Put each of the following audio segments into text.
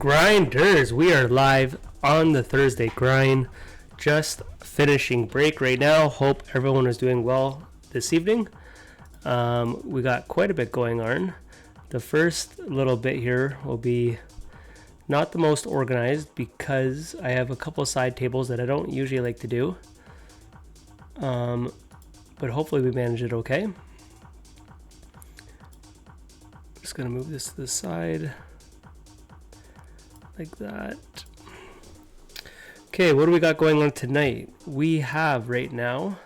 Grinders, we are live on the Thursday grind. Just finishing break right now. Hope everyone is doing well this evening. We got quite a bit going on. The first little bit here will be not the most organized because I have a couple side tables that I don't usually like to do. But hopefully we manage it okay. Just gonna move this to the side. Like that. Okay, what do we got going on tonight? We have right now,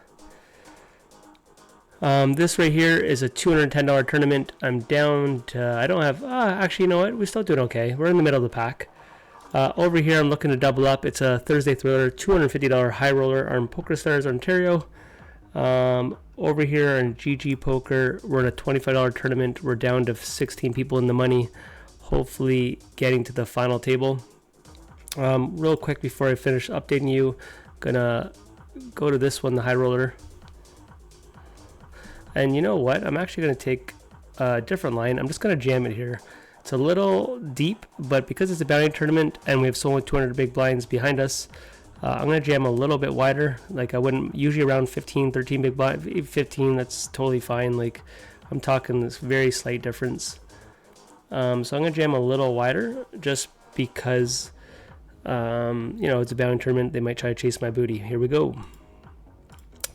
this right here is a $210 tournament. I'm down to, I don't have, actually, you know what? We're still doing okay. We're in the middle of the pack. Over here, I'm looking to double up. It's a Thursday Thriller, $250 high roller on POKERSTARS Ontario. Over here on GG Poker, we're in a $25 tournament. We're down to 16 people in the money. Hopefully getting to the final table. Real quick before I finish updating you, gonna go to this one, the high roller. And you know what? I'm actually gonna take a different line. I'm just gonna jam it here. It's a little deep, but because it's a bounty tournament and we have so much 200 big blinds behind us, I'm gonna jam a little bit wider. Like I wouldn't, usually around 15, 13 big blind, 15. That's totally fine. Like I'm talking this very slight difference. So I'm going to jam a little wider just because, you know, it's a bounty tournament. They might try to chase my booty. Here we go.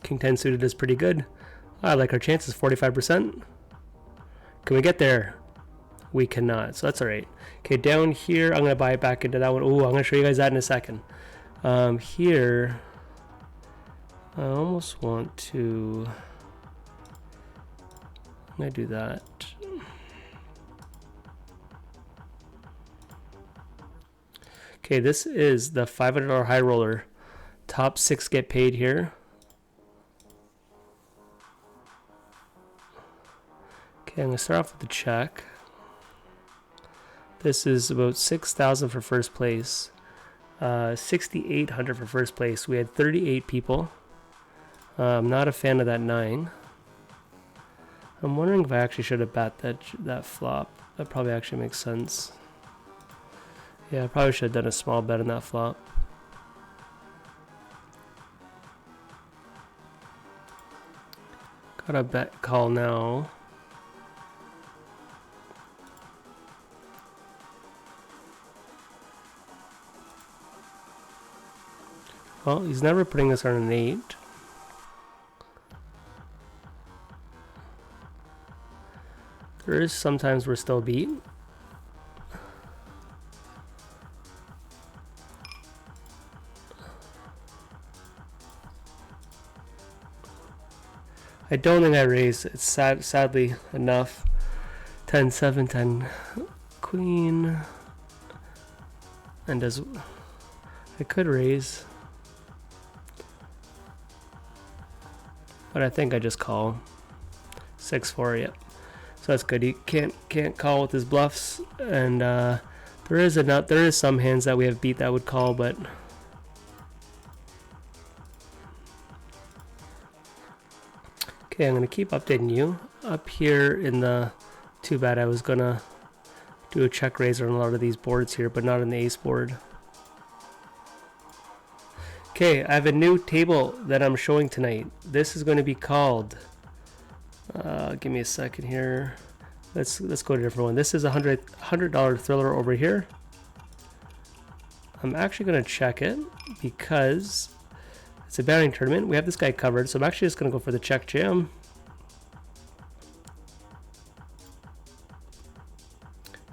King 10 suited is pretty good. I like our chances, 45%. Can we get there? We cannot, so that's all right. Okay, down here, I'm going to buy it back into that one. Oh, I'm going to show you guys that in a second. Here, I almost want to, I'm going to do that. Okay, this is the $500 high roller. Top 6 get paid here. Okay, I'm going to start off with the check. This is about $6,000 for first place. $6,800 for first place. We had 38 people. I'm not a fan of that 9. I'm wondering if I actually should have bet that flop. That probably actually makes sense. Yeah, I probably should have done a small bet on that flop. Got a bet call now. Well, he's never putting us on an 8. There is sometimes we're still beat. I don't think I raised. It's sadly enough. 10-7, 10 queen. And does I could raise, but I think I just call 6-4. Yep. So that's good. He can't call with his bluffs, and there is some hands that we have beat that would call, but. Okay, I'm going to keep updating you. Up here in the, too bad I was going to do a check raiser on a lot of these boards here, but not on the ace board. Okay, I have a new table that I'm showing tonight. This is going to be called, give me a second here. Let's go to a different one. This is a $100 thriller over here. I'm actually going to check it because it's a bounty tournament. We have this guy covered, so I'm actually just going to go for the check jam.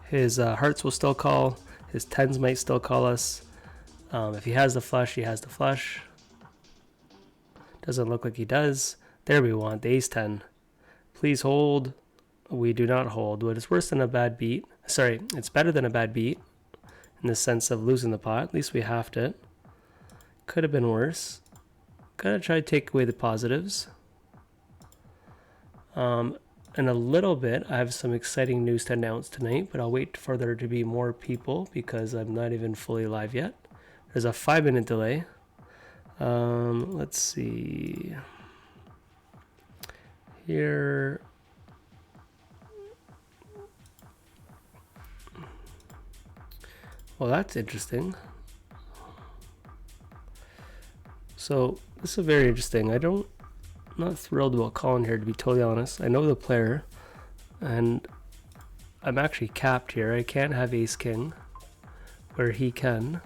His hearts will still call. His 10s might still call us. If he has the flush, he has the flush. Doesn't look like he does. There we want the ace 10. Please hold. We do not hold, but it's worse than a bad beat. Sorry, it's better than a bad beat in the sense of losing the pot. At least we halved it. Could have been worse. Gotta try to take away the positives. In a little bit, I have some exciting news to announce tonight, but I'll wait for there to be more people because I'm not even fully live yet. There's a 5-minute delay. Let's see. Here. Well, that's interesting. So this is very interesting. I'm not thrilled about calling here, to be totally honest. I know the player, and I'm actually capped here. I can't have ace king where he can.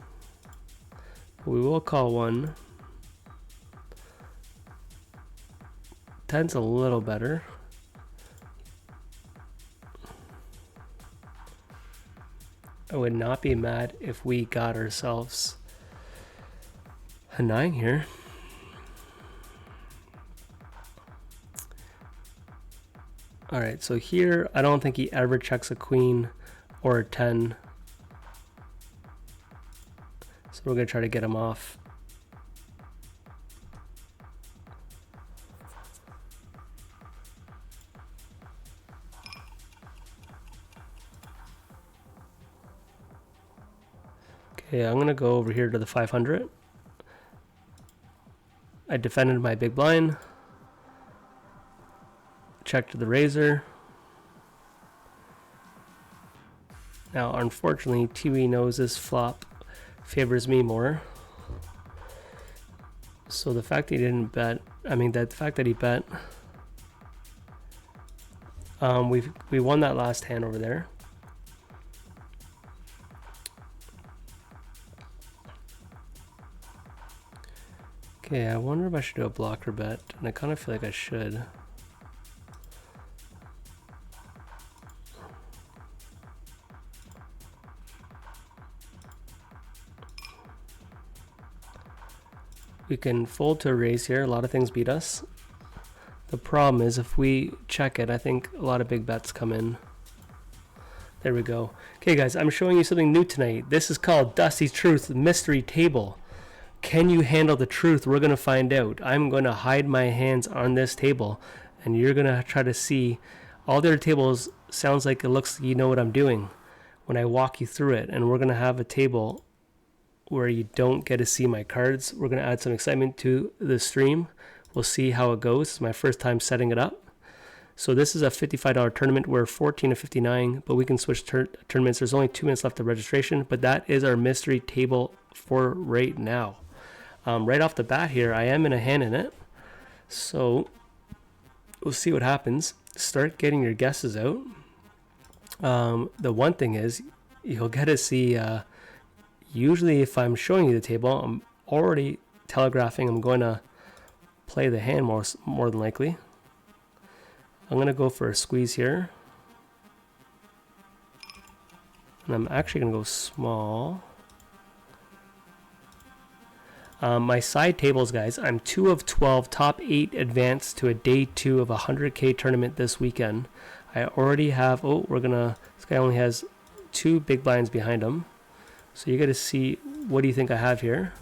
We will call one. 10's a little better. I would not be mad if we got ourselves a 9 here. Alright, so here I don't think he ever checks a queen or a 10. So we're going to try to get him off. Okay, I'm going to go over here to the 500. I defended my big blind. Checked the razor. Now, unfortunately, TV knows this flop favors me more. So the fact that he didn't bet, the fact that he bet, we won that last hand over there. Okay, I wonder if I should do a blocker bet, and I kind of feel like I should. We can fold to a raise here. A lot of things beat us. The problem is if we check it, I think a lot of big bets come in. There we go. Okay, guys, I'm showing you something new tonight. This is called Dusty's Truth Mystery Table. Can you handle the truth? We're going to find out. I'm going to hide my hands on this table, and you're going to try to see. All the other tables sounds like it looks you know what I'm doing when I walk you through it, and we're going to have a table where you don't get to see my cards. We're going to add some excitement to the stream. We'll see how it goes. It's my first time setting it up. So this is a $55 tournament. We're 14 to 59, but we can switch tournaments. There's only 2 minutes left of registration, but that is our mystery table for right now. Right off the bat here, I am in a hand in it. So we'll see what happens. Start getting your guesses out. The one thing is you'll get to see, usually if I'm showing you the table, I'm already telegraphing I'm going to play the hand more than likely. I'm going to go for a squeeze here. And I'm actually going to go small. My side tables, guys, I'm 2 of 12, top 8 advanced to a day 2 of a 100K tournament this weekend. I already have, this guy only has 2 big blinds behind him. So you got to see, what do you think I have here?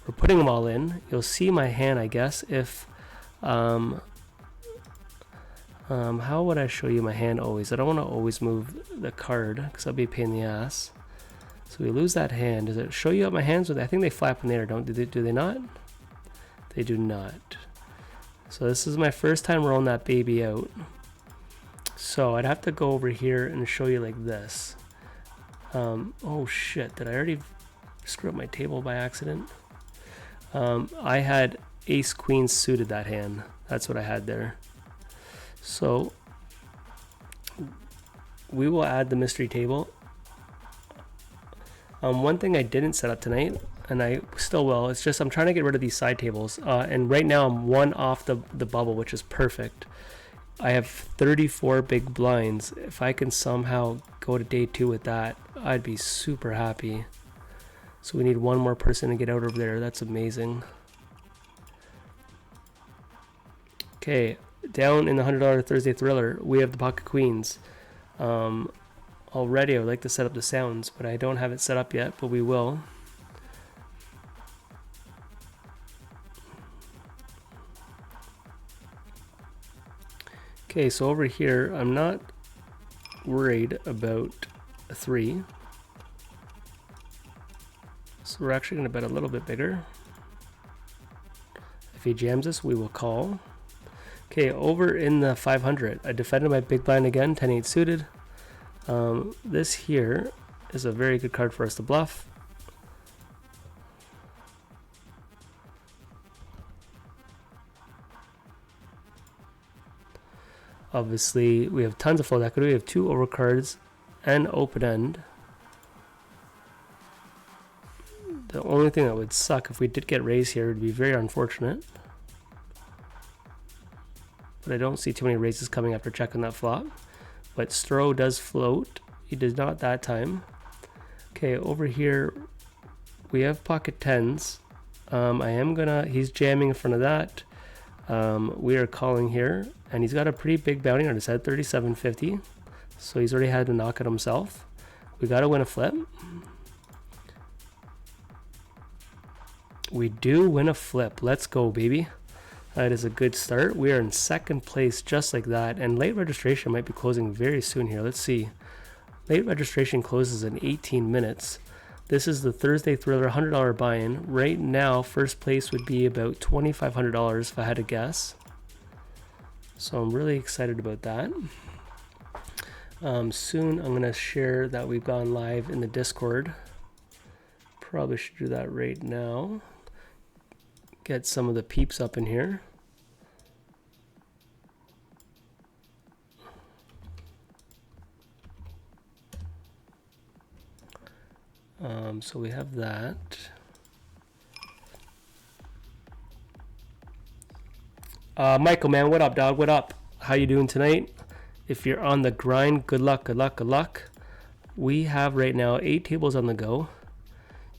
We're putting them all in. You'll see my hand, I guess, if, how would I show you my hand always? I don't want to always move the card because that'll be a pain in the ass. So we lose that hand. Does it show you up my hands? I think they flap in there, do they not? They do not. So this is my first time rolling that baby out. So I'd have to go over here and show you like this. Oh shit, did I already screw up my table by accident? I had ace queen suited that hand. That's what I had there. So we will add the mystery table. One thing I didn't set up tonight, and I still will, it's just I'm trying to get rid of these side tables. And right now I'm 1 off the bubble, which is perfect. I have 34 big blinds. If I can somehow go to day 2 with that, I'd be super happy. So we need one more person to get out over there. That's amazing. Okay, down in the $100 Thursday Thriller, we have the pocket queens. Already I would like to set up the sounds, but I don't have it set up yet, but we will. Okay, so over here, I'm not worried about a 3. So we're actually going to bet a little bit bigger. If he jams us, we will call. Okay, over in the 500, I defended my big blind again, 10-8 suited. This here, is a very good card for us to bluff. Obviously, we have tons of fold equity. We have 2 overcards and open end. The only thing that would suck if we did get raised here would be very unfortunate. But I don't see too many raises coming after checking that flop. But Stro does float. He did not that time. Okay, over here we have pocket tens. He's jamming in front of that. We are calling here, and he's got a pretty big bounty on his head, 37.50. So he's already had to knock it himself. We got to win a flip. We do win a flip. Let's go, baby. That is a good start. We are in second place just like that, and late registration might be closing very soon here. Let's see. Late registration closes in 18 minutes. This is the Thursday Thriller $100 buy-in. Right now, first place would be about $2,500 if I had to guess. So I'm really excited about that. Soon I'm going to share that we've gone live in the Discord. Probably should do that right now. Get some of the peeps up in here. So we have that. Michael, man, what up, dog? What up? How you doing tonight? If you're on the grind, good luck, good luck, good luck. We have right now 8 tables on the go,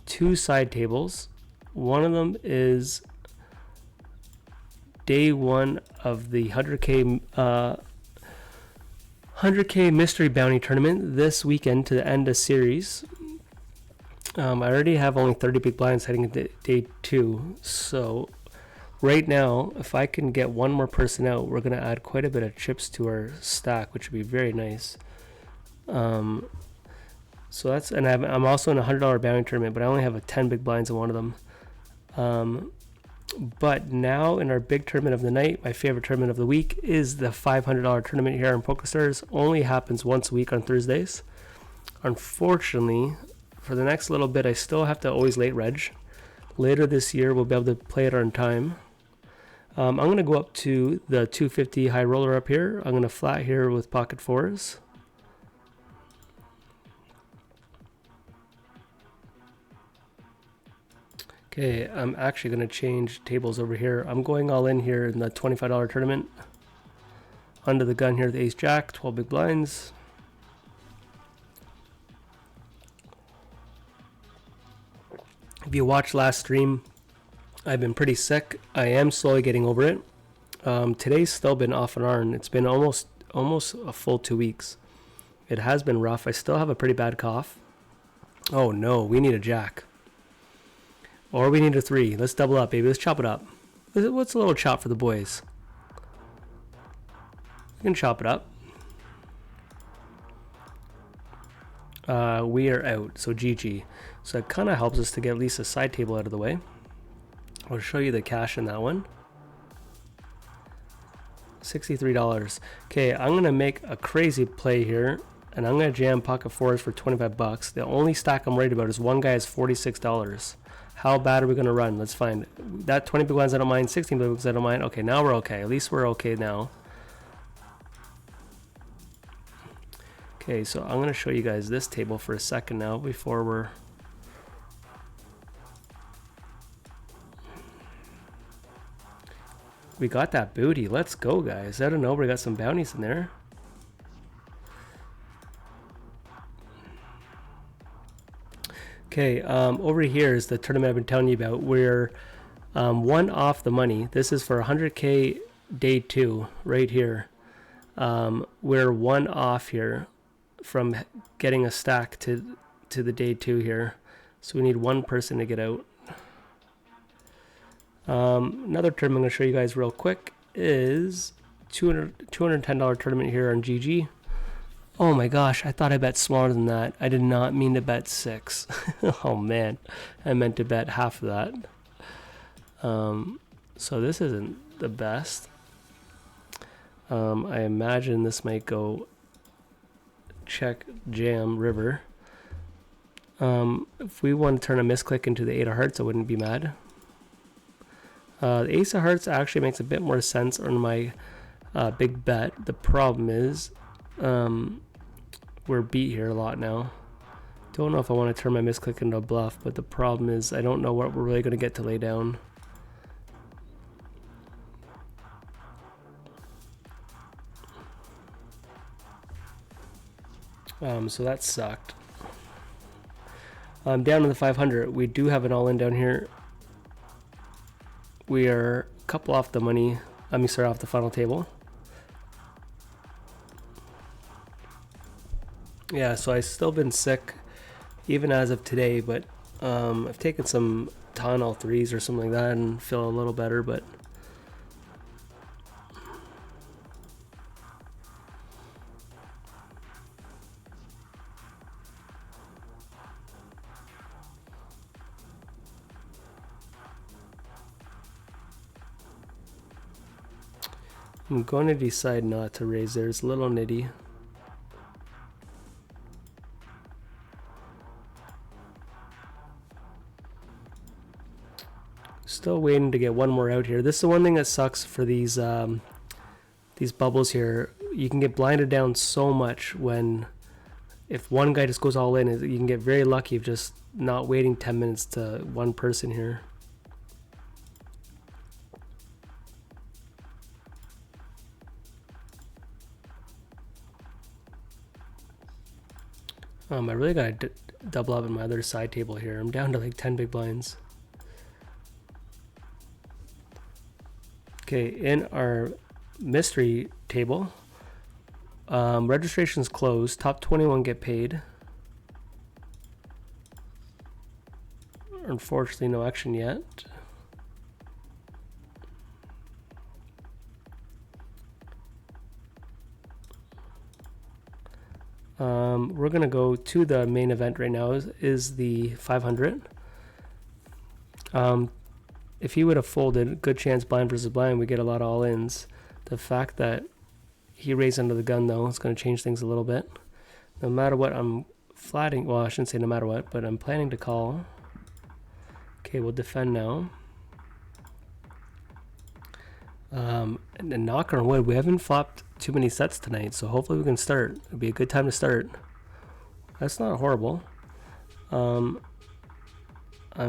2 side tables. One of them is day 1 of the 100K mystery bounty tournament this weekend to end a series. I already have only 30 big blinds heading into day 2, so right now, if I can get one more person out, we're going to add quite a bit of chips to our stack, which would be very nice. So that's, and I'm also in a $100 bounty tournament, but I only have 10 big blinds in one of them. But now in our big tournament of the night, my favorite tournament of the week is the $500 tournament here in PokerStars. Only happens once a week on Thursdays. Unfortunately, for the next little bit, I still have to always late reg. Later this year, we'll be able to play it on time. I'm going to go up to the 250 high roller up here. I'm going to flat here with pocket 4s. Okay, I'm actually going to change tables over here. I'm going all in here in the $25 tournament. Under the gun here, the ace jack, 12 big blinds. If you watched last stream, I've been pretty sick. I am slowly getting over it. Today's still been off and on. It's been almost a full 2 weeks. It has been rough. I still have a pretty bad cough. Oh no, we need a jack. Or we need a 3. Let's double up, baby. Let's chop it up. What's a little chop for the boys? We can chop it up. We are out, so GG. So it kind of helps us to get at least a side table out of the way. I'll show you the cash in that one. $63. Okay, I'm going to make a crazy play here, and I'm going to jam pocket 4s for 25 bucks. The only stack I'm worried about is one guy is $46. How bad are we going to run? Let's find that. 20 big ones I don't mind, 16 big ones I don't mind. Okay, now we're okay. At least we're okay now. Okay, so I'm going to show you guys this table for a second now before we're... We got that booty. Let's go, guys. I don't know. We got some bounties in there. Okay, over here is the tournament I've been telling you about. We're 1 off the money. This is for 100K day 2 right here. We're 1 off here from getting a stack to the day 2 here. So we need one person to get out. Another tournament I'm going to show you guys real quick is $210 tournament here on GG. Oh my gosh, I thought I bet smaller than that. I did not mean to bet 6. Oh man, I meant to bet half of that. So this isn't the best. I imagine this might go check jam river. If we want to turn a misclick into the 8 of hearts, I wouldn't be mad. The ace of hearts actually makes a bit more sense on my big bet. The problem is we're beat here a lot now. Don't know if I want to turn my misclick into a bluff, but the problem is I don't know what we're really going to get to lay down. So that sucked. Down to the 500. We do have an all-in down here. We are a couple off the money. Let me start off the final table. Yeah, so I've still been sick, even as of today, but I've taken some Tylenol 3s or something like that and feel a little better, but I'm going to decide not to raise there. It's a little nitty. Still waiting to get one more out here. This is the one thing that sucks for these bubbles here. You can get blinded down so much when, if one guy just goes all in, you can get very lucky of just not waiting 10 minutes to one person here. I really gotta double up in my other side table here. I'm down to like 10 big blinds. Okay, in our mystery table, registration's closed. Top 21 get paid. Unfortunately, no action yet. We're gonna go to the main event right now. Is the 500. If he would have folded, good chance blind versus blind, we get a lot of all-ins. The fact that he raised under the gun, though, is going to change things a little bit. No matter what, I'm flatting. Well, I shouldn't say no matter what, but I'm planning to call. Okay, we'll defend now. And knock on wood, we haven't flopped too many sets tonight, so hopefully we can start. It'll be a good time to start. That's not horrible. I'm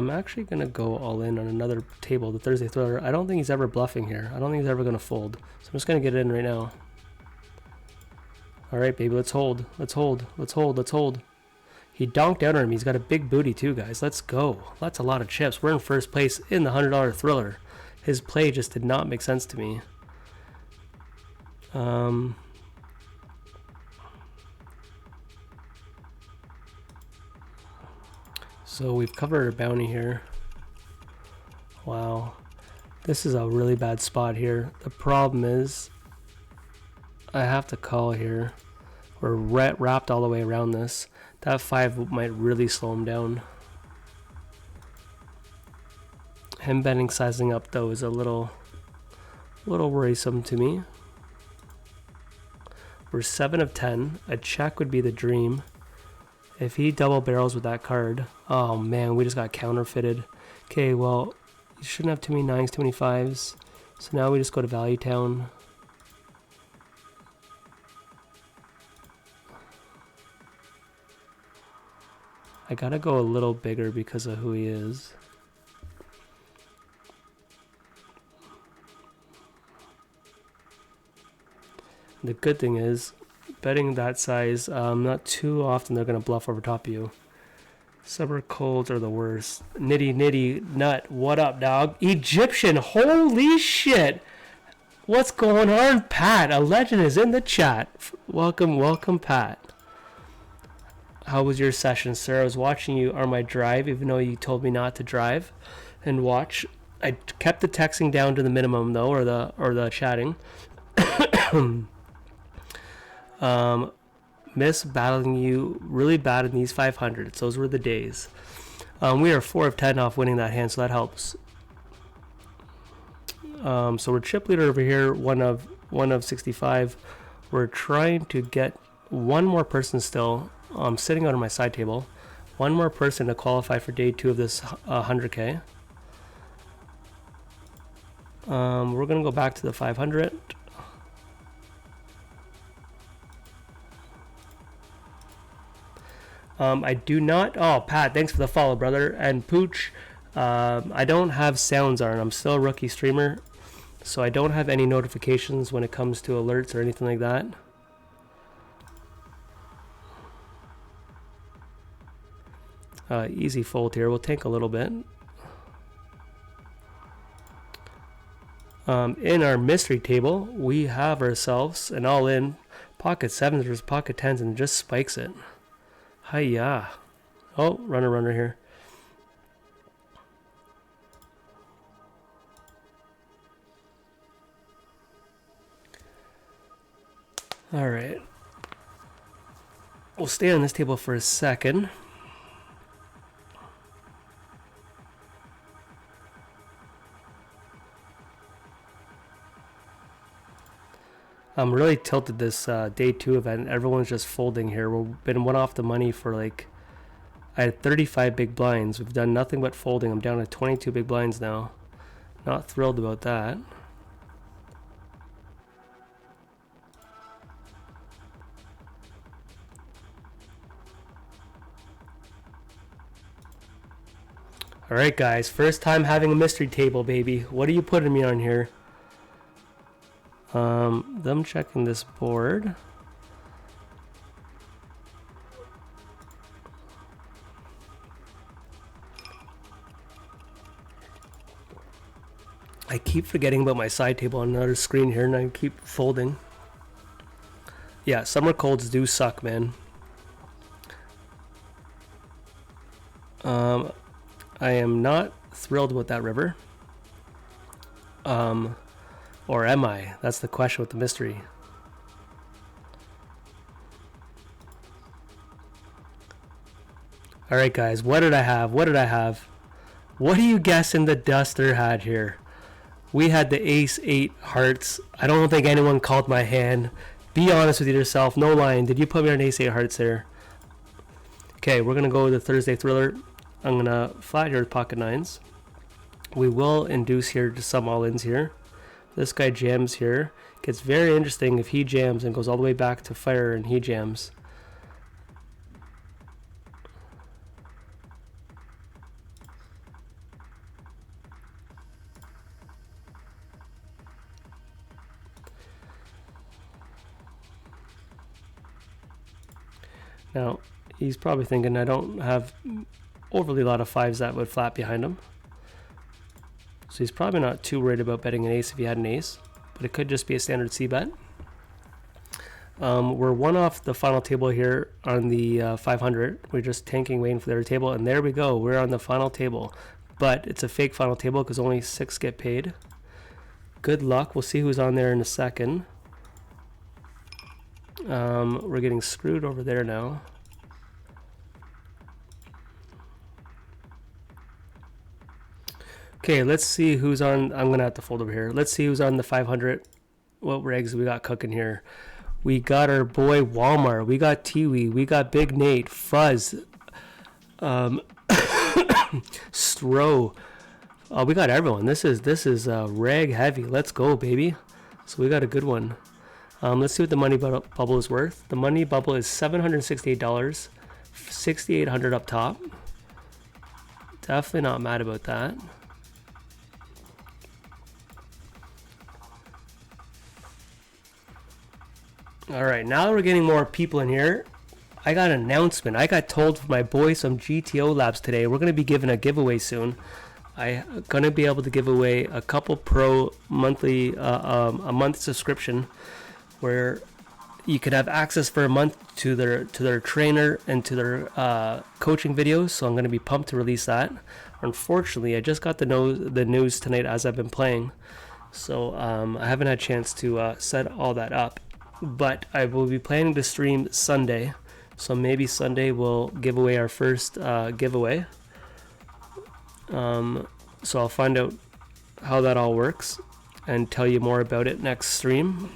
actually going to go all in on another table, the Thursday Thriller. I don't think he's ever bluffing here. I don't think he's ever going to fold. So I'm just going to get it in right now. All right, baby, let's hold. Let's hold. Let's hold. Let's hold. He donked out on him. He's got a big booty too, guys. Let's go. That's a lot of chips. We're in first place in the $100 Thriller. His play just did not make sense to me. So we've covered our bounty here. Wow. This is a really bad spot here. The problem is I have to call here. We're wrapped all the way around this. That 5 might really slow him down. Him betting sizing up though is a little worrisome to me. We're 7 of 10. A check would be the dream. If he double barrels with that card, oh man, we just got counterfeited. Okay, well, you shouldn't have too many 9s, too many 5s. So now we just go to Value Town. I gotta go a little bigger because of who he is. The good thing is, betting that size, not too often they're going to bluff over top of you. Summer colds are the worst. Nitty nitty nut, what up, dog? Egyptian, holy shit! What's going on, Pat? A legend is in the chat. Welcome, welcome, Pat. How was your session, sir? I was watching you on my drive, even though you told me not to drive and watch. I kept the texting down to the minimum though, or the chatting. Miss battling you really bad in these 500s. Those were the days. We are 4 of 10 off winning that hand, so that helps. So we're chip leader over here, one of 65. We're trying to get one more person still. Sitting out on my side table. one more person to qualify for day 2 of this 100K. We're gonna go back to the 500. I do not. Oh, Pat, thanks for the follow, brother. And Pooch, I don't have sounds on. I'm still a rookie streamer, so I don't have any notifications when it comes to alerts or anything like that. Easy fold here. We'll tank a little bit. In our mystery table, we have ourselves an all-in pocket 7s versus pocket 10s, and just spikes it. Hiya. Oh, runner here. All right. We'll stay on this table for a second. I'm really tilted this day 2 event. Everyone's just folding here. We've been one off the money for like, I had 35 big blinds. We've done nothing but folding. I'm down to 22 big blinds now. Not thrilled about that. All right, guys. First time having a mystery table, baby. What are you putting me on here? Them checking this board. I keep forgetting about my side table on another screen here, and I keep folding. Yeah, summer colds do suck, man. I am not thrilled with that river. Or am I? That's the question with the mystery. All right, guys. What did I have? What did I have? What are you guessing the duster had here? We had the ace 8 hearts. I don't think anyone called my hand. Be honest with yourself. No lying. Did you put me on ace 8 hearts there? Okay, we're going to go with the Thursday Thriller. I'm going to flat here with pocket 9s. We will induce here to some all-ins here. This guy jams here. Gets very interesting if he jams and goes all the way back to fire and he jams. Now, he's probably thinking I don't have overly a lot of 5s that would flat behind him. So he's probably not too worried about betting an ace if he had an ace, but it could just be a standard C bet. We're one off the final table here on the 500. We're just tanking, waiting for their table, and there we go. We're on the final table, but it's a fake final table because only 6 get paid. Good luck. We'll see who's on there in a second. We're getting screwed over there now. Okay, let's see who's on. I'm gonna have to fold over here. Let's see who's on the 500. What rigs we got cooking here? We got our boy Walmart. We got Tiwi. We got Big Nate. Fuzz. Stro. We got everyone. This is rag heavy. Let's go, baby. So we got a good one. Let's see what the money bubble is worth. The money bubble is $768. $6,800 up top. Definitely not mad about that. All right, now we're getting more people in here. I got an announcement. I got told from my boy some GTO labs today. We're going to be giving a giveaway soon. I'm going to be able to give away a couple pro monthly, a month subscription where you could have access for a month to their trainer and to their coaching videos. So I'm going to be pumped to release that. Unfortunately, I just got the news tonight as I've been playing. So I haven't had a chance to set all that up. But I will be planning to stream Sunday, so maybe Sunday we'll give away our first giveaway. So I'll find out how that all works and tell you more about it next stream.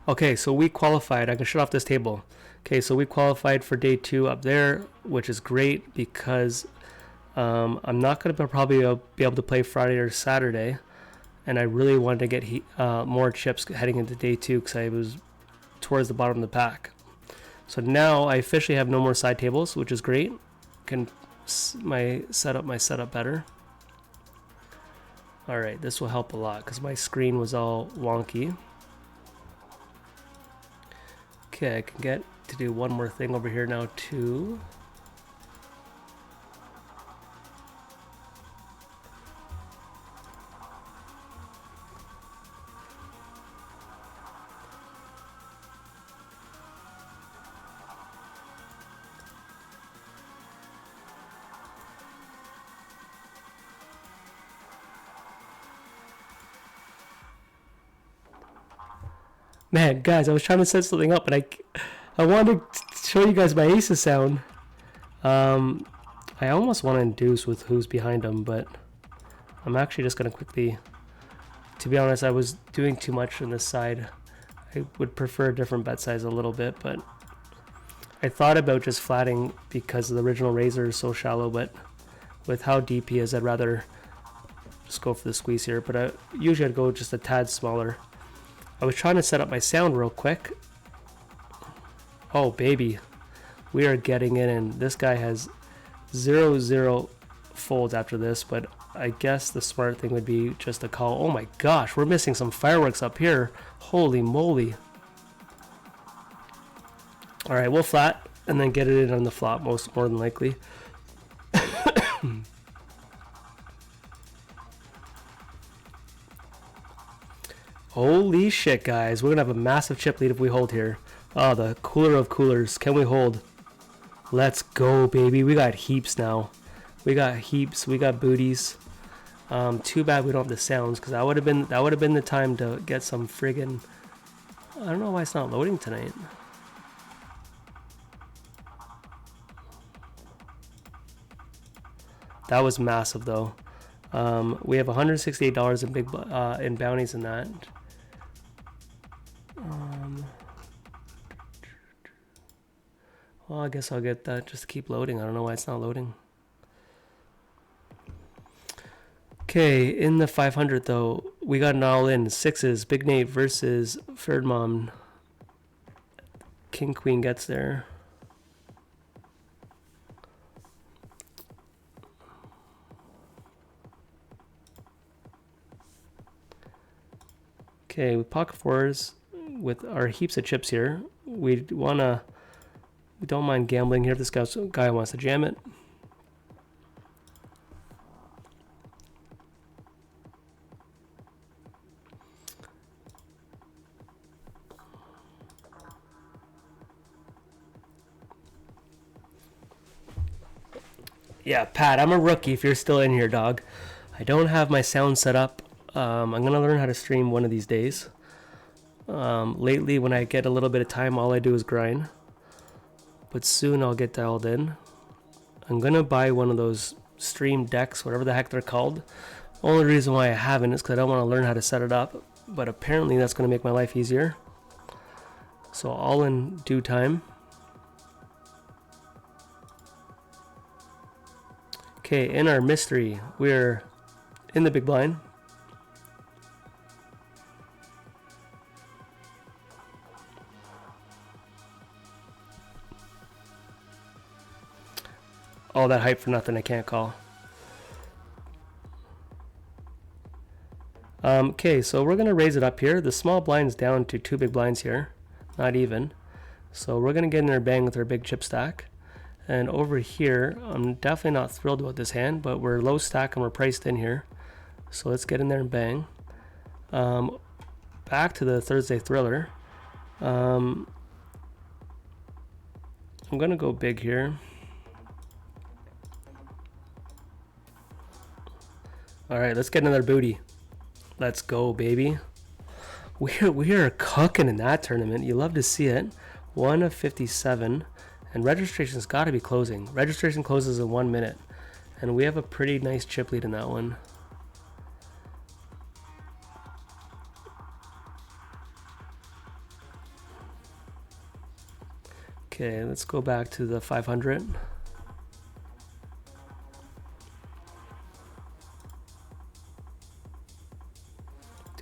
Okay, so we qualified. I can shut off this table. Okay, so we qualified for day 2 up there, which is great because I'm not going to probably be able to play Friday or Saturday. And I really wanted to get more chips heading into day 2 because I was towards the bottom of the pack. So now I officially have no more side tables, which is great. Can set up my setup better. All right, this will help a lot because my screen was all wonky. Okay, I can get to do one more thing over here now too. Man, guys, I was trying to set something up, and I wanted to show you guys my aces sound. I almost want to induce with who's behind him, but I'm actually just going to quickly... To be honest, I was doing too much on this side. I would prefer a different bet size a little bit, but I thought about just flatting because the original razor is so shallow, but with how deep he is, I'd rather just go for the squeeze here. But usually I'd go just a tad smaller. I was trying to set up my sound real quick. Oh, baby. We are getting in, and this guy has 0 folds after this, but I guess the smart thing would be just to call. Oh my gosh, we're missing some fireworks up here. Holy moly. All right, we'll flat and then get it in on the flop more than likely. Holy shit, guys. We're going to have a massive chip lead if we hold here. Oh, the cooler of coolers. Can we hold? Let's go, baby. We got heaps now. We got heaps. We got booties. Too bad we don't have the sounds, because that would have been the time to get some friggin'... I don't know why it's not loading tonight. That was massive, though. We have $168 in big in bounties in that. Well, I guess I'll get that just to keep loading. I don't know why it's not loading. Okay, in the 500 though, we got an all-in. Sixes, Big Nate versus Ferdmom. King Queen gets there. Okay, with pocket fours, with our heaps of chips here, we don't mind gambling here if this guy wants to jam it. Yeah, Pat, I'm a rookie if you're still in here, dog. I don't have my sound set up. I'm going to learn how to stream one of these days. Lately, when I get a little bit of time, all I do is grind. But soon I'll get dialed in. I'm going to buy one of those stream decks, whatever the heck they're called. Only reason why I haven't is because I don't want to learn how to set it up. But apparently that's going to make my life easier. So all in due time. Okay, in our mystery, we're in the big blind. All that hype for nothing, I can't call. Okay, so we're going to raise it up here. The small blind's down to 2 big blinds here, not even. So we're going to get in there bang with our big chip stack. And over here, I'm definitely not thrilled about this hand, but we're low stack and we're priced in here. So let's get in there and bang. Back to the Thursday Thriller. I'm going to go big here. All right, let's get another booty. Let's go, baby. We are cooking in that tournament. You love to see it. 1 of 57. And registration's got to be closing. Registration closes in 1 minute. And we have a pretty nice chip lead in that one. Okay, let's go back to the 500. Do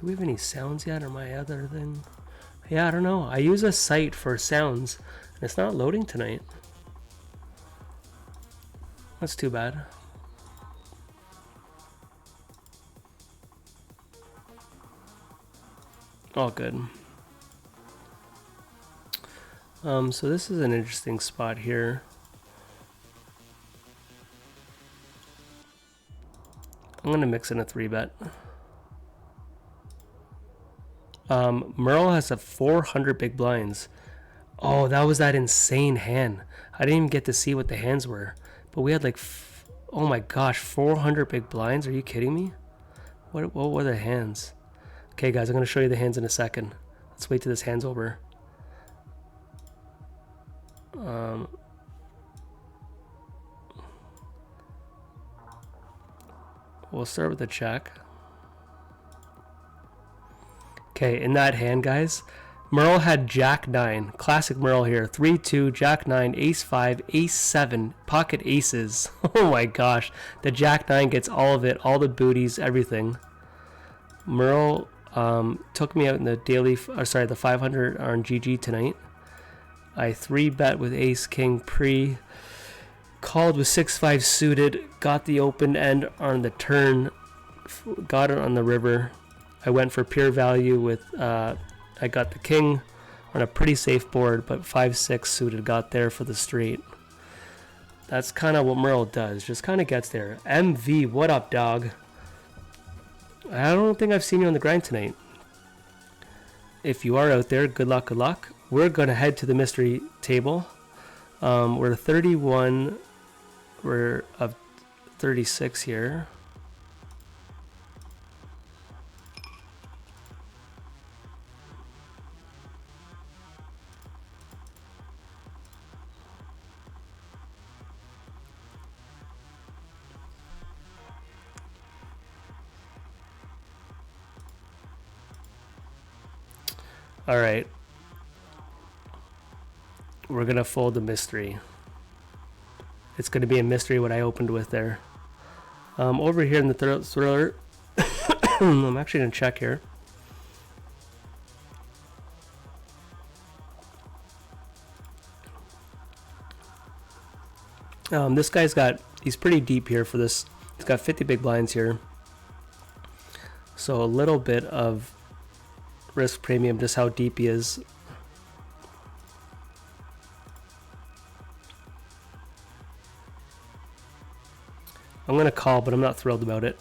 we have any sounds yet, or my other thing? Yeah, I don't know. I use a site for sounds, and it's not loading tonight. That's too bad. All good. So this is an interesting spot here. I'm gonna mix in a 3-bet. Merle has a 400 big blinds. Oh, that was that insane hand. I didn't even get to see what the hands were, but we had like, oh my gosh, 400 big blinds. Are you kidding me? What were the hands? Okay, guys, I'm gonna show you the hands in a second. Let's wait till this hand's over. We'll start with the check. Okay, in that hand, guys, Merle had Jack 9. Classic Merle here. 3-2, Jack 9, Ace 5, Ace 7, pocket aces. Oh my gosh. The Jack 9 gets all of it, all the booties, everything. Merle took me out in the daily, the 500 on GG tonight. I 3-bet with Ace King pre. Called with 6-5 suited. Got the open end on the turn. Got it on the river. I went for pure value with, I got the king on a pretty safe board, but 5-6 suited got there for the straight. That's kind of what Merle does, just kind of gets there. MV, what up, dog? I don't think I've seen you on the grind tonight. If you are out there, good luck, good luck. We're going to head to the mystery table. We're 31, we're of 36 here. All right, we're gonna fold the mystery. It's gonna be a mystery what I opened with there. Over here in the thriller, I'm actually gonna check here. This guy's he's pretty deep here for this. He's got 50 big blinds here, so a little bit of risk premium, just how deep he is. I'm gonna call, but I'm not thrilled about it.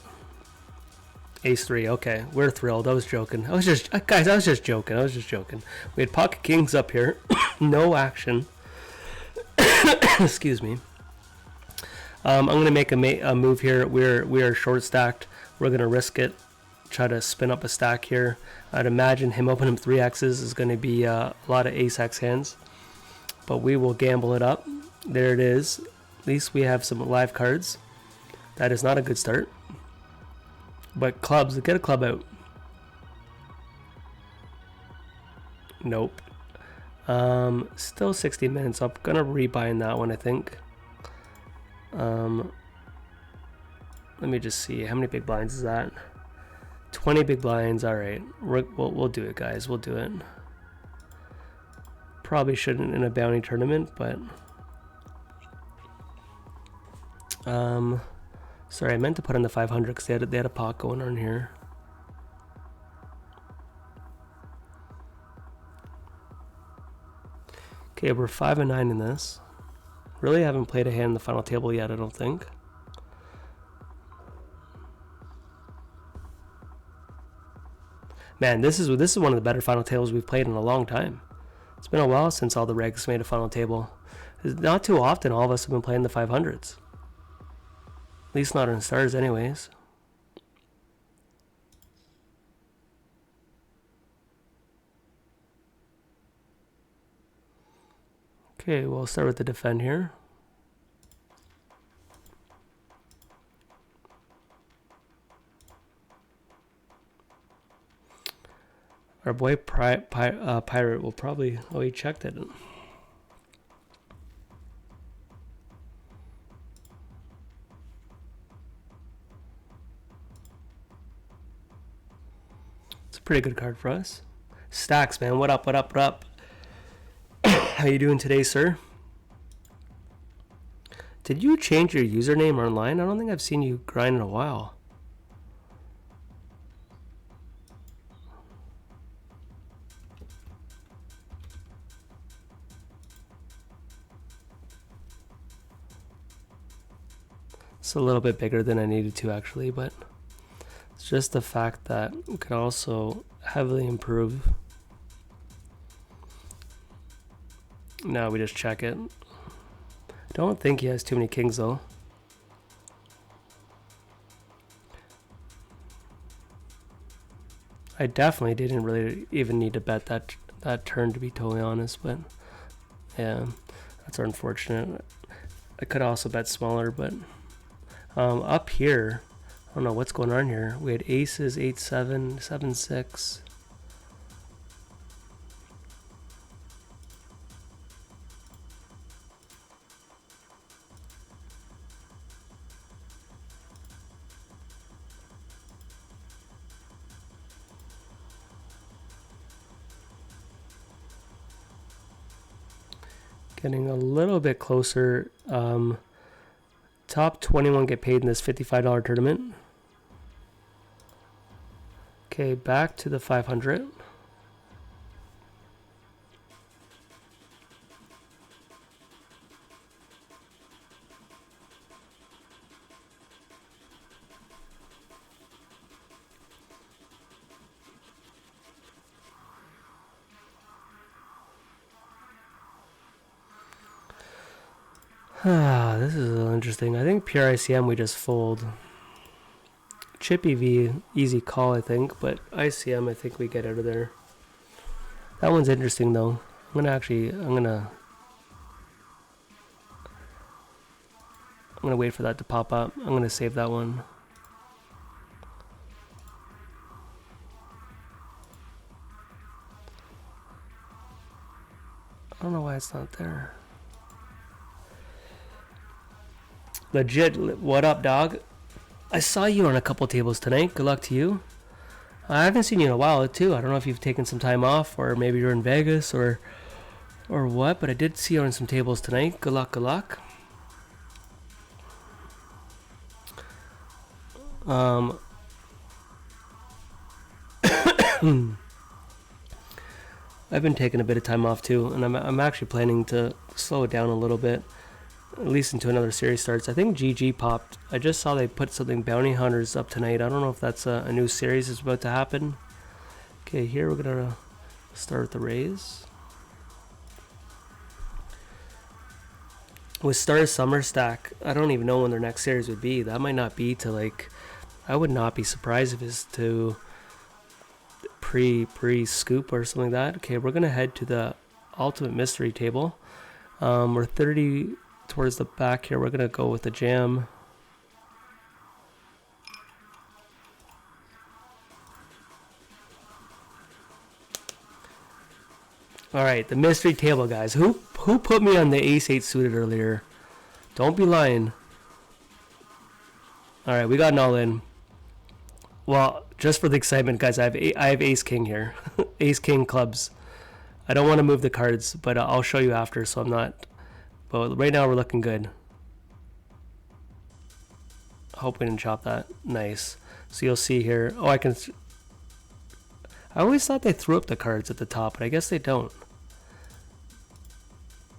Ace 3, okay, we're thrilled. I was joking. I was just joking. We had pocket kings up here, no action. Excuse me. I'm gonna make a move here. We are short stacked. We're gonna risk it. Try to spin up a stack here. I'd imagine him opening 3x's is going to be a lot of ace-x hands, but we will gamble it up. There it is. At least we have some live cards. That is not a good start, but clubs, get a club out. Nope. Still 60 minutes. I'm gonna rebind that one, I think. Let me just see how many big blinds is that. 20 big blinds. All right, we'll do it, guys. We'll do it. Probably shouldn't in a bounty tournament, but sorry, I meant to put on the 500 because they had a pot going on here. Okay, we're 5-9 in this. Really haven't played a hand in the final table yet, I don't think. Man, this is one of the better final tables we've played in a long time. It's been a while since all the regs made a final table. Not too often all of us have been playing the 500s. At least not on stars anyways. Okay, we'll start with the defend here. Our boy Pirate will probably... Oh, he checked it. pretty good card for us. Stacks, man. What up, what up, what up? How you doing today, sir? Did you change your username online? I don't think I've seen you grind in a while. It's a little bit bigger than I needed to actually, but it's just the fact that we can also heavily improve. Now we just check it. Don't think he has too many kings though. I definitely didn't really even need to bet that turn, to be totally honest, but yeah, that's unfortunate. I could also bet smaller, but up here, I don't know what's going on here. We had aces, 8-7, 7-6. Getting a little bit closer. Top 21 get paid in this $55 tournament. Okay, back to the 500. This is a little interesting. I think pure ICM we just fold. Chip EV, easy call I think, but ICM I think we get out of there. That one's interesting though. I'm gonna wait for that to pop up. I'm gonna save that one. I don't know why it's not there. Legit, what up, dog? I saw you on a couple tables tonight. Good luck to you. I haven't seen you in a while too. I don't know if you've taken some time off or maybe you're in Vegas or what, but I did see you on some tables tonight. Good luck, good luck. I've been taking a bit of time off too, and I'm actually planning to slow it down a little bit, at least until another series starts. I think GG popped. I just saw they put something Bounty Hunters up tonight. I don't know if that's a new series that's about to happen. Okay, here we're gonna start with the raise. With Stars Summer Stack, I don't even know when their next series would be. That might not be to like, I would not be surprised if it's to pre-scoop or something like that. Okay, we're gonna head to the Ultimate Mystery table. We're 30 towards the back here. We're gonna go with the jam. All right, the mystery table, guys. Who put me on the ace-8 suited earlier? Don't be lying. All right, we got an all-in. Well, just for the excitement, guys, I have ace-king here. Ace-king clubs. I don't want to move the cards, but I'll show you after, so I'm not. But right now we're looking good. Hope we didn't chop that. Nice. So you'll see here. Oh, I always thought they threw up the cards at the top, but I guess they don't.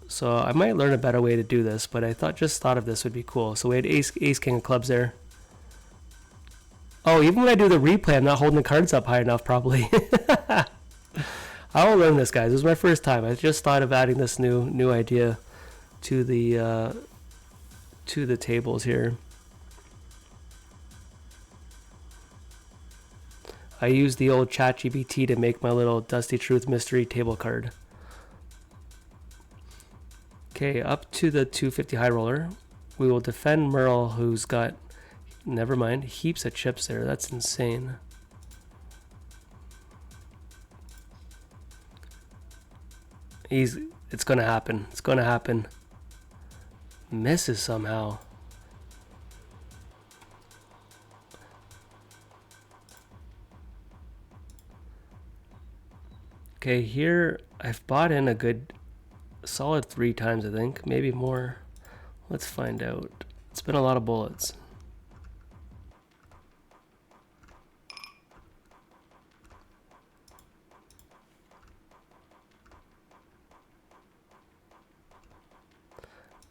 So I might learn a better way to do this, but I just thought of this would be cool. So we had ace-king of clubs there. Oh, even when I do the replay, I'm not holding the cards up high enough, probably. I will learn this, guys. This is my first time. I just thought of adding this new idea to the tables here. I used the old ChatGPT to make my little Dusty Truth mystery table card. Okay, up to the 250 high roller. We will defend Merle, who's got, never mind, heaps of chips there. That's insane. It's gonna happen. It's gonna happen. Misses somehow. Okay, here I've bought in a good solid 3 times, I think, maybe more. Let's find out. It's been a lot of bullets.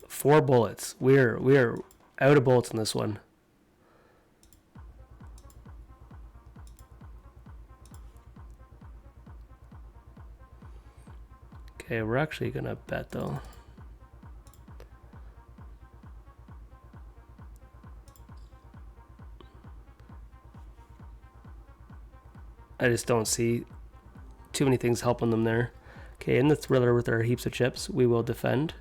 Four bullets. We're out of bullets in this one. Okay, we're actually gonna bet though. I just don't see too many things helping them there. Okay, in the thriller with our heaps of chips, we will defend.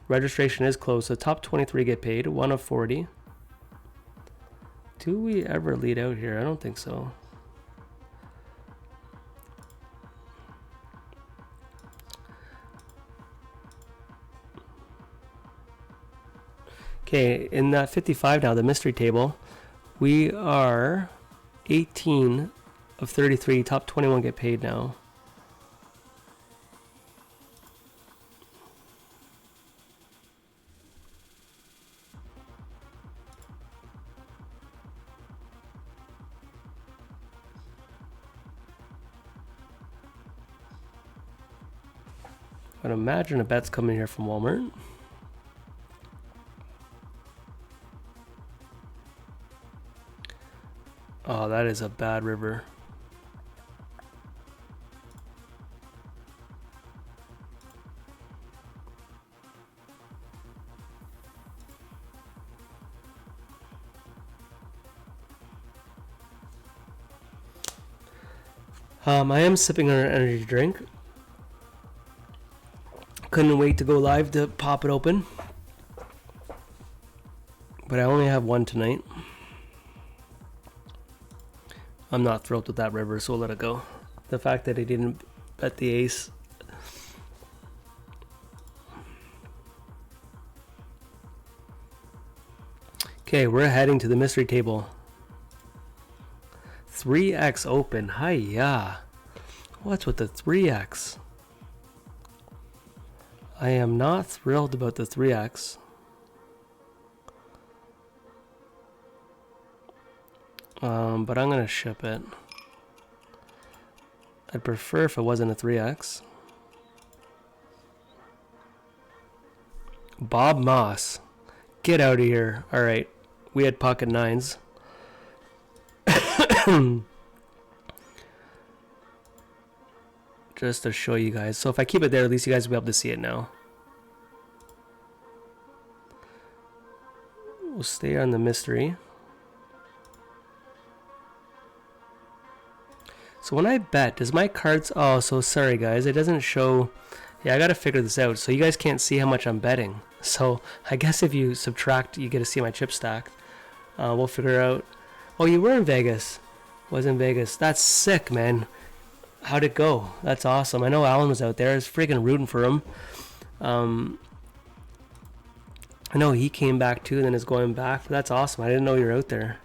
Registration is closed, so top 23 get paid, 1 of 40. Do we ever lead out here? I don't think so. Okay, in that 55 now, the mystery table, we are 18 of 33, top 21 get paid now. I'd imagine a bet's coming here from Walmart. Oh, that is a bad river. I am sipping on an energy drink. Couldn't wait to go live to pop it open. But I only have one tonight. I'm not thrilled with that river, so we'll let it go. The fact that I didn't bet the ace. Okay, we're heading to the mystery table. 3x open. Hi-ya. What's with the 3x? I am not thrilled about the 3x. But I'm gonna ship it. I'd prefer if it wasn't a 3x. Bob Moss. Get out of here. Alright. We had pocket nines. Just to show you guys. So if I keep it there, at least you guys will be able to see it now. We'll stay on the mystery. So when I bet, does my cards... Oh, so sorry guys, it doesn't show... Yeah, I gotta figure this out. So you guys can't see how much I'm betting. So I guess if you subtract, you get to see my chip stack. We'll figure out... Oh, you were in Vegas. Was in Vegas. That's sick, man. How'd it go? That's awesome. I know Alan was out there. I was freaking rooting for him. I know he came back too and then is going back. That's awesome. I didn't know you were out there.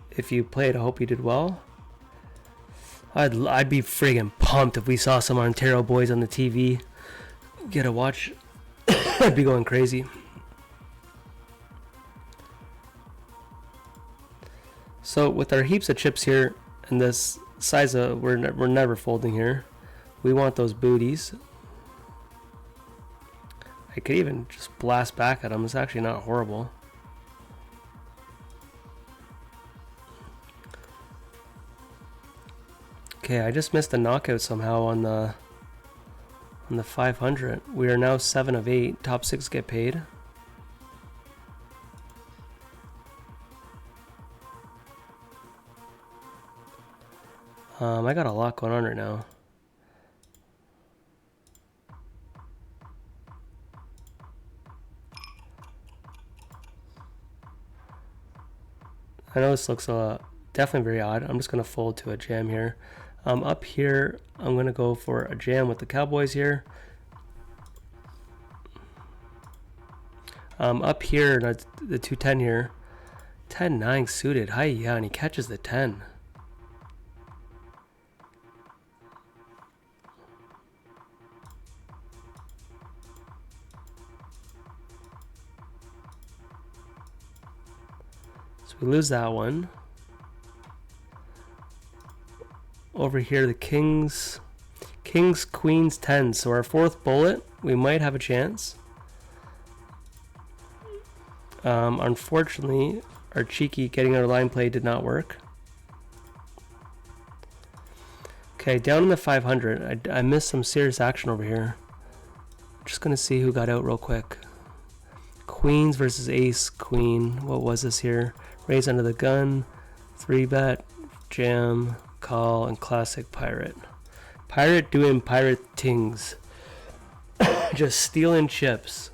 If you played, I hope you did well. I'd be friggin' pumped if we saw some Ontario boys on the TV. Get a watch. I'd be going crazy. So with our heaps of chips here and this size of we're never folding here. We want those booties. I could even just blast back at them. It's actually not horrible. Okay, I just missed a knockout somehow on the 500. We are now 7 of 8. Top 6 get paid. I got a lot going on right now. I know this looks definitely very odd. I'm just going to fold to a jam here. Up here, I'm going to go for a jam with the Cowboys here. Up here, the 210 here. 10-9 suited. Hi, yeah, and he catches the 10. we lose that one. Over here, the kings, queens, tens. So our fourth bullet, we might have a chance. Unfortunately, our cheeky getting our line play did not work. Okay, down in the 500. I missed some serious action over here. Just gonna see who got out real quick. Queens versus ace, queen. What was this here? Raise under the gun, 3-bet, jam, call, and classic pirate. Pirate doing pirate things. Just stealing chips.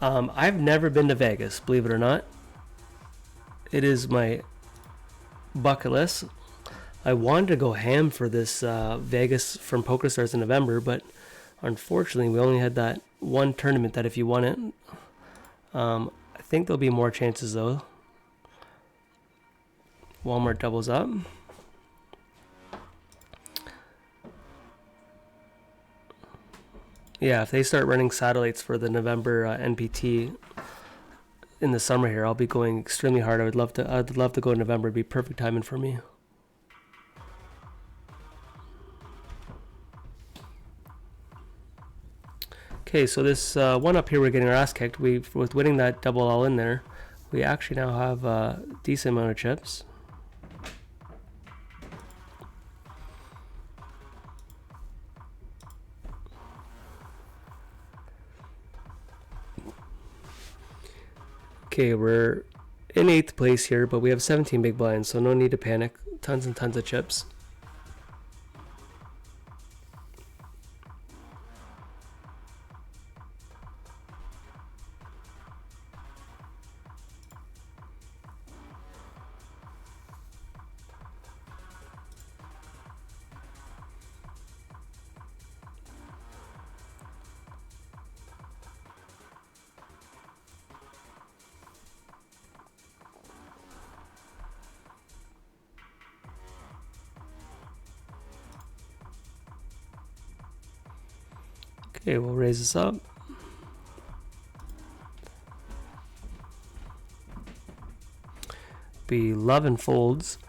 I've never been to Vegas, believe it or not. It is my bucket list. I wanted to go ham for this Vegas from POKERSTARS in November, but unfortunately we only had that one tournament that if you won it. I think there'll be more chances though. Walmart doubles up. Yeah, if they start running satellites for the November NPT in the summer here, I'll be going extremely hard. I'd love to go in November. It'd be perfect timing for me. Okay, so this one up here, we're getting our ass kicked. With winning that double all in there, we actually now have a decent amount of chips. Okay, we're in 8th place here, but we have 17 big blinds, so no need to panic. Tons and tons of chips. Okay, we'll raise this up. Be loving folds.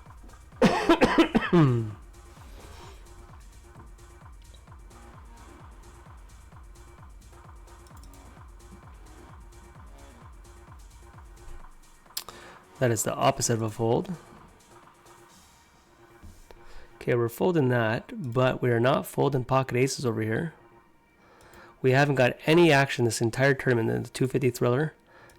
That is the opposite of a fold. Okay, we're folding that, but we are not folding pocket aces over here. We haven't got any action this entire tournament in the 250 thriller.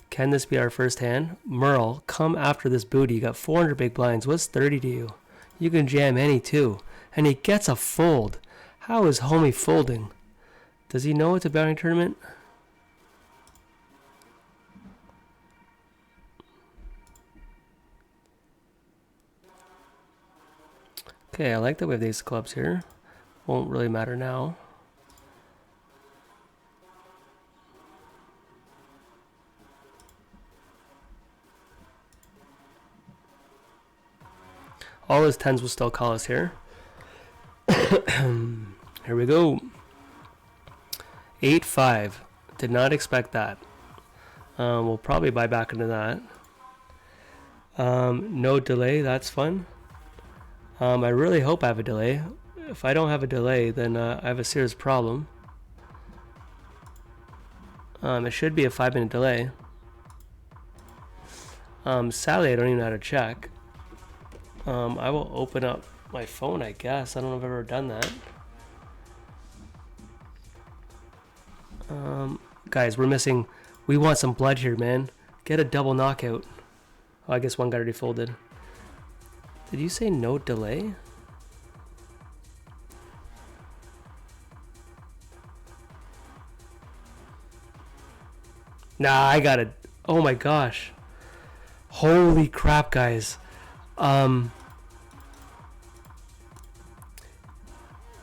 Can this be our first hand? Merle, come after this booty. You got 400 big blinds. What's 30 to you? You can jam any too. And he gets a fold. How is homie folding? Does he know it's a bounty tournament? Okay, I like that we have the ace of clubs here. Won't really matter now. All his tens will still call us here. Here we go. 8-5. Did not expect that. We'll probably buy back into that. No delay. That's fun. I really hope I have a delay. If I don't have a delay, then I have a serious problem. It should be a 5-minute delay. Sadly, I don't even know how to check. I will open up my phone, I guess. I don't know if I've ever done that. Guys, we're missing. We want some blood here, man. Get a double knockout. Oh, I guess one got already folded. Did you say no delay? Nah, I got it. Oh my gosh. Holy crap, guys. I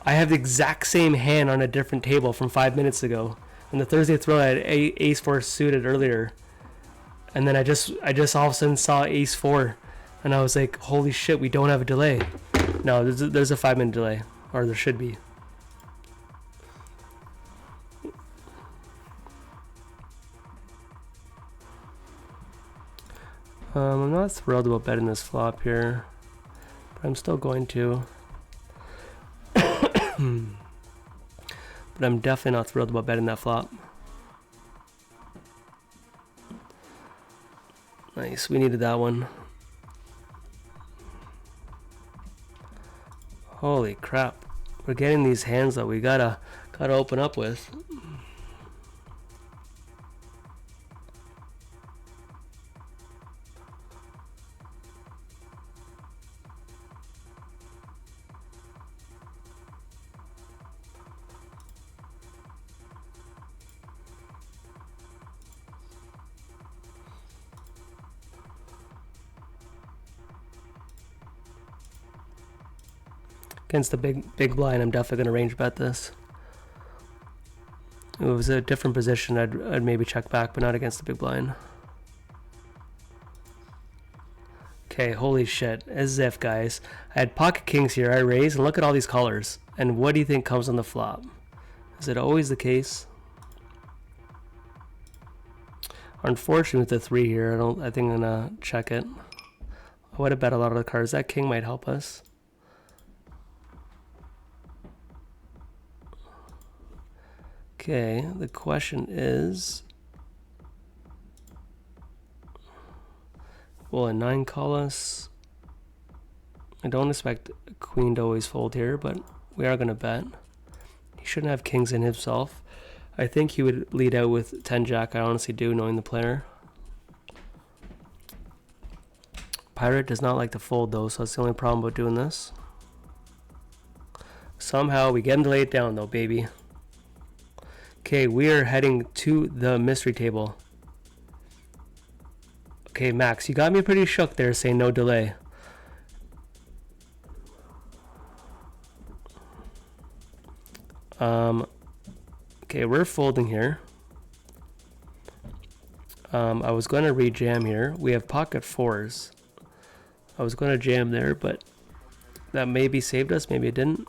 have the exact same hand on a different table from 5 minutes ago. And the Thursday throw I had ace 4 suited earlier. And then I just all of a sudden saw ace 4. And I was like, holy shit, we don't have a delay. No, there's a 5-minute delay. Or there should be. I'm not thrilled about betting this flop here, but I'm still going to. But I'm definitely not thrilled about betting that flop. Nice, we needed that one. Holy crap. We're getting these hands that we gotta open up with. Against the big blind, I'm definitely gonna range bet this. If it was a different position, I'd maybe check back, but not against the big blind. Okay, holy shit, as if, guys. I had pocket kings here, I raise, and look at all these colors. And what do you think comes on the flop? Is it always the case? Unfortunately with the 3 here, I think I'm gonna check it. I would have bet a lot of the cards. That king might help us. Okay, the question is, will a 9 call us? I don't expect a queen to always fold here, but we are going to bet. He shouldn't have kings in himself. I think he would lead out with 10 jack. I honestly do, knowing the player. Pirate does not like to fold though, so that's the only problem about doing this. Somehow we get him to lay it down though, baby. Okay, we are heading to the mystery table. Okay, Max, you got me pretty shook there saying no delay. Okay, we're folding here. I was going to re-jam here. We have pocket 4s. I was going to jam there, but that maybe saved us, maybe it didn't.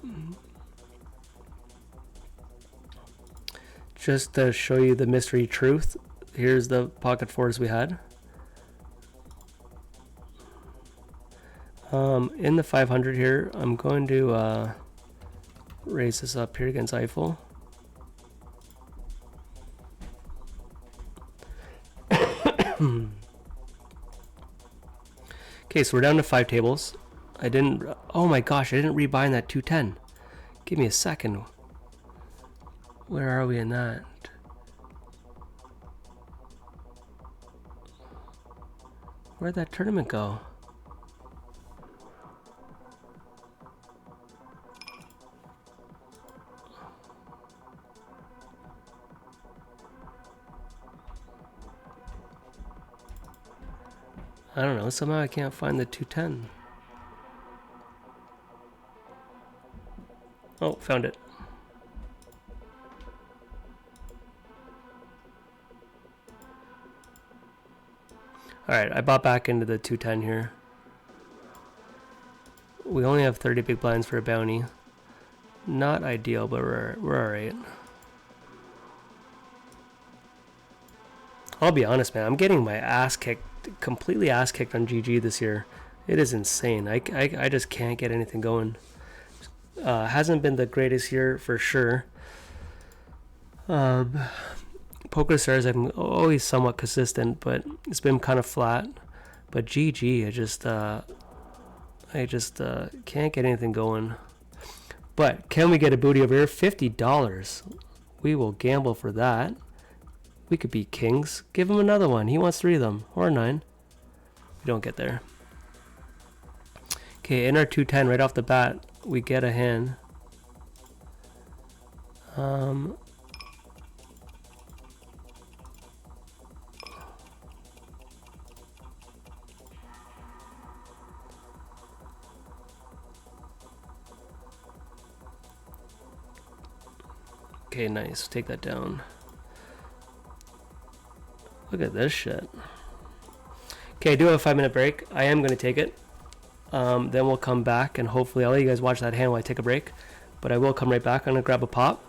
Just to show you the mystery truth, here's the pocket 4s we had. In the 500 here, I'm going to raise this up here against Eiffel. Okay, so we're down to 5 tables. Oh my gosh, I didn't rebind that 210. Give me a second. Where are we in that? Where'd that tournament go? I don't know, somehow I can't find the 210. Oh, found it. Alright, I bought back into the 210 here. We only have 30 big blinds for a bounty. Not ideal, but we're alright. I'll be honest, man, I'm getting my ass kicked, completely ass kicked on GG this year. It is insane. I just can't get anything going. Hasn't been the greatest year for sure. POKERSTARS, I'm always somewhat consistent, but it's been kind of flat. But GG, I just can't get anything going. But can we get a booty over here? $50. We will gamble for that. We could beat kings. Give him another one. He wants 3 of them. Or 9. We don't get there. Okay, in our 210 right off the bat, we get a hand. Okay, nice. Take that down. Look at this shit. Okay, I do have a 5-minute break. I am going to take it. Then we'll come back and hopefully I'll let you guys watch that hand while I take a break. But I will come right back. I'm going to grab a pop.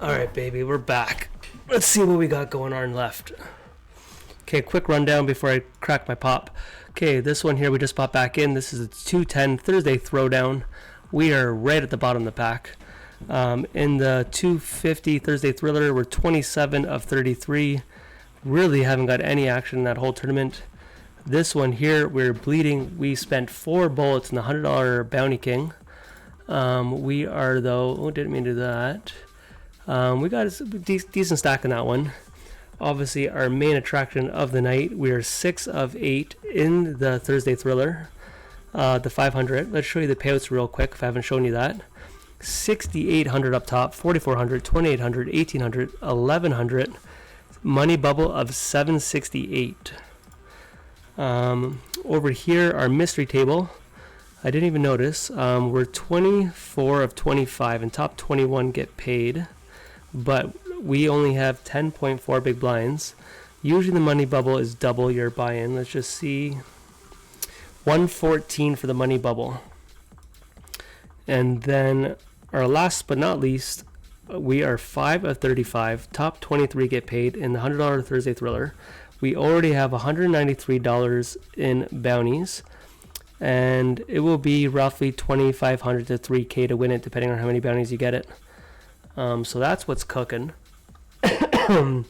Alright, baby, we're back. Let's see what we got going on left. Okay, quick rundown before I crack my pop. Okay, this one here we just popped back in. This is a 210 Thursday throwdown. We are right at the bottom of the pack. In the 250 Thursday thriller, we're 27 of 33. Really haven't got any action in that whole tournament. This one here, we're bleeding. We spent 4 bullets in the $100 Bounty King. We are, though, oh, didn't mean to do that. We got a decent stack in that one. Obviously, our main attraction of the night, we are 6 of 8 in the Thursday thriller, the 500. Let's show you the payouts real quick if I haven't shown you that. 6,800 up top, 4,400, 2,800, 1,800, 1,100. Money bubble of 768. Over here, our mystery table. I didn't even notice. We're 24 of 25, and top 21 get paid. But we only have 10.4 big blinds. Usually the money bubble is double your buy-in. Let's just see. 114 for the money bubble. And then our last but not least, we are 5 of 35. Top 23 get paid in the $100 Thursday thriller. We already have $193 in bounties. And it will be roughly $2,500 to $3,000 to win it, depending on how many bounties you get it. So that's what's cooking. I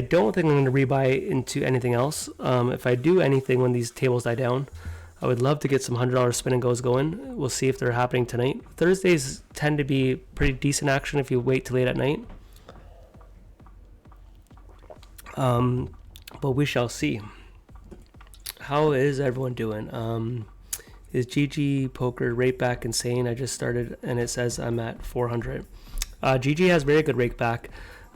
don't think I'm going to rebuy into anything else. If I do anything when these tables die down, I would love to get some $100 spin and goes going. We'll see if they're happening tonight. Thursdays tend to be pretty decent action if you wait till late at night. But we shall see. How is everyone doing? Is GG Poker rakeback insane? I just started and it says I'm at 400. GG has very good rakeback.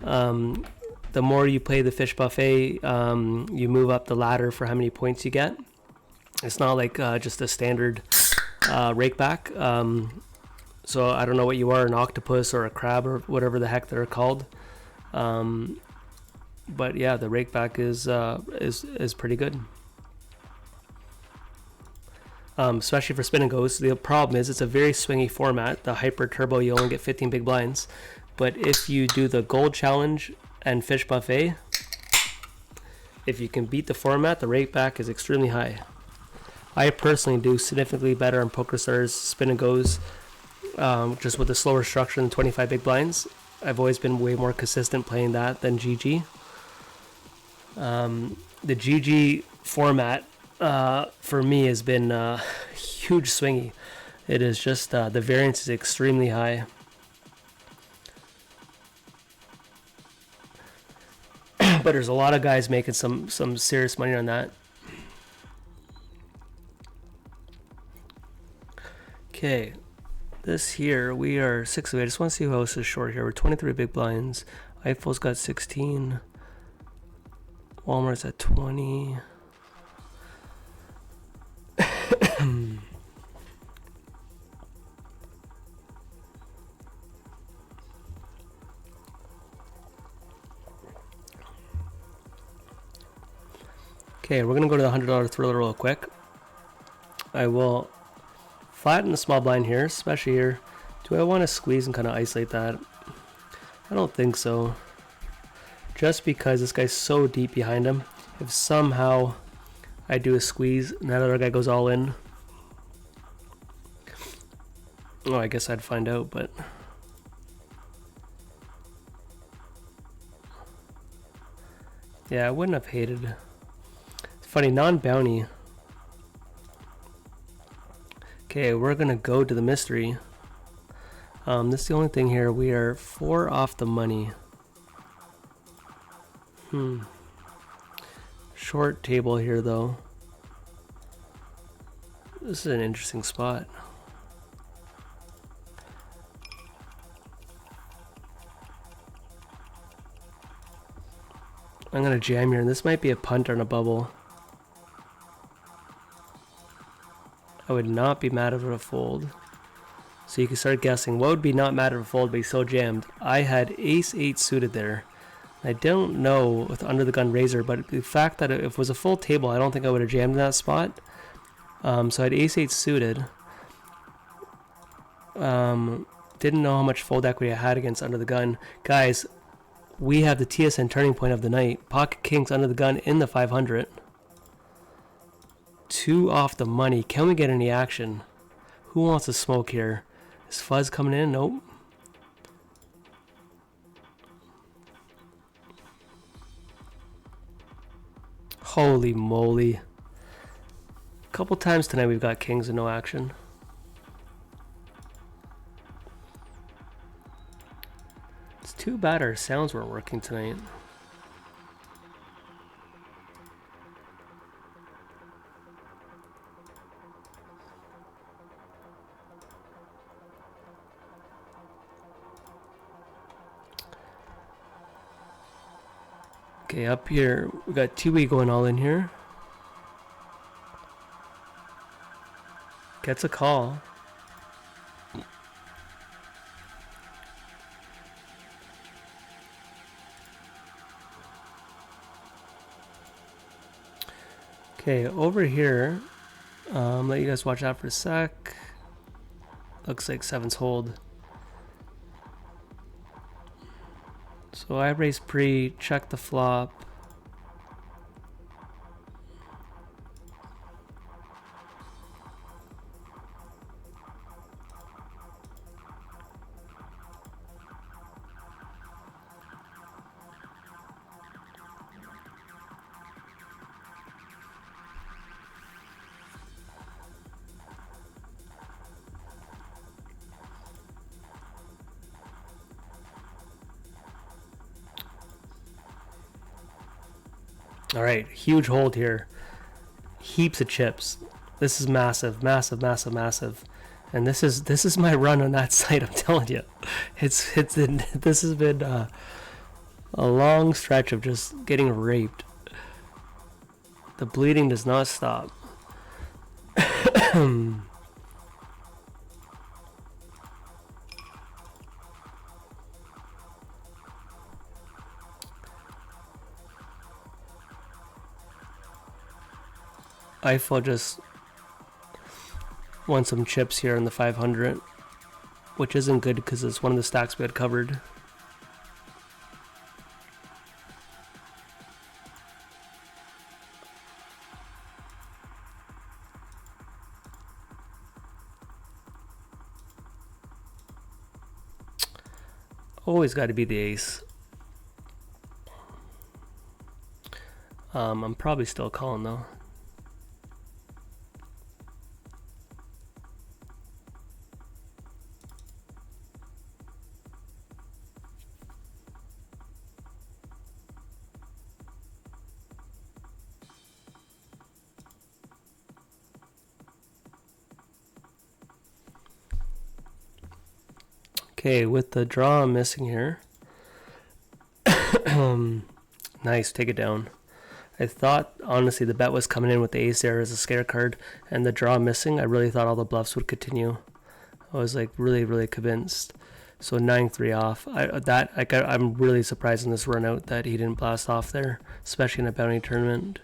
The more you play the fish buffet, you move up the ladder for how many points you get. It's not like just a standard rakeback. So I don't know what you are, an octopus or a crab or whatever the heck they're called. But yeah, the rakeback is pretty good. Especially for spin and goes. The problem is it's a very swingy format. The hyper turbo, you only get 15 big blinds. But if you do the gold challenge and fish buffet, if you can beat the format, the rakeback is extremely high. I personally do significantly better on POKERSTARS spin and goes, just with the slower structure than 25 big blinds. I've always been way more consistent playing that than GG. The GG format for me has been huge swingy. It is just the variance is extremely high. But there's a lot of guys making some serious money on that. Okay, this here we are 6 of 8. I just want to see who else is short here. We're 23 big blinds. Eiffel's got 16. Walmart's at 20. Okay, we're gonna go to the $100 thriller real quick. I will flatten the small blind here, especially here. Do I want to squeeze and kind of isolate that? I don't think so. Just because this guy's so deep behind him. If somehow I do a squeeze and that other guy goes all in. Oh, I guess I'd find out, but... yeah, I wouldn't have hated... Funny, non-bounty. Okay, we're gonna go to the mystery. This is the only thing here. We are 4 off the money. Short table here, though. This is an interesting spot. I'm gonna jam here, and this might be a punt on a bubble. I would not be mad if it fold. So you can start guessing what would be not mad if it fold, but he's so jammed. I had ace-8 suited there. I don't know with under the gun razor, but the fact that if it was a full table, I don't think I would have jammed in that spot. So I had ace-8 suited. Didn't know how much fold equity I had against Under the Gun. Guys, we have the TSN turning point of the night. Pocket Kings Under the Gun in the 500. 2 off the money. Can we get any action? Who wants to smoke here? Is Fuzz coming in? Nope. Holy moly. A couple times tonight we've got kings and no action. It's too bad our sounds weren't working tonight. Okay, up here, we got 2E going all in here. Gets a call. Okay, over here, let you guys watch out for a sec. Looks like 7's hold. So I raise pre, check the flop. All right, huge hold here. Heaps of chips. This is massive, massive, massive, massive. And this is my run on that site. I'm telling you, this has been a long stretch of just getting raped. The bleeding does not stop. Eiffel just won some chips here in the 500, which isn't good because it's one of the stacks we had covered. Always got to be the ace. I'm probably still calling though. Okay, with the draw I'm missing here. Nice, take it down. I thought, honestly, the bet was coming in with the ace there as a scare card, and the draw missing, I really thought all the bluffs would continue. I was like really, really convinced. So 9-3 off. I'm really surprised in this run out that he didn't blast off there, especially in a bounty tournament.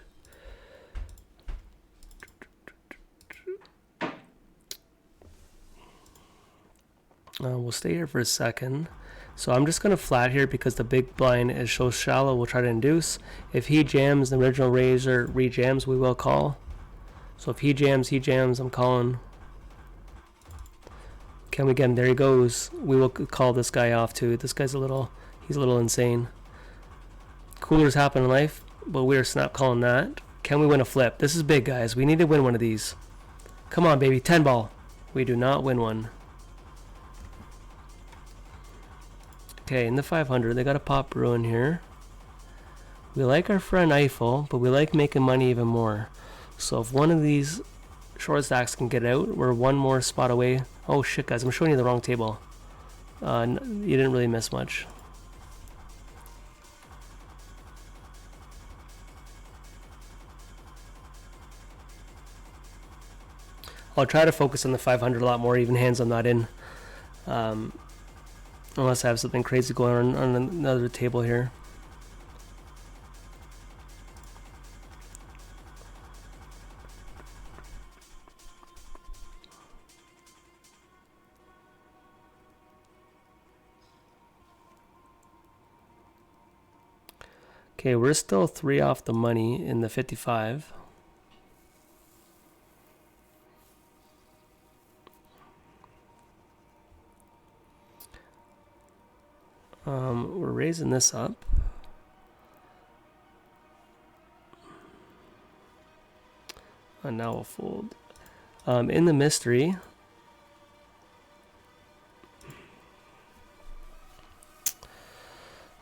We'll stay here for a second. So I'm just going to flat here because the big blind is so shallow. We'll try to induce. If he jams, the original raiser re-jams, we will call. So if he jams, I'm calling. Can we get him? There he goes. We will call this guy off too. This guy's he's a little insane. Coolers happen in life, but we are snap calling that. Can we win a flip? This is big, guys. We need to win one of these. Come on, baby. 10 ball. We do not win one. Okay, in the 500, they got a pop Bruin here. We like our friend Eiffel, but we like making money even more. So if one of these short stacks can get out, we're one more spot away. Oh shit, guys, I'm showing you the wrong table. You didn't really miss much. I'll try to focus on the 500 a lot more, even hands I'm not in. Unless I have something crazy going on another table here. Okay, we're still 3 off the money in the 55. We're raising this up. And now we'll fold. In the mystery,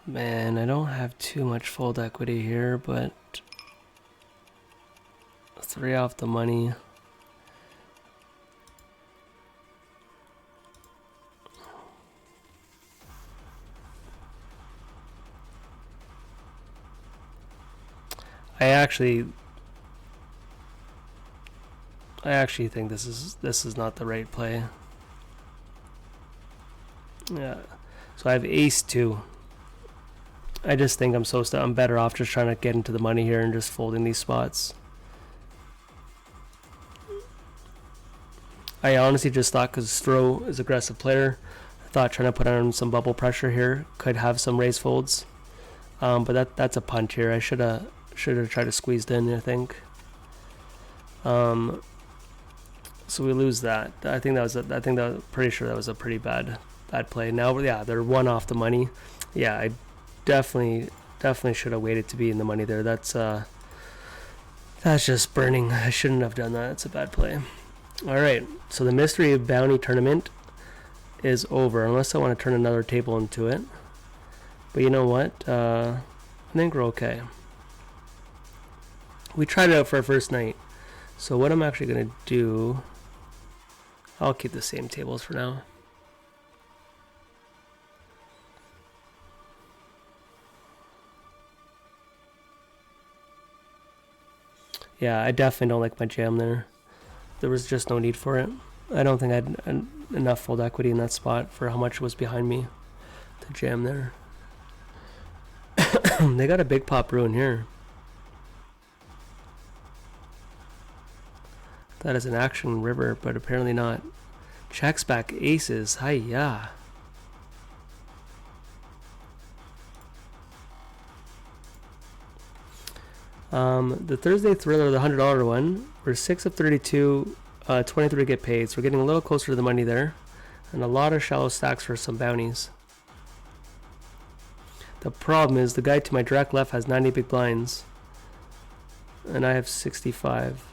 man, I don't have too much fold equity here, but 3 off the money. I actually think this is not the right play. Yeah. So I have ace 2. I just think I'm better off just trying to get into the money here and just folding these spots. I honestly just thought because Stro is an aggressive player, I thought trying to put on some bubble pressure here could have some raise folds. But that's a punt here. I should have tried to squeeze in, I think. So we lose that. I think that was pretty sure that was a pretty bad play. Now, yeah, they're 1 off the money. Yeah, I definitely should have waited to be in the money there. That's just burning. I shouldn't have done that. It's a bad play. All right, so the mystery bounty tournament is over, unless I want to turn another table into it. But you know what? I think we're okay. We tried it out for our first night. So what I'm actually going to do, I'll keep the same tables for now. Yeah, I definitely don't like my jam there. There was just no need for it. I don't think I had enough fold equity in that spot for how much was behind me to jam there. They got a big pop ruin here. That is an action river, but apparently not. Checks back aces. Hi-ya. The Thursday Thriller, the $100 one, we're 6 of 32, 23 get paid, so we're getting a little closer to the money there, and a lot of shallow stacks for some bounties. The problem is the guy to my direct left has 90 big blinds, and I have 65.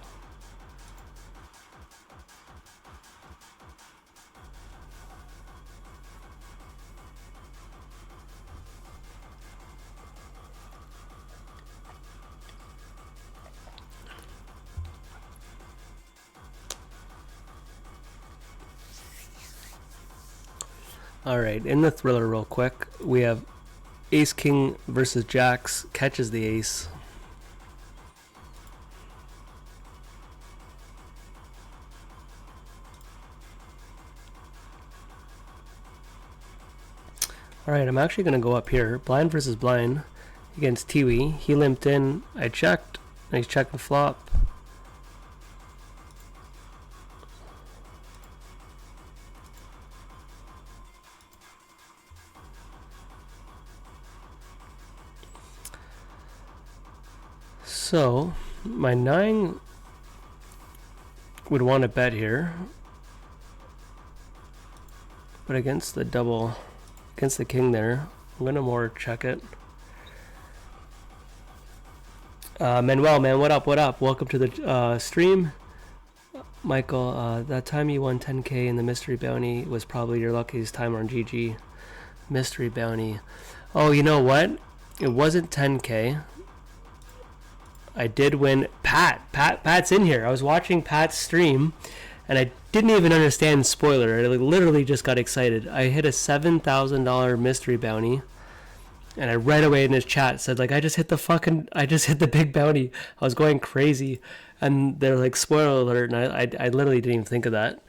Alright, in the Thriller real quick, we have Ace King versus Jacks, catches the ace. Alright, I'm actually going to go up here. Blind versus blind against Tiwi. He limped in, I checked, and he's checking flop. So, my 9 would want to bet here, but against the double, against the king there, I'm going to more check it. Manuel, man, what up, Welcome to the stream. Michael, that time you won 10K in the mystery bounty was probably your luckiest time on GG. Mystery bounty. Oh, you know what? It wasn't 10K. I did win. Pat's in here. I was watching Pat's stream, and I didn't even understand spoiler. I literally just got excited. I hit a $7,000 mystery bounty, and I right away in his chat said like, I just hit the big bounty. I was going crazy, and they're like, spoiler alert, and I literally didn't even think of that.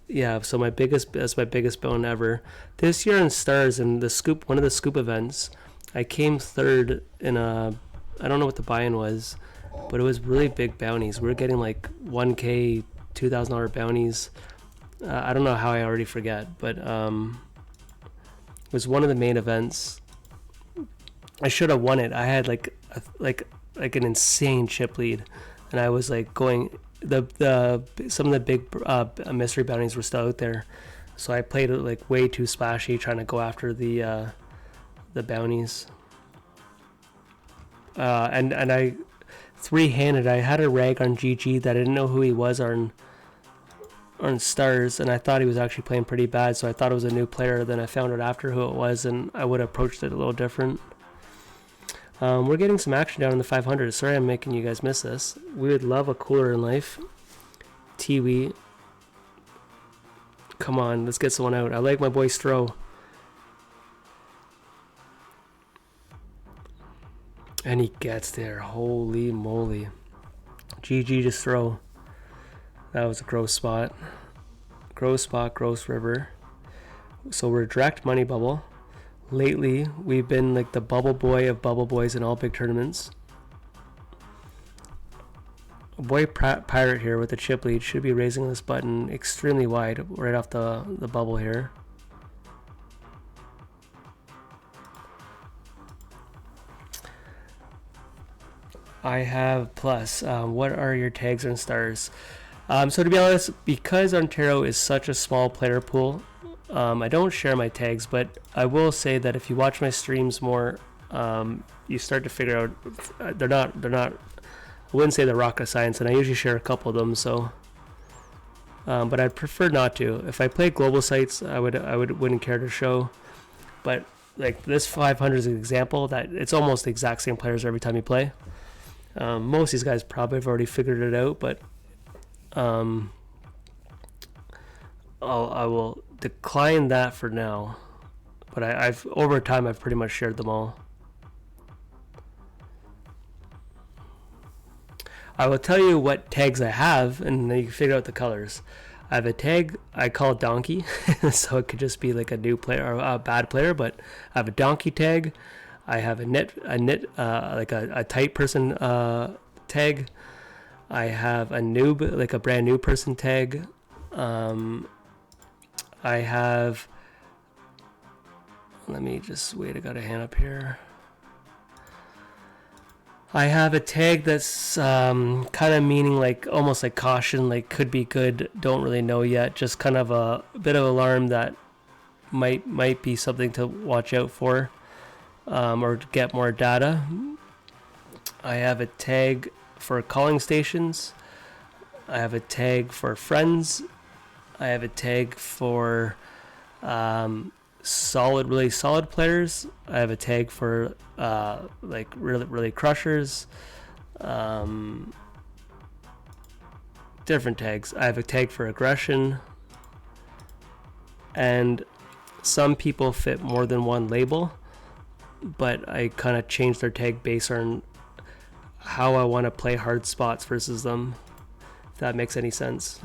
Yeah, so that's my biggest bone ever. This year in Stars, in the scoop, one of the scoop events, I came third in a, I don't know what the buy-in was, but it was really big bounties. We were getting like 1K, $2,000 bounties. I don't know how, I already forget, but it was one of the main events. I should have won it. I had like an insane chip lead, and I was like going some of the big mystery bounties were still out there, so I played it like way too splashy, trying to go after the bounties. And I three-handed. I had a rag on GG that I didn't know who he was on stars, and I thought he was actually playing pretty bad, so I thought it was a new player. Then I found out after who it was, and I would have approached it a little different. We're getting some action down in the 500. Sorry I'm making you guys miss this. We would love a cooler in life. Tiwi. Come on, let's get someone out. I like my boy Stro. And he gets there. Holy moly. GG just throw. That was a gross spot. Gross spot, gross river. So we're direct money bubble. Lately, we've been like the bubble boy of bubble boys in all big tournaments. A boy pirate here with the chip lead should be raising this button extremely wide right off the bubble here. I have plus. What are your tags and stars? So to be honest, because Ontario is such a small player pool, I don't share my tags, but I will say that if you watch my streams more, you start to figure out they're not. I wouldn't say they're rocket science, and I usually share a couple of them. So, but I'd prefer not to. If I play global sites, I wouldn't care to show. But like this 500 is an example that it's almost the exact same players every time you play. Most of these guys probably have already figured it out, but I will decline that for now. But I've over time I've pretty much shared them all. I will tell you what tags I have, and then you can figure out the colors. I have a tag I call Donkey, so it could just be like a new player or a bad player. But I have a Donkey tag. I have a like a tight person tag. I have a noob, like a brand new person tag. I have. Let me just wait. I got a hand up here. I have a tag that's kind of meaning like almost like caution, like could be good, don't really know yet. Just kind of a bit of alarm that might be something to watch out for, or get more data. I have a tag for calling stations. I have a tag for friends. I have a tag for really solid players. I have a tag for like really crushers. Different tags. I have a tag for aggression, and some people fit more than one label, but I kind of change their tag based on how I want to play hard spots versus them, if that makes any sense.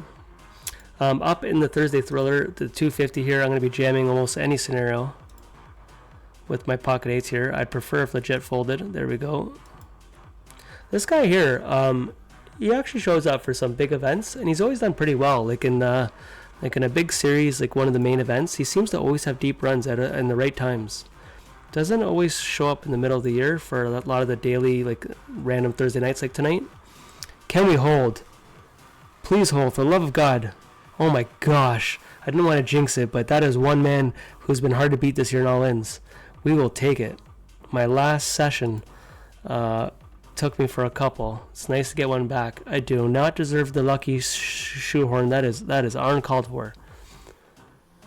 Up in the Thursday Thriller, the 250 here, I'm going to be jamming almost any scenario with my pocket eights here. I'd prefer if legit folded. There we go. This guy here, he actually shows up for some big events, and he's always done pretty well. Like in a big series, like one of the main events, he seems to always have deep runs in the right times. Doesn't always show up in the middle of the year for a lot of the daily, like random Thursday nights like tonight. Can we hold? Please hold, for the love of God. Oh my gosh, I didn't want to jinx it, but that is one man who's been hard to beat this year in all-ins. We will take it. My last session took me for a couple. It's nice to get one back. I do not deserve the lucky shoehorn. That is uncalled for.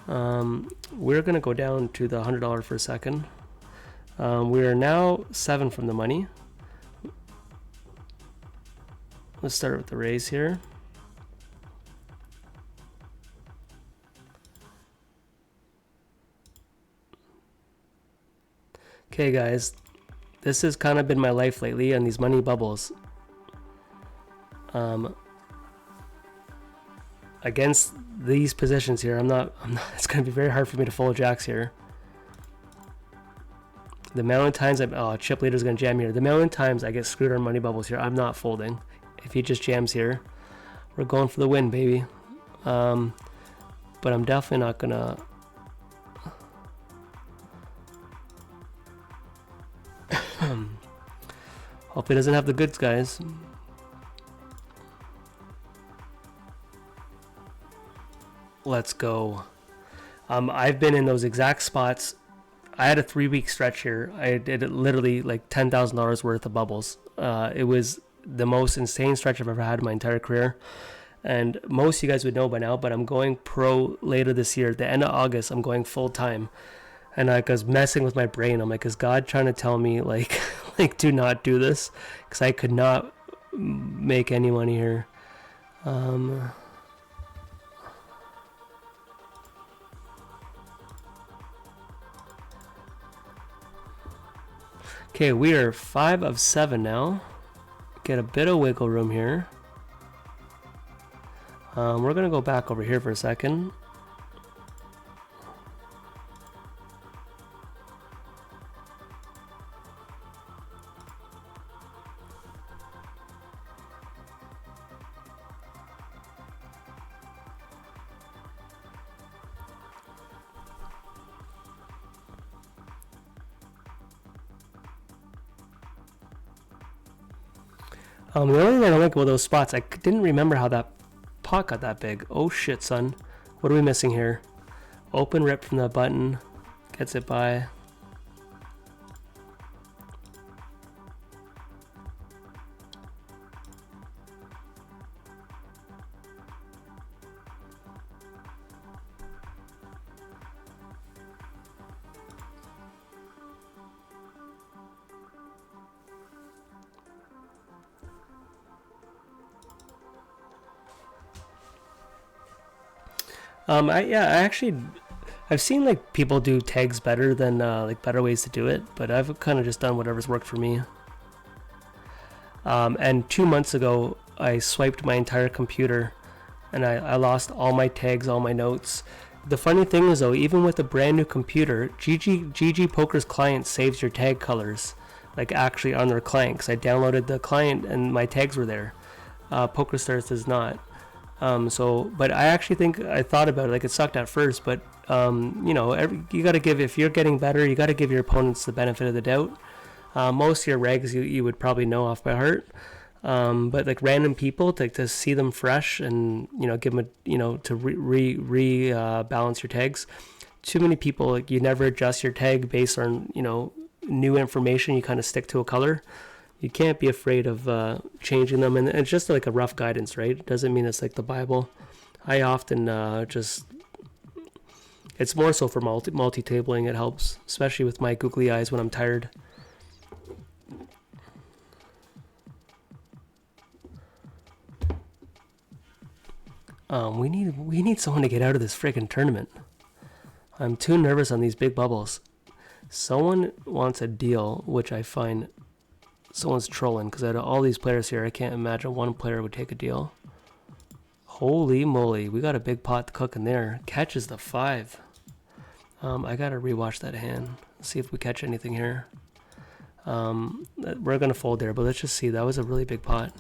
We're going to go down to the $100 for a second. We are now 7 from the money. Let's start with the raise here. Okay guys, this has kind of been my life lately on these money bubbles. Against these positions here, I'm not it's going to be very hard for me to follow jacks here. The amount of times chip leader's going to jam here. The amount of times I get screwed on money bubbles here, I'm not folding. If he just jams here, we're going for the win, baby. But I'm definitely not going to Hope he doesn't have the goods, guys. Let's go. I've been in those exact spots. I had a 3-week stretch here. I did literally like $10,000 worth of bubbles. It was the most insane stretch I've ever had in my entire career. And most of you guys would know by now, but I'm going pro later this year. At the end of August, I'm going full time. And I was messing with my brain. I'm like, is God trying to tell me, like, do not do this? Because I could not make any money here. Okay, we are 5 of 7 now. Get a bit of wiggle room here. We're going to go back over here for a second. The only thing I don't like about those spots, I didn't remember how that pot got that big. Oh shit, son. What are we missing here? Open rip from the button. Gets it by. I've seen like people do tags better than like better ways to do it, but I've kind of just done whatever's worked for me. And 2 months ago, I swiped my entire computer, and I lost all my tags, all my notes. The funny thing is though, even with a brand new computer, GG Poker's client saves your tag colors, like actually on their client. Because I downloaded the client and my tags were there. PokerStars does not. But I actually think I thought about it, like it sucked at first, but you got to give, if you're getting better, you got to give your opponents the benefit of the doubt. Most of your regs you would probably know off by heart, but like random people to see them fresh and give them to balance your tags. Too many people, like, you never adjust your tag based on new information. You kind of stick to a color. You can't be afraid of changing them, and it's just like a rough guidance, right? It doesn't mean it's like the Bible. I often it's more so for multi-tabling. It helps, especially with my googly eyes when I'm tired. We need someone to get out of this freaking tournament. I'm too nervous on these big bubbles. Someone wants a deal, which I find someone's trolling, because out of all these players here, I can't imagine one player would take a deal. Holy moly, we got a big pot to cook in there. Catches the 5. I gotta rewatch that hand, see if we catch anything here. We're gonna fold there, but let's just see. That was a really big pot.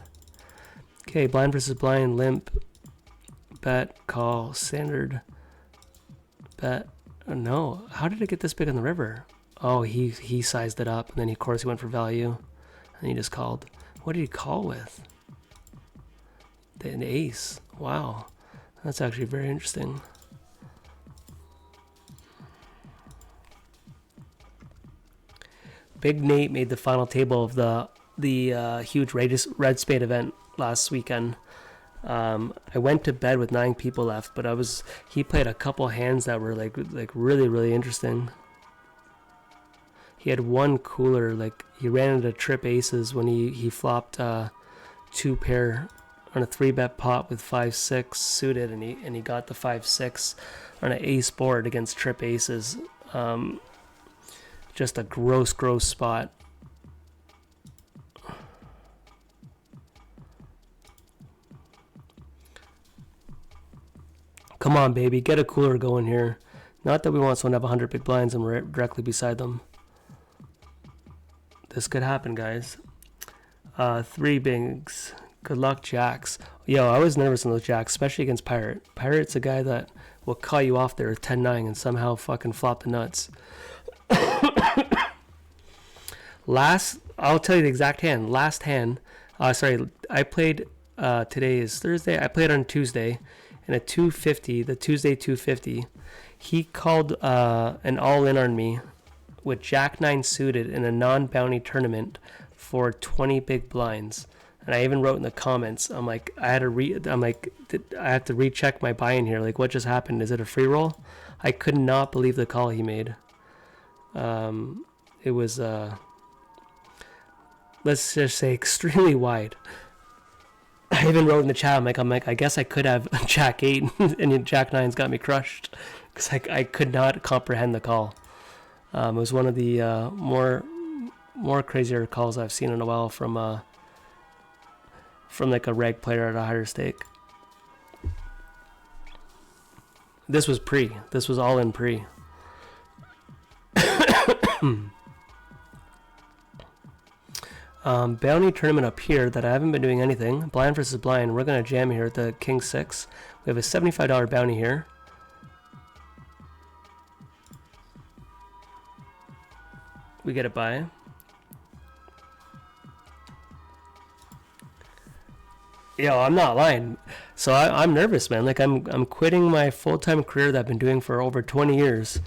Okay, blind versus blind, limp, bet, call, standard, bet. Oh, no, how did it get this big on the river? Oh, he sized it up, and then of course he went for value. And he just called. What did he call with? An ace. Wow. That's actually very interesting. Big Nate made the final table of the huge Red Spade event last weekend. I went to bed with 9 people left, but he played a couple hands that were like really, really interesting. He had one cooler, like he ran into trip aces when he flopped 2 pair on a 3-bet pot with 5-6 suited, and he got the 5-6 on an ace board against trip aces. Just a gross spot. Come on, baby, get a cooler going here. Not that we want someone to have 100 big blinds and we're directly beside them. This could happen, guys. 3 bigs. Good luck, jacks. Yo, I was nervous on those jacks, especially against Pirate. Pirate's a guy that will call you off there with 10-9 and somehow fucking flop the nuts. I'll tell you the exact hand. Last hand. Sorry, I played. Today is Thursday. I played on Tuesday, in a 250. The Tuesday 250. He called an all-in on me with Jack 9 suited in a non-bounty tournament for 20 big blinds. And I even wrote in the comments, I'm like, I had to recheck my buy-in here. Like, what just happened? Is it a free roll? I could not believe the call he made. It was, let's just say, extremely wide. I even wrote in the chat, I'm like, I guess I could have Jack 8, and Jack 9's got me crushed. Because I could not comprehend the call. It was one of the more crazier calls I've seen in a while from like a reg player at a higher stake. This was pre. This was all in pre. Bounty tournament up here that I haven't been doing anything. Blind versus blind. We're going to jam here at the King 6. We have a $75 bounty here. We get it by. Yo, I'm not lying. So I'm nervous, man. Like I'm quitting my full-time career that I've been doing for over 20 years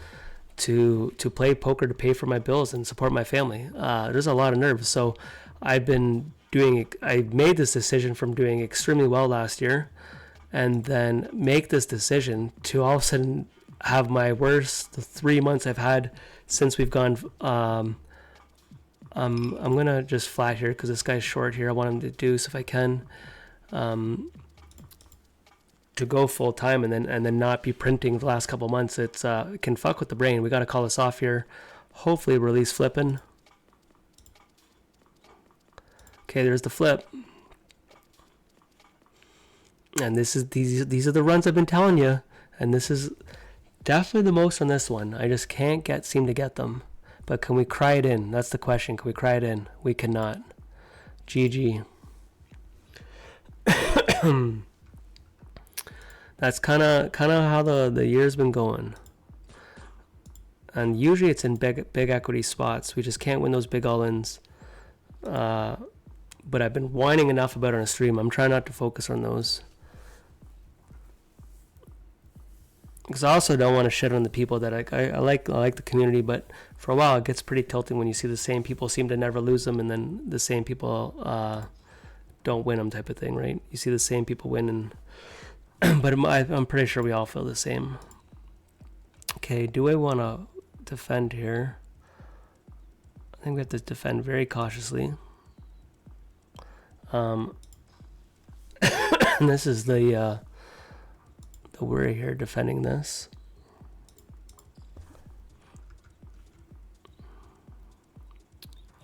to play poker to pay for my bills and support my family. There's a lot of nerves. So I made this decision from doing extremely well last year, and then make this decision to all of a sudden have my worst 3 months I've had since we've gone. I'm gonna just flat here because this guy's short here. I want him to deuce if I can. To go full time and then not be printing the last couple months, it can fuck with the brain. We got to call this off here. Hopefully release flipping. Okay, there's the flip. And these are the runs I've been telling you, and this is definitely the most on this one. I just can't seem to get them. But can we cry it in? That's the question. Can we cry it in? We cannot. GG. That's kind of how the year's been going. And usually it's in big equity spots. We just can't win those big all-ins. But I've been whining enough about it on a stream. I'm trying not to focus on those. Because I also don't want to shit on the people that I like the community, but for a while it gets pretty tilting when you see the same people seem to never lose them, and then the same people don't win them, type of thing, right? You see the same people win, and but I'm pretty sure we all feel the same. Okay, do I want to defend here? I think we have to defend very cautiously. And this is the worry here, defending this.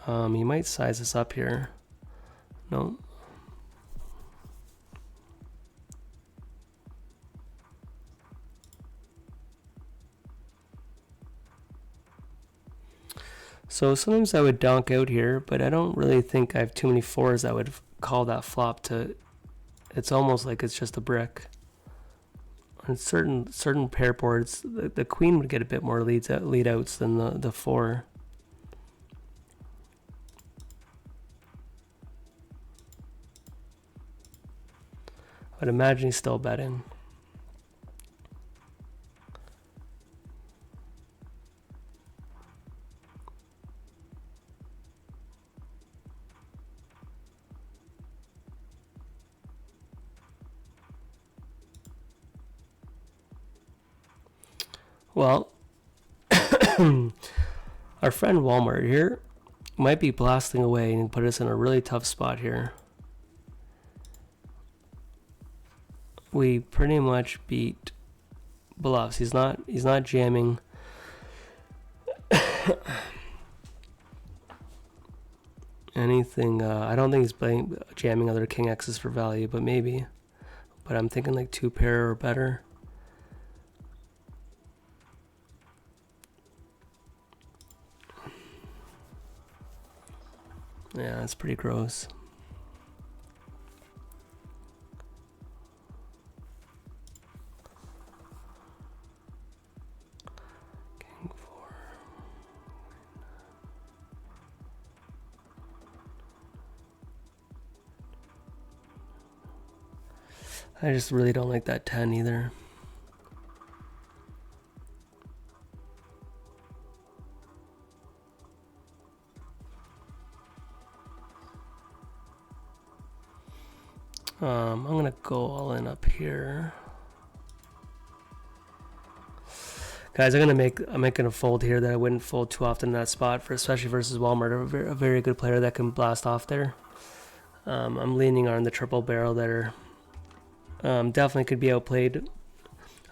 He might size us up here. No. So sometimes I would donk out here, but I don't really think I have too many fours that would call that flop to. It's almost like it's just a brick. On certain pair boards, the queen would get a bit more lead outs than the four. I'd imagine he's still betting. Well, our friend Walmart here might be blasting away and put us in a really tough spot here. We pretty much beat bluffs. He's not jamming. Anything. I don't think he's jamming other king X's for value, but maybe. But I'm thinking like 2 pair or better. Yeah, that's pretty gross. King 4. I just really don't like that 10 either. I'm gonna go all in up here. Guys, I'm making a fold here that I wouldn't fold too often in that spot, for especially versus Walmart, a very good player that can blast off there. I'm leaning on the triple barrel there. Definitely could be outplayed.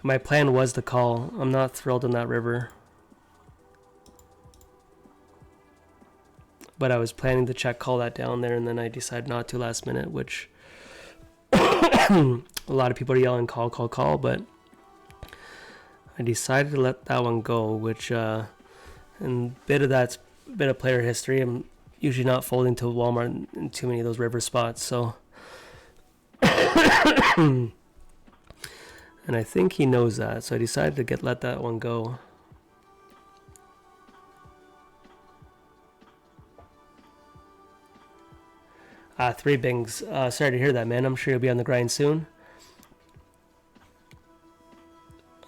My plan was to call. I'm not thrilled in that river, but I was planning to check call that down there, and then I decided not to last minute, which a lot of people are yelling call, but I decided to let that one go, which in bit of player history, I'm usually not folding to Walmart in too many of those river spots, so and I think he knows that, so I decided to let that one go. Three bings. Sorry to hear that, man. I'm sure you'll be on the grind soon.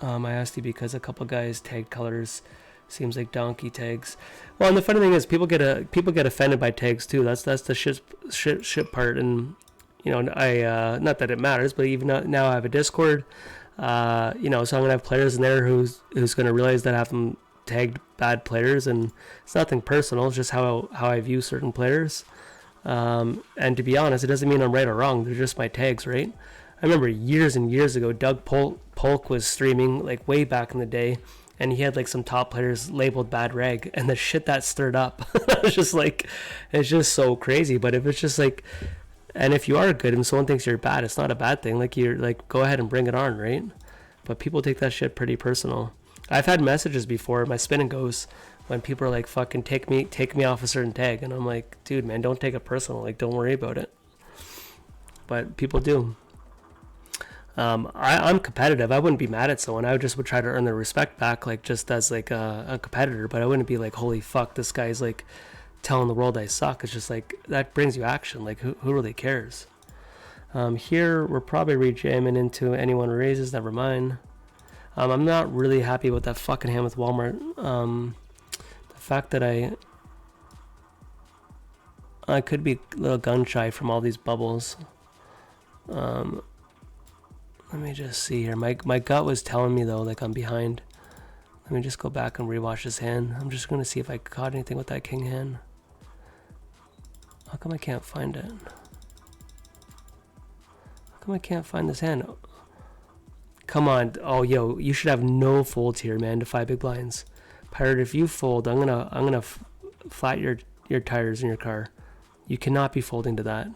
I asked you because a couple guys tagged colors. Seems like donkey tags. Well, and the funny thing is, people get offended by tags too. That's the shit part. And you know, I not that it matters, but even now I have a Discord. You know, so I'm gonna have players in there who's gonna realize that I have them tagged bad players, and it's nothing personal. It's just how I view certain players. And to be honest, it doesn't mean I'm right or wrong. They're just my tags, right? I remember years and years ago, Doug Polk was streaming like way back in the day, and he had like some top players labeled bad reg, and the shit that stirred up. I was just like, it's just so crazy. But if it's just like, and if you are good and someone thinks you're bad, it's not a bad thing. Like, you're like, go ahead and bring it on, right? But people take that shit pretty personal. I've had messages before, my spin and goes, when people are like, fucking take me off a certain tag, and I'm like, dude, man, don't take it personal. Like, don't worry about it. But people do. I'm competitive. I wouldn't be mad at someone. I would try to earn their respect back, like just as like a competitor. But I wouldn't be like, holy fuck, this guy's like telling the world I suck. It's just like, that brings you action. Like, who really cares? Here we're probably rejamming into anyone who raises. Never mind. I'm not really happy with that fucking hand with Walmart. The fact that I could be a little gun shy from all these bubbles. Let me just see here. My gut was telling me though, like I'm behind. Let me just go back and rewatch this hand. I'm just gonna see if I caught anything with that king hand. How come I can't find it? How come I can't find this hand? Come on. Oh, yo, you should have no folds here, man, to 5 big blinds. Pirate, if you fold, I'm gonna flat your tires in your car. You cannot be folding to that.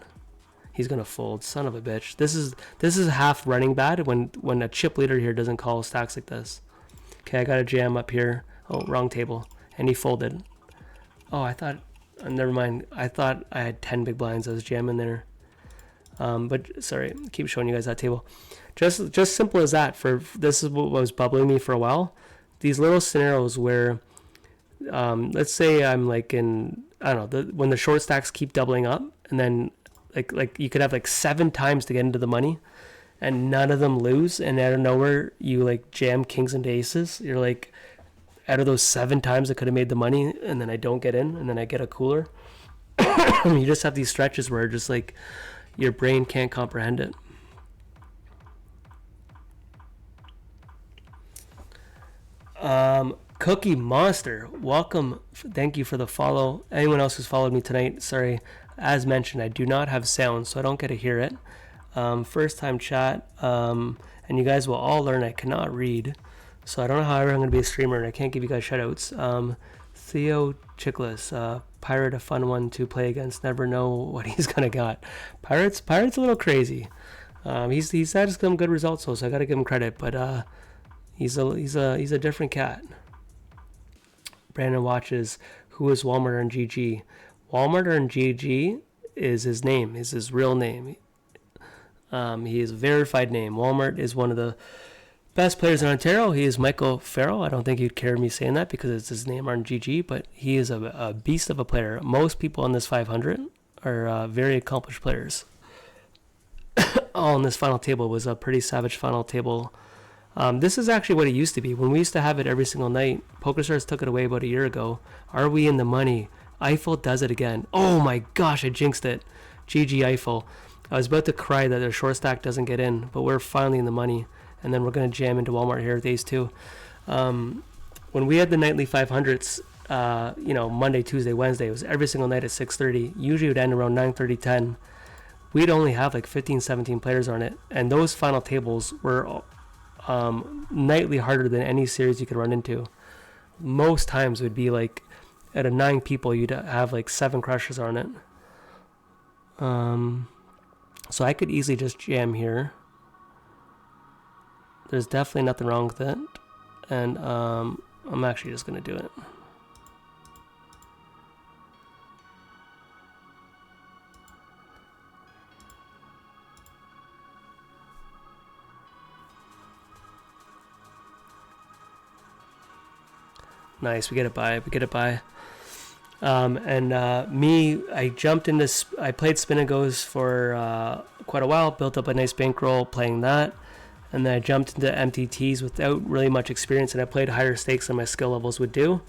He's gonna fold, son of a bitch. This is half running bad when a chip leader here doesn't call stacks like this. Okay, I got a jam up here. Oh, wrong table, and he folded. Oh, I thought, never mind. I thought I had 10 big blinds. I was jamming there. But sorry, keep showing you guys that table. Just simple as that. This is what was bubbling me for a while. These little scenarios where, let's say I'm like in, I don't know, when the short stacks keep doubling up, and then like you could have like 7 times to get into the money, and none of them lose, and out of nowhere you like jam kings and aces. You're like, out of those 7 times I could have made the money, and then I don't get in, and then I get a cooler. You just have these stretches where just like your brain can't comprehend it. Cookie Monster, welcome. Thank you for the follow. Anyone else who's followed me tonight, sorry. As mentioned, I do not have sound, so I don't get to hear it. First time chat, and you guys will all learn I cannot read, so I don't know how I'm going to be a streamer, and I can't give you guys shoutouts. Theo Chickless, Pirate, a fun one to play against. Never know what he's gonna got. Pirate's a little crazy. He's had some good results though, so I gotta give him credit. But he's a different cat. Brandon watches. Who is Walmart and GG? Walmart and GG is his name. Is his real name. He is a verified name. Walmart is one of the best players in Ontario. He is Michael Farrell. I don't think you'd care me saying that because it's his name on GG, but he is a beast of a player. Most people on this 500 are very accomplished players. Oh, and this final table was a pretty savage final table. This is actually what it used to be. When we used to have it every single night, PokerStars took it away about a year ago. Are we in the money? Eiffel does it again. Oh my gosh, I jinxed it. GG Eiffel. I was about to cry that their short stack doesn't get in, but we're finally in the money. And then we're going to jam into Walmart here with ace 2. When we had the nightly 500s, Monday, Tuesday, Wednesday, it was every single night at 6:30. Usually it would end around 9:30, 10. We'd only have like 15, 17 players on it. And those final tables were nightly harder than any series you could run into. Most times it would be like out of 9 people, you'd have like 7 crushers on it. So I could easily just jam here. There's definitely nothing wrong with it. And I'm actually just going to do it. Nice, we get it by. I jumped into, I played spin and goes for quite a while, built up a nice bankroll playing that, and then I jumped into MTTs without really much experience, and I played higher stakes than my skill levels would do.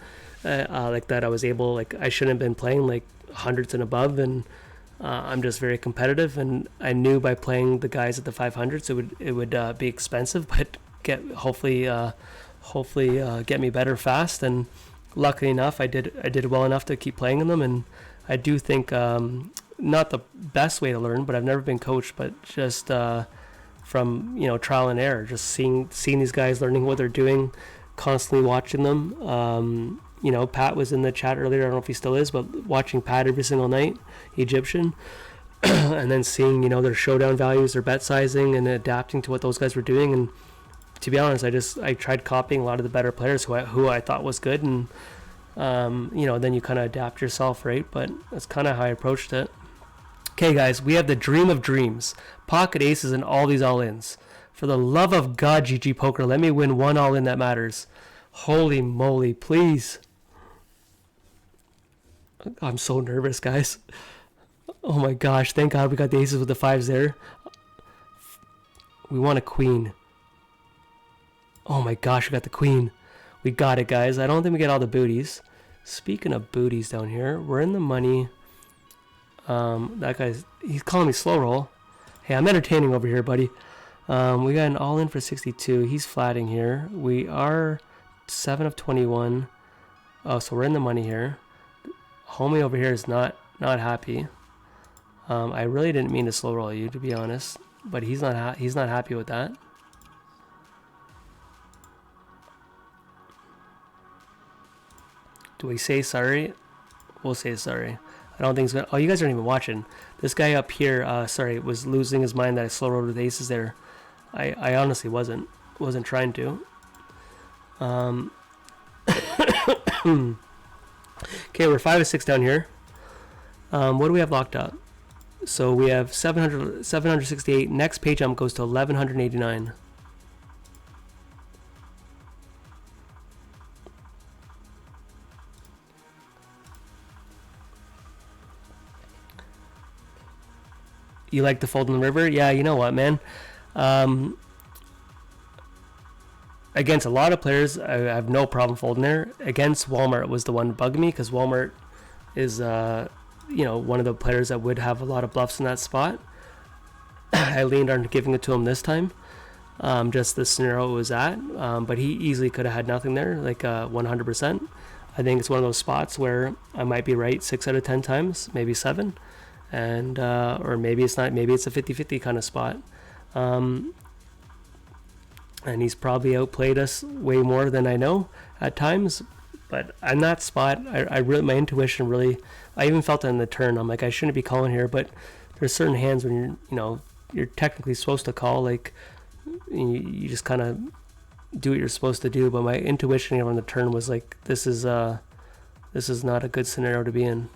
Like that, I was able, like I shouldn't have been playing like hundreds and above, and I'm just very competitive, and I knew by playing the guys at the 500s it would be expensive, but hopefully get me better fast. And luckily enough, I did well enough to keep playing in them. And I do think not the best way to learn, but I've never been coached, but just from trial and error, just seeing these guys, learning what they're doing, constantly watching them. Pat was in the chat earlier. I don't know if he still is, but watching Pat every single night, Egyptian, and then seeing their showdown values, their bet sizing, and adapting to what those guys were doing. And to be honest, I tried copying a lot of the better players who I thought was good, and then you kind of adapt yourself, right? But that's kind of how I approached it. Okay, guys, we have the dream of dreams, pocket aces and all these all-ins. For the love of God, GG Poker, let me win one all-in that matters. Holy moly, please. I'm so nervous, guys. Oh my gosh, thank God we got the aces with the 5s there. We want a queen. Oh my gosh, we got the queen. We got it, guys. I don't think we get all the booties. Speaking of booties down here, we're in the money. That he's calling me slow roll. Hey, I'm entertaining over here, buddy. We got an all in for 62. He's flatting here. We are 7 of 21. Oh, so we're in the money here. Homie over here is not happy. I really didn't mean to slow roll you, to be honest, but he's not happy with that. Do we say sorry? We'll say sorry. I don't think it's gonna. Oh, you guys aren't even watching. This guy up here, was losing his mind that I slow rolled with aces there. I honestly wasn't trying to. Okay, we're 5 of 6 down here. What do we have locked up? So we have 768. Next page jump goes to 1189. You like to fold in the river? Yeah, you know what, man. Against a lot of players, I have no problem folding there. Against Walmart was the one that bugged me, because Walmart is, one of the players that would have a lot of bluffs in that spot. I leaned on giving it to him this time, just the scenario it was at. But he easily could have had nothing there, like 100%. I think it's one of those spots where I might be right 6 out of 10 times, maybe 7. And or maybe it's not, maybe it's a 50-50 kind of spot, and he's probably outplayed us way more than I know at times. But on that spot, I really, my intuition really, I even felt it in the turn. I'm like, I shouldn't be calling here, but there's certain hands when you're technically supposed to call, like you just kind of do what you're supposed to do. But my intuition on the turn was like, this is not a good scenario to be in.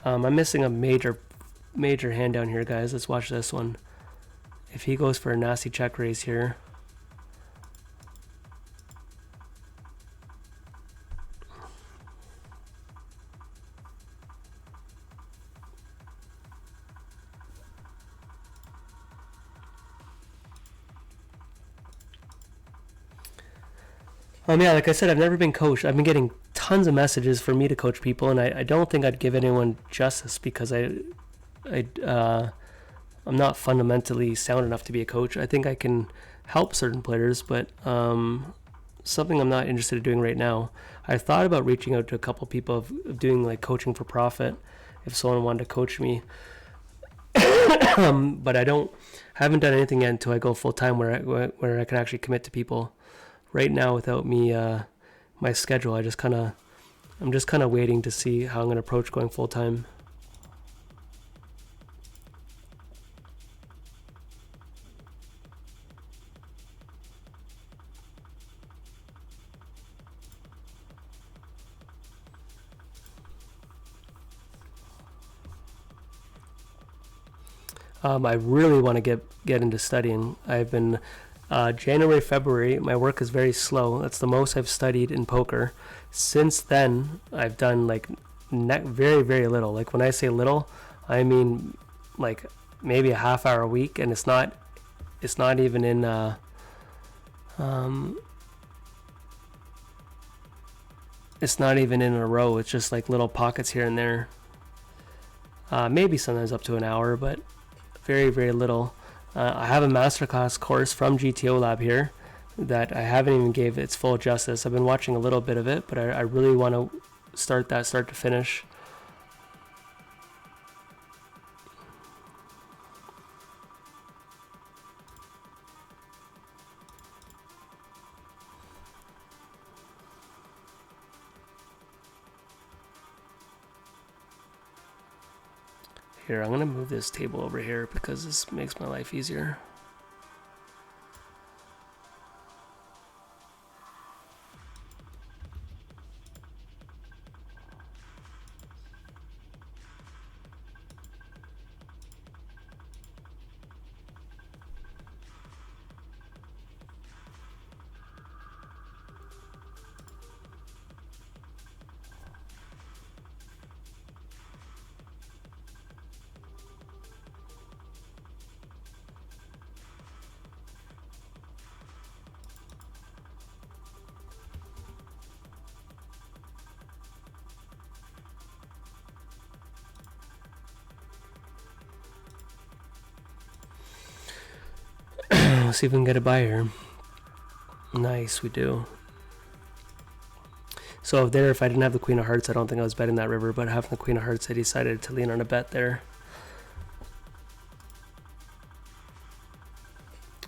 I'm missing a major hand down here, guys. Let's watch this one. If he goes for a nasty check raise here. Yeah, like I said, I've never been coached. I've been getting tons of messages for me to coach people, and I don't think I'd give anyone justice because I I'm not fundamentally sound enough to be a coach. I think I can help certain players, but something I'm not interested in doing right now. I thought about reaching out to a couple people of doing like coaching for profit if someone wanted to coach me, but I haven't done anything yet until I go full time where I can actually commit to people. Right now, without me, my schedule, I'm just kind of waiting to see how I'm going to approach going full time. I really want to get into studying. I've been January, February. My work is very slow. That's the most I've studied in poker. Since then, I've done like very very little. Like when I say little, I mean like maybe a half hour a week, and it's not even in um, it's not even in a row. It's just like little pockets here and there. Maybe sometimes up to an hour, but very very little. I have a masterclass course from GTO Lab here that I haven't even gave its full justice. I've been watching a little bit of it, but I really want to start that start to finish. Here, I'm going to move this table over here because this makes my life easier. Let's see if we can get a buyer. Nice, we do. So if I didn't have the Queen of Hearts, I don't think I was betting that river, but having the Queen of Hearts, I decided to lean on a bet there.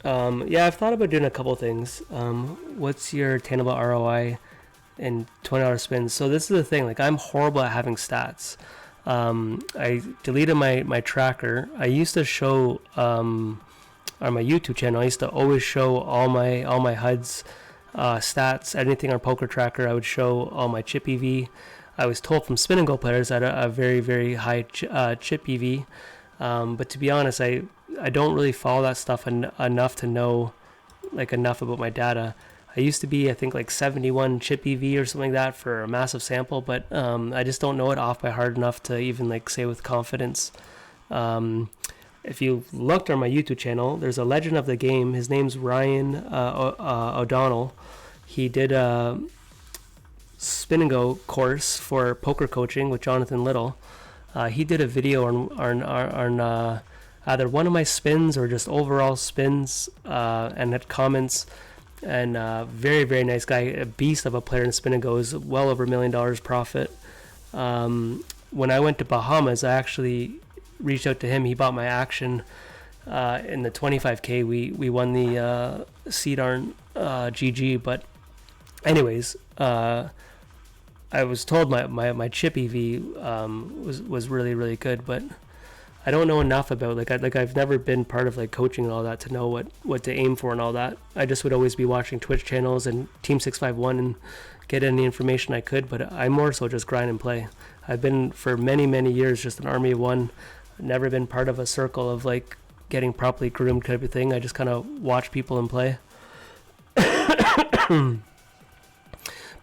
Yeah, I've thought about doing a couple things. What's your attainable ROI in $20 spins? So this is the thing, like I'm horrible at having stats. I deleted my tracker. I used to show on my YouTube channel, I used to always show all my HUDs, stats, anything on Poker Tracker. I would show all my chip EV. I was told from spin and go players that a very very high chip EV, but to be honest, I don't really follow that stuff enough to know like enough about my data. I used to be I think like 71 chip EV or something like that for a massive sample, but I just don't know it off by heart enough to even like say with confidence. If you looked on my YouTube channel, there's a legend of the game. His name's Ryan O'Donnell. He did a spin and go course for poker coaching with Jonathan Little. He did a video on either one of my spins or just overall spins, and had comments. And very very nice guy, a beast of a player in spin and goes, well over $1 million profit. When I went to Bahamas, I actually reached out to him. He bought my action in the 25k. We won the CDARN GG. But anyways, I was told my chip EV was really really good, but I don't know enough about I've never been part of like coaching and all that to know what to aim for and all that. I just would always be watching Twitch channels and Team 651 and get any information I could, but I more so just grind and play. I've been for many years just an army of one. Never been part of a circle of like getting properly groomed type of thing. I just kind of watch people and play.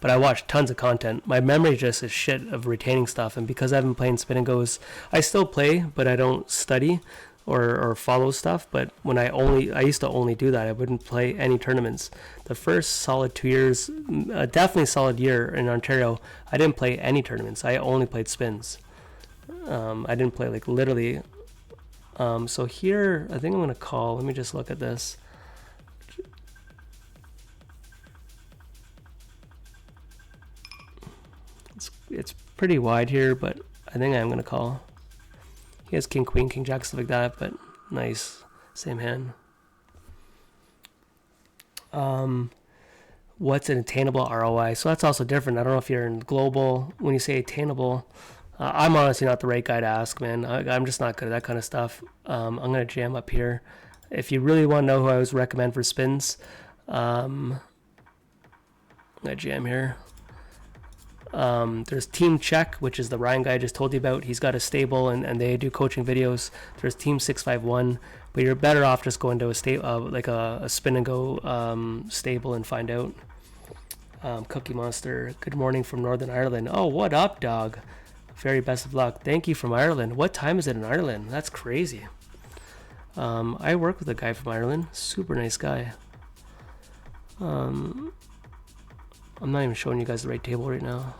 But I watch tons of content. My memory just is shit of retaining stuff, and because I've been playing spin and goes, I still play, but I don't study. or follow stuff. But when I used to only do that. I wouldn't play any tournaments. The first solid 2 years, definitely solid year in Ontario, I didn't play any tournaments. I only played spins. I didn't play like literally. So here, I think I'm gonna call. Let me just look at this. It's pretty wide here, but I think I'm gonna call. He has king, queen, king, jack, stuff like that, but nice, same hand. What's an attainable ROI? So that's also different. I don't know if you're in global. When you say attainable, I'm honestly not the right guy to ask, man. I'm just not good at that kind of stuff. I'm gonna jam up here. If you really want to know who I would recommend for spins, I'm gonna jam here. There's Team Check, which is the Ryan guy I just told you about. He's got a stable and they do coaching videos. There's Team 651, but you're better off just going to like a spin and go stable and find out. Cookie Monster, good morning from Northern Ireland. Oh, what up, dog? Very best of luck. Thank you from Ireland. What time is it in Ireland? That's crazy. I work with a guy from Ireland. Super nice guy. I'm not even showing you guys the right table right now.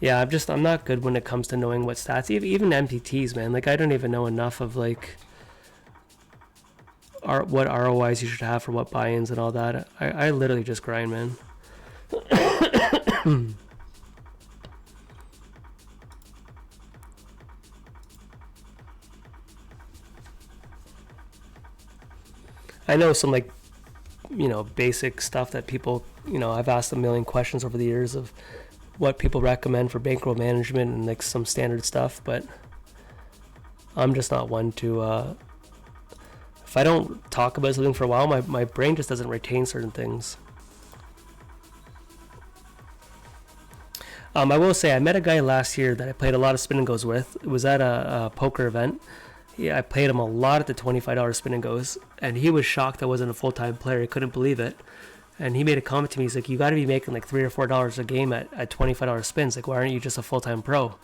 Yeah, I'm not good when it comes to knowing what stats. Even MTTs, man. Like, I don't even know enough of, like, what ROIs you should have for what buy-ins and all that. I literally just grind, man. I know some, like, basic stuff that people, I've asked a million questions over the years of what people recommend for bankroll management and like some standard stuff, but I'm just not one to, if I don't talk about something for a while, my brain just doesn't retain certain things. I will say I met a guy last year that I played a lot of spin and goes with. It was at a poker event. Yeah, I played him a lot at the $25 spin and goes, and he was shocked I wasn't a full-time player. He couldn't believe it. And he made a comment to me. He's like, you got to be making like $3 or $4 a game at $25 spins. Like, why aren't you just a full-time pro?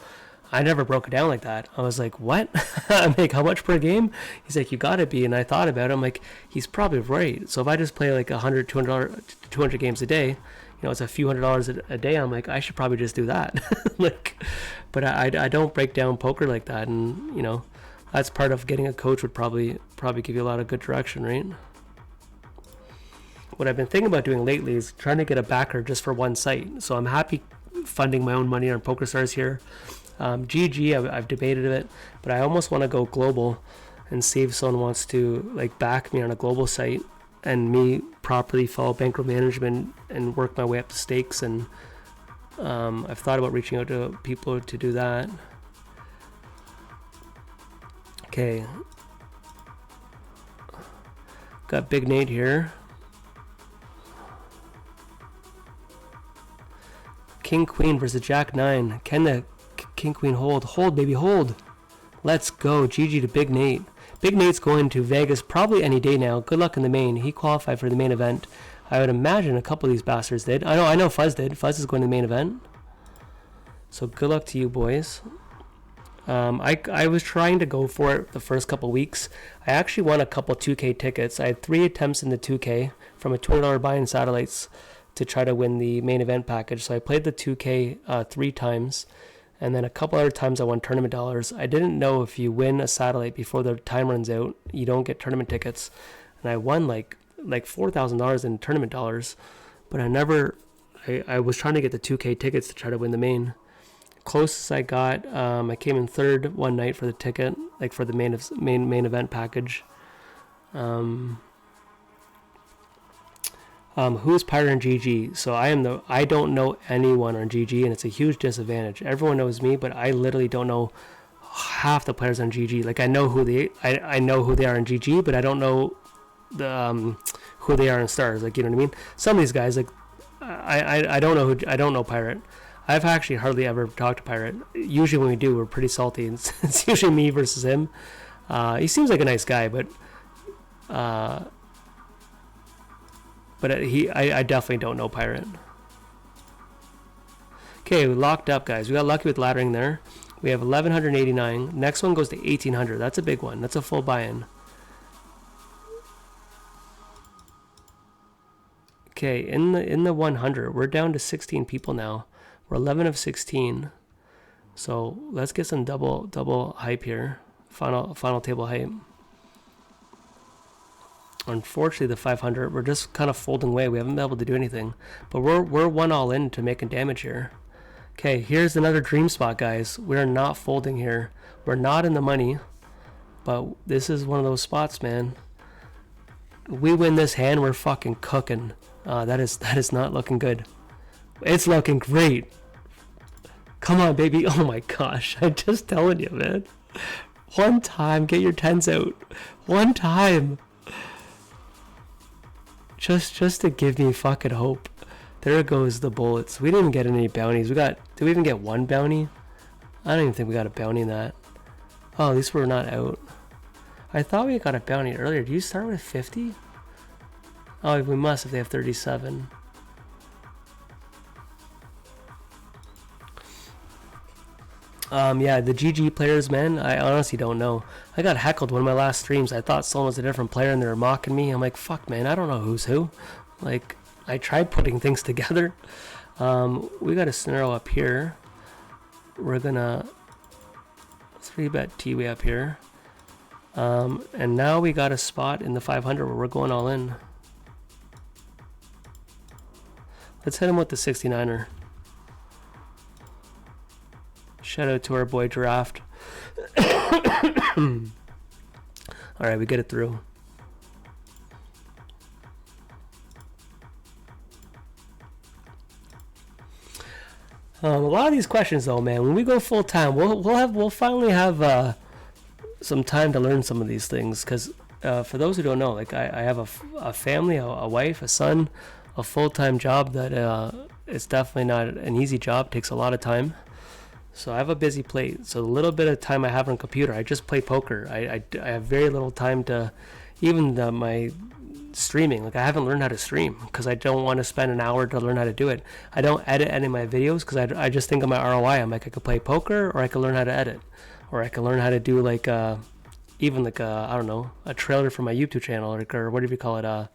I never broke it down like that. I was like, what? I'm like, how much per game? He's like, you got to be. And I thought about it. I'm like, he's probably right. So if I just play like $100, $200 games a day, it's a few $100s a day. I'm like, I should probably just do that. Like, but I don't break down poker like that. And, that's part of getting a coach would probably give you a lot of good direction, right? What I've been thinking about doing lately is trying to get a backer just for one site. So I'm happy funding my own money on PokerStars here. GG, I've debated it, but I almost want to go global and see if someone wants to like back me on a global site and me properly follow bankroll management and work my way up the stakes. And I've thought about reaching out to people to do that. Okay, got Big Nate here. King Queen versus Jack 9. Can the King Queen hold? Hold, baby, hold. Let's go. GG to Big Nate. Big Nate's going to Vegas probably any day now. Good luck in the main. He qualified for the main event. I would imagine a couple of these bastards did. I know Fuzz did. Fuzz is going to the main event. So good luck to you boys. I was trying to go for it the first couple weeks. I actually won a couple 2K tickets. I had 3 attempts in the 2K from a $20 buy in satellites to try to win the main event package. So I played the 2K 3 times, and then a couple other times I won tournament dollars. I didn't know if you win a satellite before the time runs out, you don't get tournament tickets. And I won like $4,000 in tournament dollars, but I was trying to get the 2K tickets to try to win the main. Closest I got, I came in third one night for the ticket, like for the main event package. Who's Pirate on GG? So I don't know anyone on GG, and it's a huge disadvantage. Everyone knows me, but I literally don't know half the players on GG. Like I know who they are on GG, but I don't know who they are in Stars. Like, you know what I mean? Some of these guys, like I don't know Pirate. I've actually hardly ever talked to Pirate. Usually when we do, we're pretty salty. It's usually me versus him. He seems like a nice guy, but I definitely don't know Pirate. Okay, we locked up, guys. We got lucky with laddering there. We have 1189. Next one goes to 1800. That's a big one. That's a full buy-in. Okay, in the 100, we're down to 16 people now. We're 11 of 16. So let's get some double hype here. Final table hype. Unfortunately, the 500, we're just kind of folding away. We haven't been able to do anything, but we're one all in to making damage here. Okay, here's another dream spot, guys. We're not folding here. We're not in the money, but this is one of those spots, man. We win this hand, we're fucking cooking. That is not looking good. It's looking great. Come on, baby. Oh my gosh, I'm just telling you, man. One time, get your 10s out. One time. Just to give me fucking hope. There goes the bullets. We didn't even get any bounties. Did we even get one bounty? I don't even think we got a bounty in that. Oh, at least we're not out. I thought we got a bounty earlier. Do you start with 50? Oh, we must if they have 37. Yeah, the GG players, man, I honestly don't know. I got heckled one of my last streams. I thought someone was a different player and they were mocking me. I'm like, fuck, man, I don't know who's who. Like, I tried putting things together. We got a scenario up here. We're gonna 3-bet T-way up here. And now we got a spot in the 500 where we're going all in. Let's hit him with the 69er. Shout out to our boy Draft. Alright, we get it through. A lot of these questions though, man, when we go full time, we'll finally have some time to learn some of these things, because for those who don't know, like I have a family, a wife, a son, a full-time job that it's definitely not an easy job, takes a lot of time. So I have a busy plate. So the little bit of time I have on computer, I just play poker. I have very little time to even my streaming. Like I haven't learned how to stream because I don't want to spend an hour to learn how to do it. I don't edit any of my videos because I just think of my ROI. I'm like, I could play poker, or I could learn how to edit, or I could learn how to do like even like I don't know, a trailer for my YouTube channel, or whatever you call it,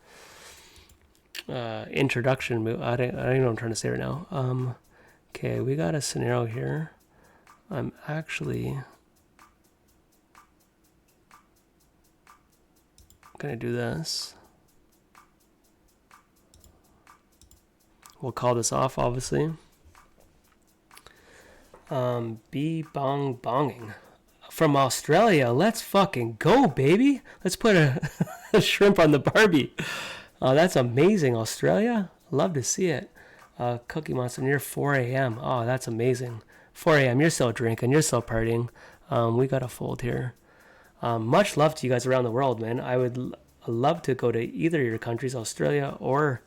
introduction. I don't even know what I'm trying to say right now. Okay, we got a scenario here. I'm actually gonna do this. We'll call this off, obviously. Be bong bonging from Australia. Let's fucking go, baby. Let's put a shrimp on the Barbie. That's amazing, Australia. Love to see it. Cookie Monster near 4 a.m. Oh, that's amazing. 4 a.m. You're still drinking. You're still partying. We got a fold here. Much love to you guys around the world, man. I would love to go to either of your countries, Australia or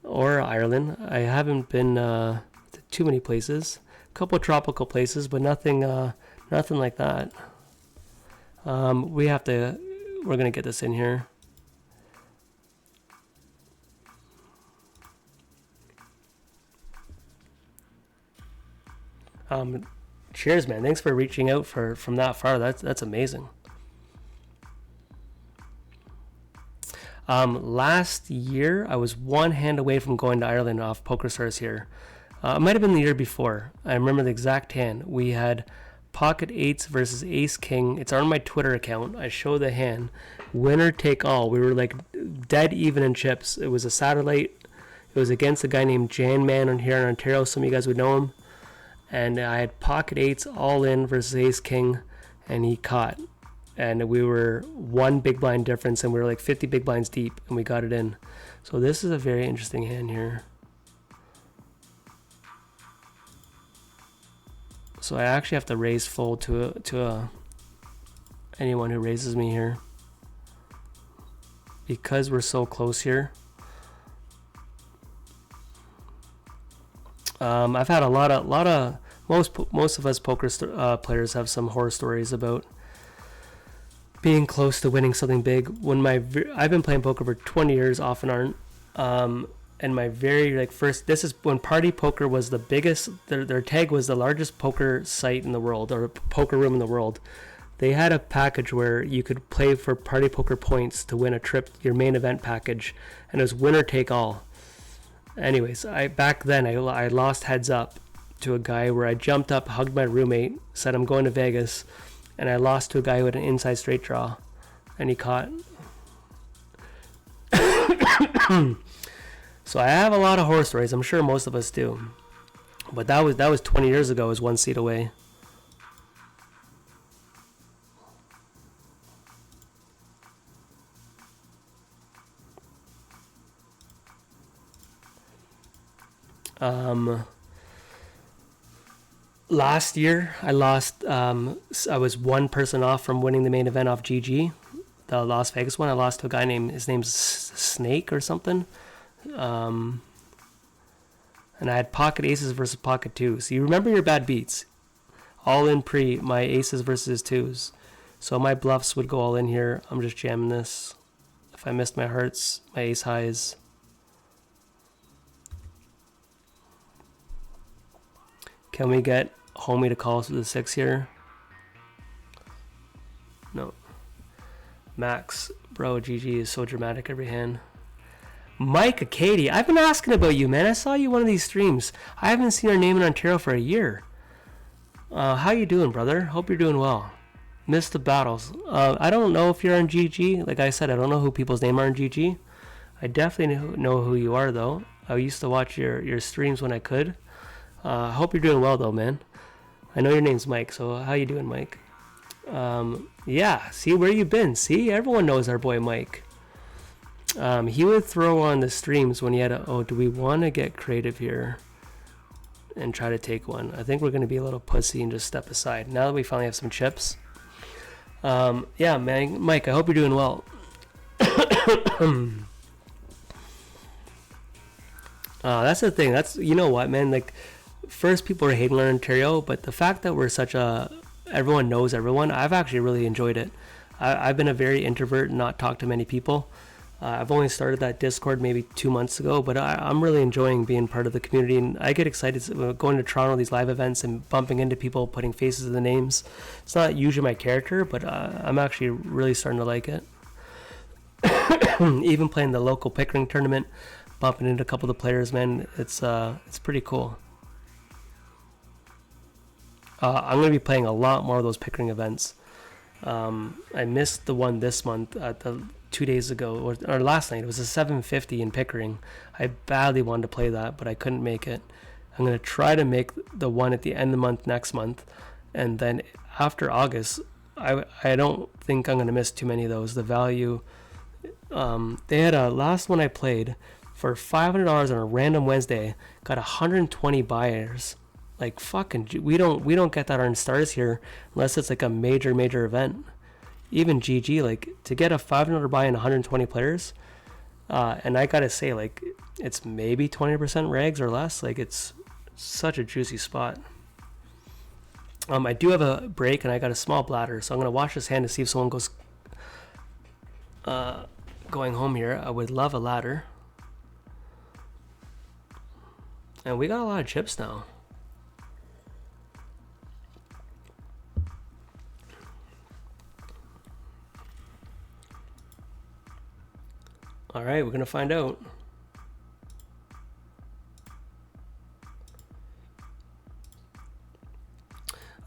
Ireland. I haven't been to too many places. A couple tropical places, but nothing like that. We're gonna get this in here. Cheers, man. Thanks for reaching out from that far. That's amazing. Last year, I was one hand away from going to Ireland off POKERSTARS here. It might have been the year before. I remember the exact hand. We had pocket eights versus ace king. It's on my Twitter account. I show the hand. Winner take all. We were like dead even in chips. It was a satellite. It was against a guy named Jan Man on here in Ontario. Some of you guys would know him. And I had pocket eights all in versus ace king, and he caught. And we were one big blind difference, and we were like 50 big blinds deep, and we got it in. So this is a very interesting hand here. So I actually have to raise fold to anyone who raises me here, because we're so close here. I've had a lot of most of us poker players have some horror stories about being close to winning something big. I've been playing poker for 20 years off and on. and my very like first, this is when Party Poker was the biggest, their tag was the largest poker site in the world, or poker room in the world. They had a package where you could play for Party Poker points to win a trip, your main event package, and it was winner take all. Anyways, back then I lost heads up to a guy where I jumped up, hugged my roommate, said I'm going to Vegas, and I lost to a guy who had an inside straight draw, and he caught. So I have a lot of horror stories. I'm sure most of us do, but that was 20 years ago. I was one seat away. Last year I lost. I was one person off from winning the main event off GG, the Las Vegas one. I lost to a guy named, his name's Snake or something. And I had pocket aces versus pocket twos. So you remember your bad beats. All in pre, my aces versus twos. So my bluffs would go all in here. I'm just jamming this. If I missed my hearts, my ace highs. Can we get homie to call us with a 6 here? No. Max, bro, GG is so dramatic every hand. Mike Katie, I've been asking about you, man. I saw you one of these streams. I haven't seen your name in Ontario for a year. How you doing, brother? Hope you're doing well. Missed the battles. I don't know if you're on GG. Like I said, I don't know who people's name are on GG. I definitely know who you are, though. I used to watch your streams when I could. I hope you're doing well, though, man. I know your name's Mike, so how you doing, Mike? Yeah, see where you been. See, everyone knows our boy Mike. He would throw on the streams when he had a, oh, do we want to get creative here and try to take one? I think we're going to be a little pussy and just step aside. Now that we finally have some chips. Yeah, man, Mike, I hope you're doing well. That's the thing. That's, you know what, man, like, first people are hating on Ontario, but the fact that we're such a, everyone knows everyone, I've actually really enjoyed it. I've been a very introvert and not talked to many people. I've only started that Discord maybe 2 months ago, but I'm really enjoying being part of the community, and I get excited going to Toronto, these live events, and bumping into people, putting faces to the names. It's not usually my character, but I'm actually really starting to like it. Even playing the local Pickering tournament, bumping into a couple of the players, man, it's pretty cool. I'm going to be playing a lot more of those Pickering events. I missed the one this month at the 2 days ago, or last night. It was a 750 in Pickering. I badly wanted to play that, but I couldn't make it. I'm going to try to make the one at the end of the month next month, and then after August, I don't think I'm going to miss too many of those. The value, they had a last one I played for $500 on a random Wednesday, got 120 buyers. Like, fucking, we don't get that on stars here unless it's like a major event. Even GG, like, to get a $500 buy in 120 players, and I gotta say, like, it's maybe 20% regs or less. Like, it's such a juicy spot. I do have a break and I got a small bladder, so I'm gonna wash this hand to see if someone goes going home here. I would love a ladder. And we got a lot of chips now. All right, we're gonna find out.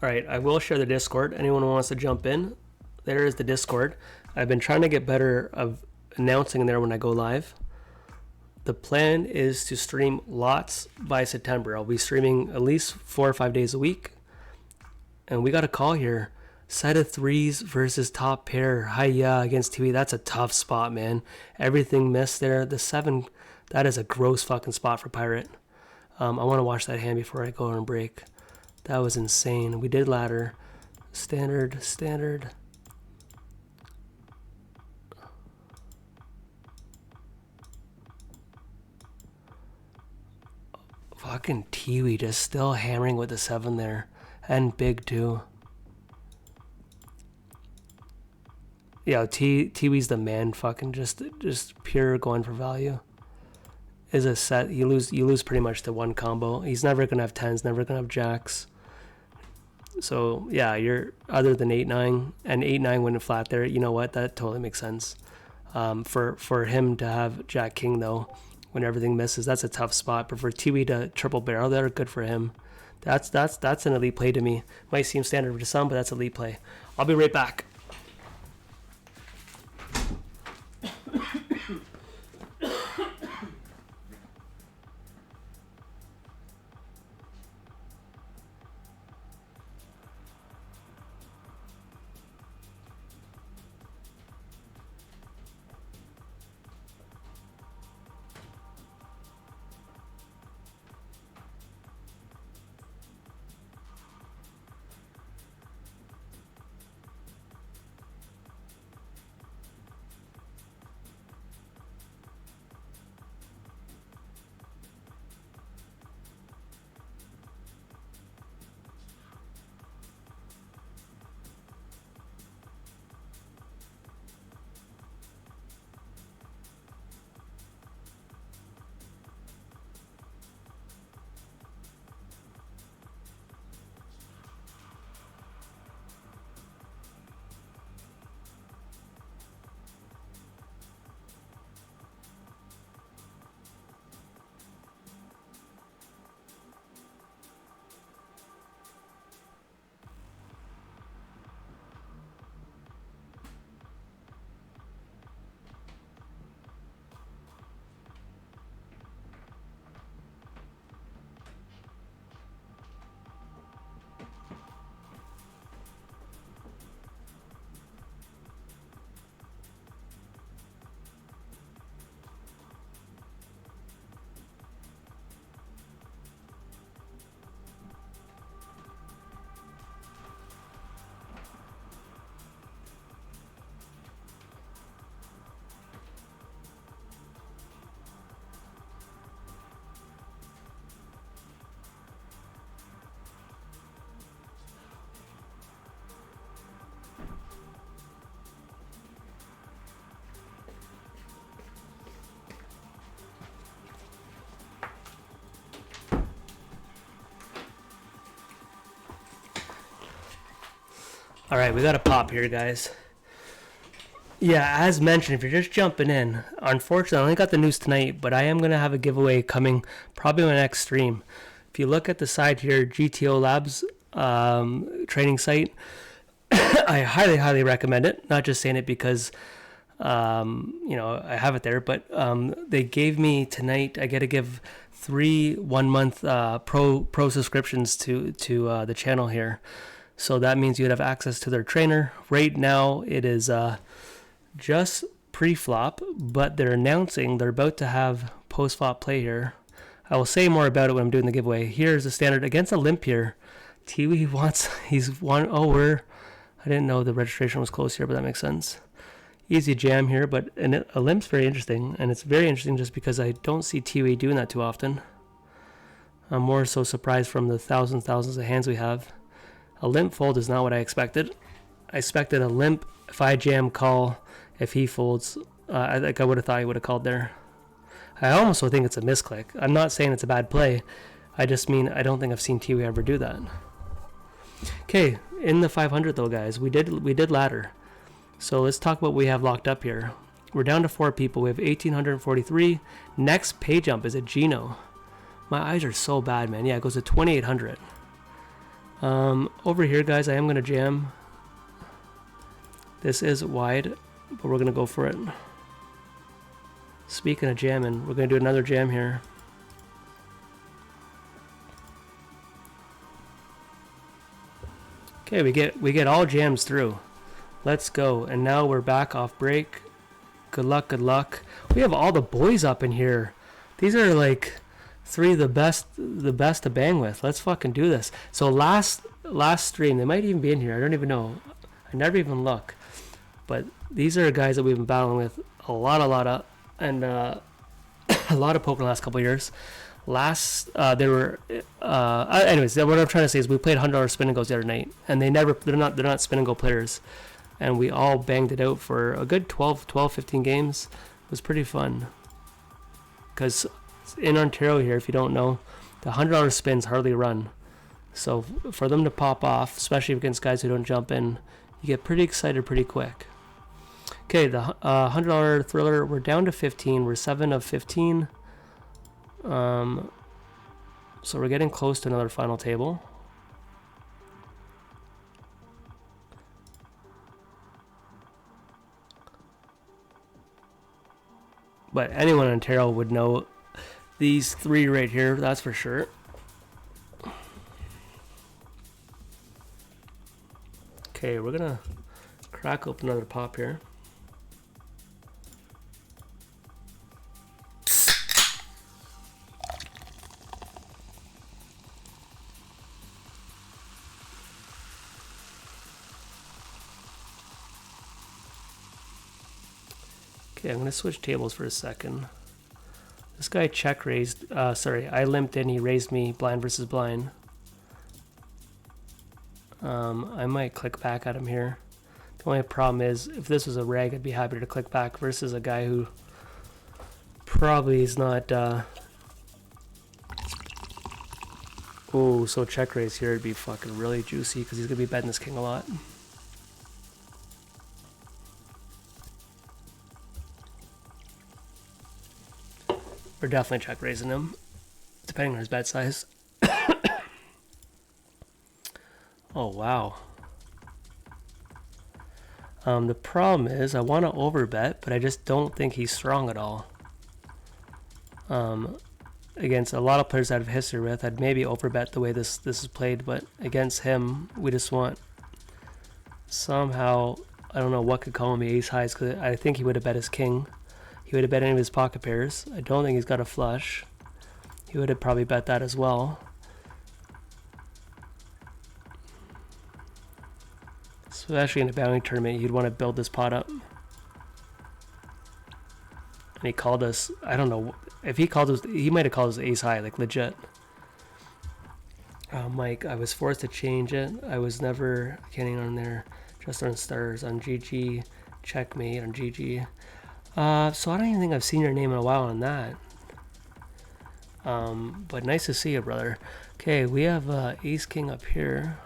All right, I will share the Discord. Anyone who wants to jump in, there is the Discord. I've been trying to get better of announcing in there when I go live. The plan is to stream lots by September. I'll be streaming at least 4 or 5 days a week. And we got a call here. Set of threes versus top pair. Hiya against TV. That's a tough spot, man. Everything missed there. The 7, that is a gross fucking spot for Pirate. I want to watch that hand before I go on break. That was insane. We did ladder. Standard. Fucking Tiwi just still hammering with the 7 there. And big too. Yeah, Tiwi's the man, fucking just pure going for value. is a set. You lose pretty much to one combo. He's never gonna have tens, never gonna have jacks. So yeah, you're other than 8-9 and 8-9 when flat there. You know what? That totally makes sense. For him to have Jack King though, when everything misses, that's a tough spot. But for Tiwi to triple barrel there, good for him. That's an elite play to me. Might seem standard to some, but that's elite play. I'll be right back. All right, we got a pop here, guys. Yeah, as mentioned, if you're just jumping in, unfortunately, I only got the news tonight, but I am going to have a giveaway coming probably on my next stream. If you look at the side here, GTO Labs training site, I highly, highly recommend it. Not just saying it because, I have it there, but they gave me tonight, I get to give 3 1-month pro subscriptions to the channel here. So that means you'd have access to their trainer. Right now, it is just pre-flop, but they're announcing they're about to have post-flop play here. I will say more about it when I'm doing the giveaway. Here's the standard against a limp here. Tiwi he's won. I didn't know the registration was close here, but that makes sense. Easy jam here, but a limp's very interesting, and it's very interesting just because I don't see Tiwi doing that too often. I'm more so surprised from the thousands of hands we have. A limp fold is not what I expected. I expected a limp if I jam call. If he folds, I think I would have thought he would have called there. I almost think it's a misclick. I'm not saying it's a bad play. I just mean I don't think I've seen Tiwi ever do that. Okay, in the 500 though, guys, we did ladder. So let's talk about what we have locked up here. We're down to 4 people. We have 1,843. Next pay jump is a Gino. My eyes are so bad, man. Yeah, it goes to 2,800. Over here, guys, I am going to jam. This is wide, but we're going to go for it. Speaking of jamming, we're going to do another jam here. Okay, we get all jams through. Let's go. And now we're back off break. Good luck, good luck. We have all the boys up in here. These are like 3 of the best to bang with. Let's fucking do this. So last stream, they might even be in here. I don't even know. I never even look. But these are guys that we've been battling with a lot of, and a lot of poker in the last couple of years. Anyways, what I'm trying to say is we played $100 spin and goes the other night, and they're not spin and go players, and we all banged it out for a good 12, 15 games. It was pretty fun. Because in Ontario here, if you don't know, the $100 spins hardly run. So for them to pop off, especially against guys who don't jump in, you get pretty excited pretty quick. Okay, the $100 thriller, we're down to 15. We're 7 of 15. So we're getting close to another final table. But anyone in Ontario would know these three right here, that's for sure. Okay, we're gonna crack open another pop here. Okay, I'm gonna switch tables for a second. This guy check raised, sorry, I limped in, he raised me blind versus blind. I might click back at him here. The only problem is, if this was a reg, I'd be happy to click back versus a guy who probably is not, oh, so check raise here would be fucking really juicy because he's gonna be betting this king a lot. We're definitely check raising him, depending on his bet size. Oh, wow. The problem is I want to overbet, but I just don't think he's strong at all. Against a lot of players I have history with, I'd maybe overbet the way this is played, but against him, we just want somehow, I don't know what could call him ace highs, because I think he would have bet his king. He would have bet any of his pocket pairs. I don't think he's got a flush. He would have probably bet that as well. Especially in a bounty tournament, you'd want to build this pot up. And he called us, I don't know, if he called us, he might have called us ace high, like legit. Mike, I was forced to change it. I was never getting on there, just on stars, on GG, checkmate, on GG. So I don't even think I've seen your name in a while on that. But nice to see you, brother. Okay, we have ace king up here.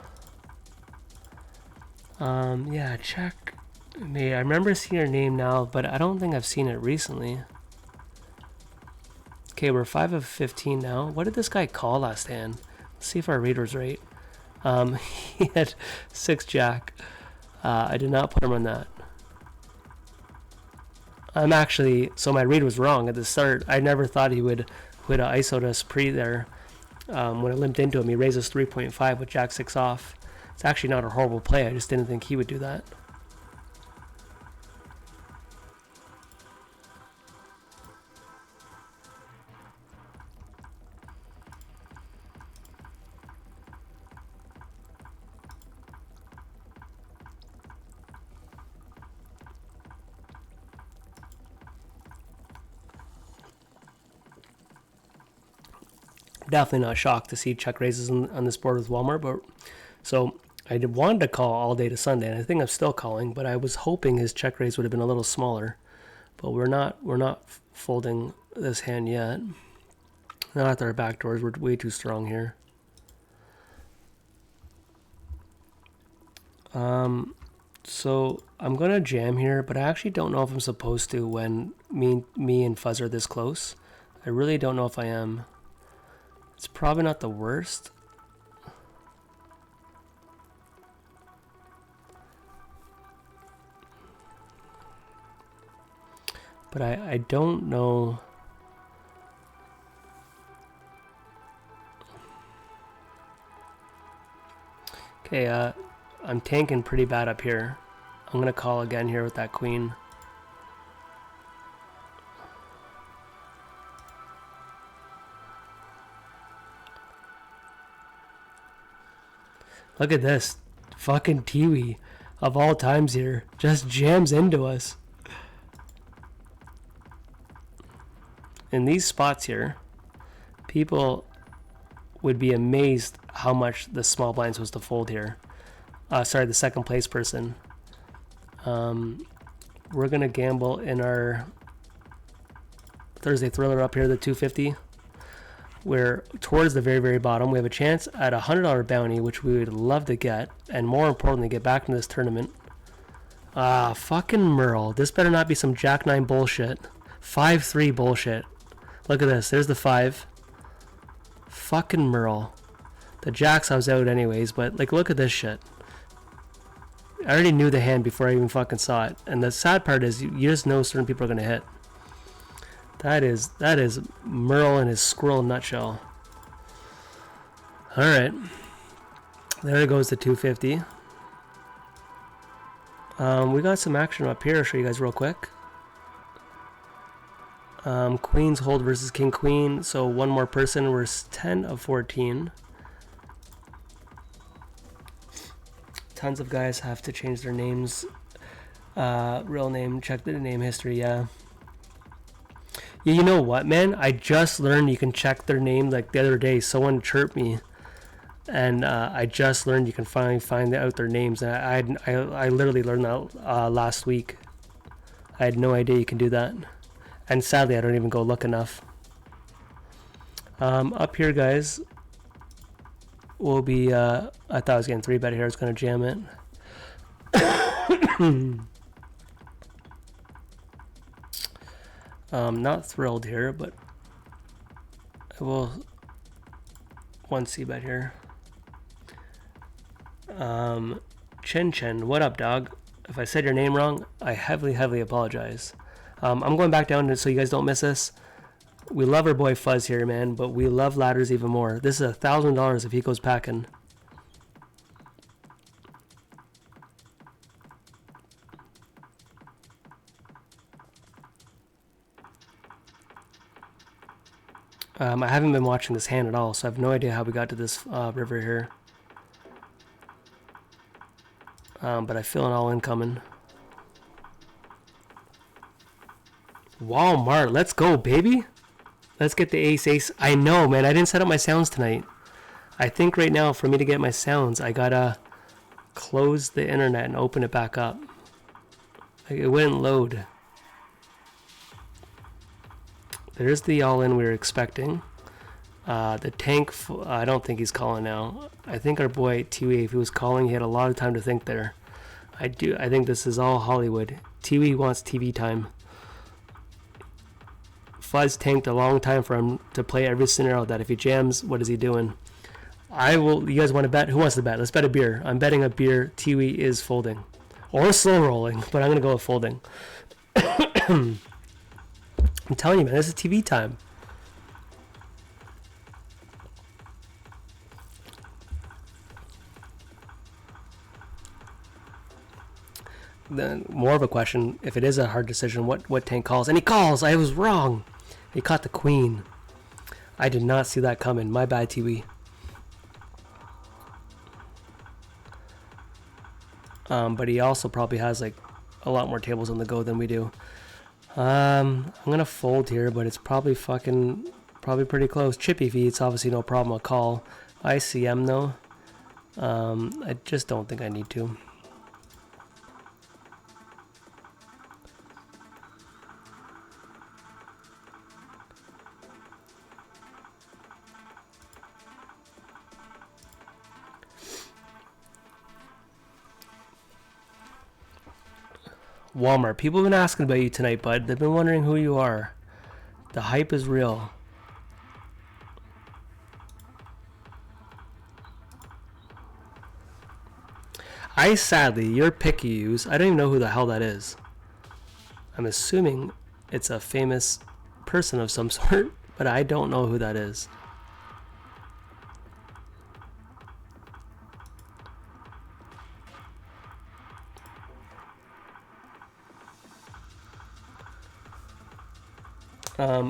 Yeah, check me. I remember seeing your name now, but I don't think I've seen it recently. Okay, we're 5 of 15 now. What did this guy call last hand? Let's see if our read was right. He had 6 jack. I did not put him on that. I'm actually, so my read was wrong at the start. I never thought he would ISO'd us pre there. When I limped into him, he raised us 3.5 with jack 6 off. It's actually not a horrible play. I just didn't think he would do that. Definitely not shocked to see check raises on this board with Walmart, but so I wanted to call all day to Sunday, and I think I'm still calling, but I was hoping his check raise would have been a little smaller. But we're not folding this hand yet. Not at our back doors. We're way too strong here. So I'm gonna jam here, but I actually don't know if I'm supposed to when me and Fuzz are this close. I really don't know if I am. It's probably not the worst. But I don't know. Okay, I'm tanking pretty bad up here. I'm gonna call again here with that queen. Look at this. Fucking Tiwi of all times here just jams into us. In these spots here, people would be amazed how much the small blind's supposed to fold here. Sorry, the second place person. We're gonna gamble in our Thursday thriller up here, the 250. We're towards the very, very bottom. We have a chance at a $100 bounty, which we would love to get, and more importantly, get back into this tournament. Ah, fucking Merle. This better not be some Jack 9 bullshit. 5-3 bullshit. Look at this. There's the 5. Fucking Merle. The Jacks I was out anyways, but like, look at this shit. I already knew the hand before I even fucking saw it. And the sad part is, you just know certain people are going to hit. That is Merle and his squirrel nutshell. Alright. There goes the 250. We got some action up here. I'll show you guys real quick. Queen's hold versus King Queen. So one more person. We're 10 of 14. Tons of guys have to change their names. Real name. Check the name history. Yeah. You know what, man? I just learned you can check their name. Like the other day, someone chirped me, and I just learned you can finally find out their names. And I literally learned that last week. I had no idea you can do that, and sadly, I don't even go look enough. Up here, guys, will be. I thought I was getting 3-bet here. I was gonna jam it. Not thrilled here, but I will 1 c-bet here. Chin Chin, what up, dog? If I said your name wrong, I heavily apologize. I'm going back down so you guys don't miss this. We love our boy Fuzz here, man, but we love ladders even more. This is $1,000 if he goes packing. I haven't been watching this hand at all, so I have no idea how we got to this river here. But I feel an all-in coming. Walmart, let's go, baby. Let's get the ace. I know, man. I didn't set up my sounds tonight. I think right now, for me to get my sounds, I gotta close the internet and open it back up. Like, it wouldn't load. There's the all-in we were expecting. The tank, I don't think he's calling now. I think our boy Tiwi, if he was calling, he had a lot of time to think there. I think this is all Hollywood. Tiwi wants TV time. Fuzz tanked a long time for him to play every scenario that if he jams, what is he doing? You guys want to bet? Who wants to bet? Let's bet a beer. I'm betting a beer. Tiwi is folding. Or slow rolling, but I'm going to go with folding. I'm telling you, man, this is TV time. Then more of a question, if it is a hard decision, what tank calls? And he calls! I was wrong! He caught the queen. I did not see that coming. My bad, TV. But he also probably has like a lot more tables on the go than we do. I'm gonna fold here, but it's probably pretty close. Chippy V, it's obviously no problem. I'll call. ICM though. I just don't think I need to. Walmart. People have been asking about you tonight, bud. They've been wondering who you are. The hype is real. Sadly, your pick you use, I don't even know who the hell that is. I'm assuming it's a famous person of some sort, but I don't know who that is.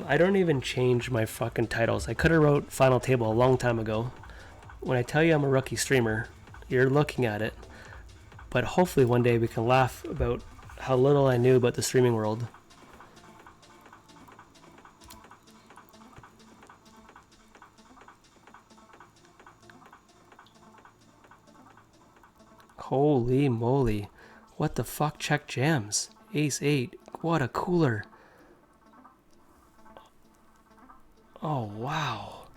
I don't even change my fucking titles. I could have wrote Final Table a long time ago. When I tell you I'm a rookie streamer, you're looking at it. But hopefully one day we can laugh about how little I knew about the streaming world. Holy moly. What the fuck? Check jams. Ace 8. What a cooler. Oh, wow.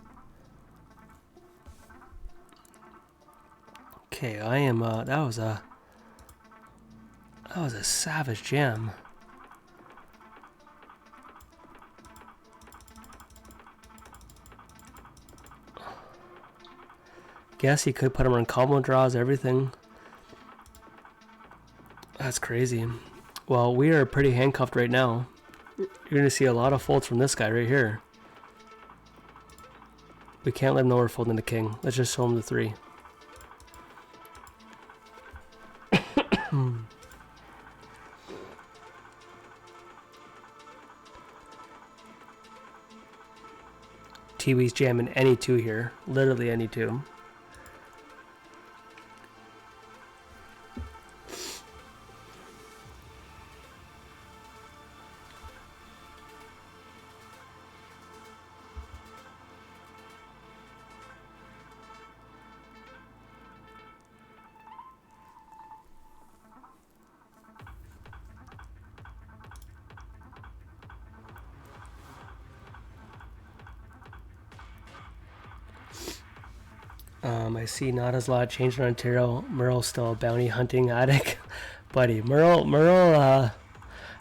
Okay, I am, that was a savage jam. Guess you could put them on combo draws, everything. That's crazy. Well, we are pretty handcuffed right now. You're going to see a lot of folds from this guy right here. We can't let him know we're folding the king. Let's just show him the 3. Tiwi's jamming any 2 here. Literally any 2. I see not as lot changed in Ontario. Merle's still a bounty hunting addict. Buddy, Merle, you know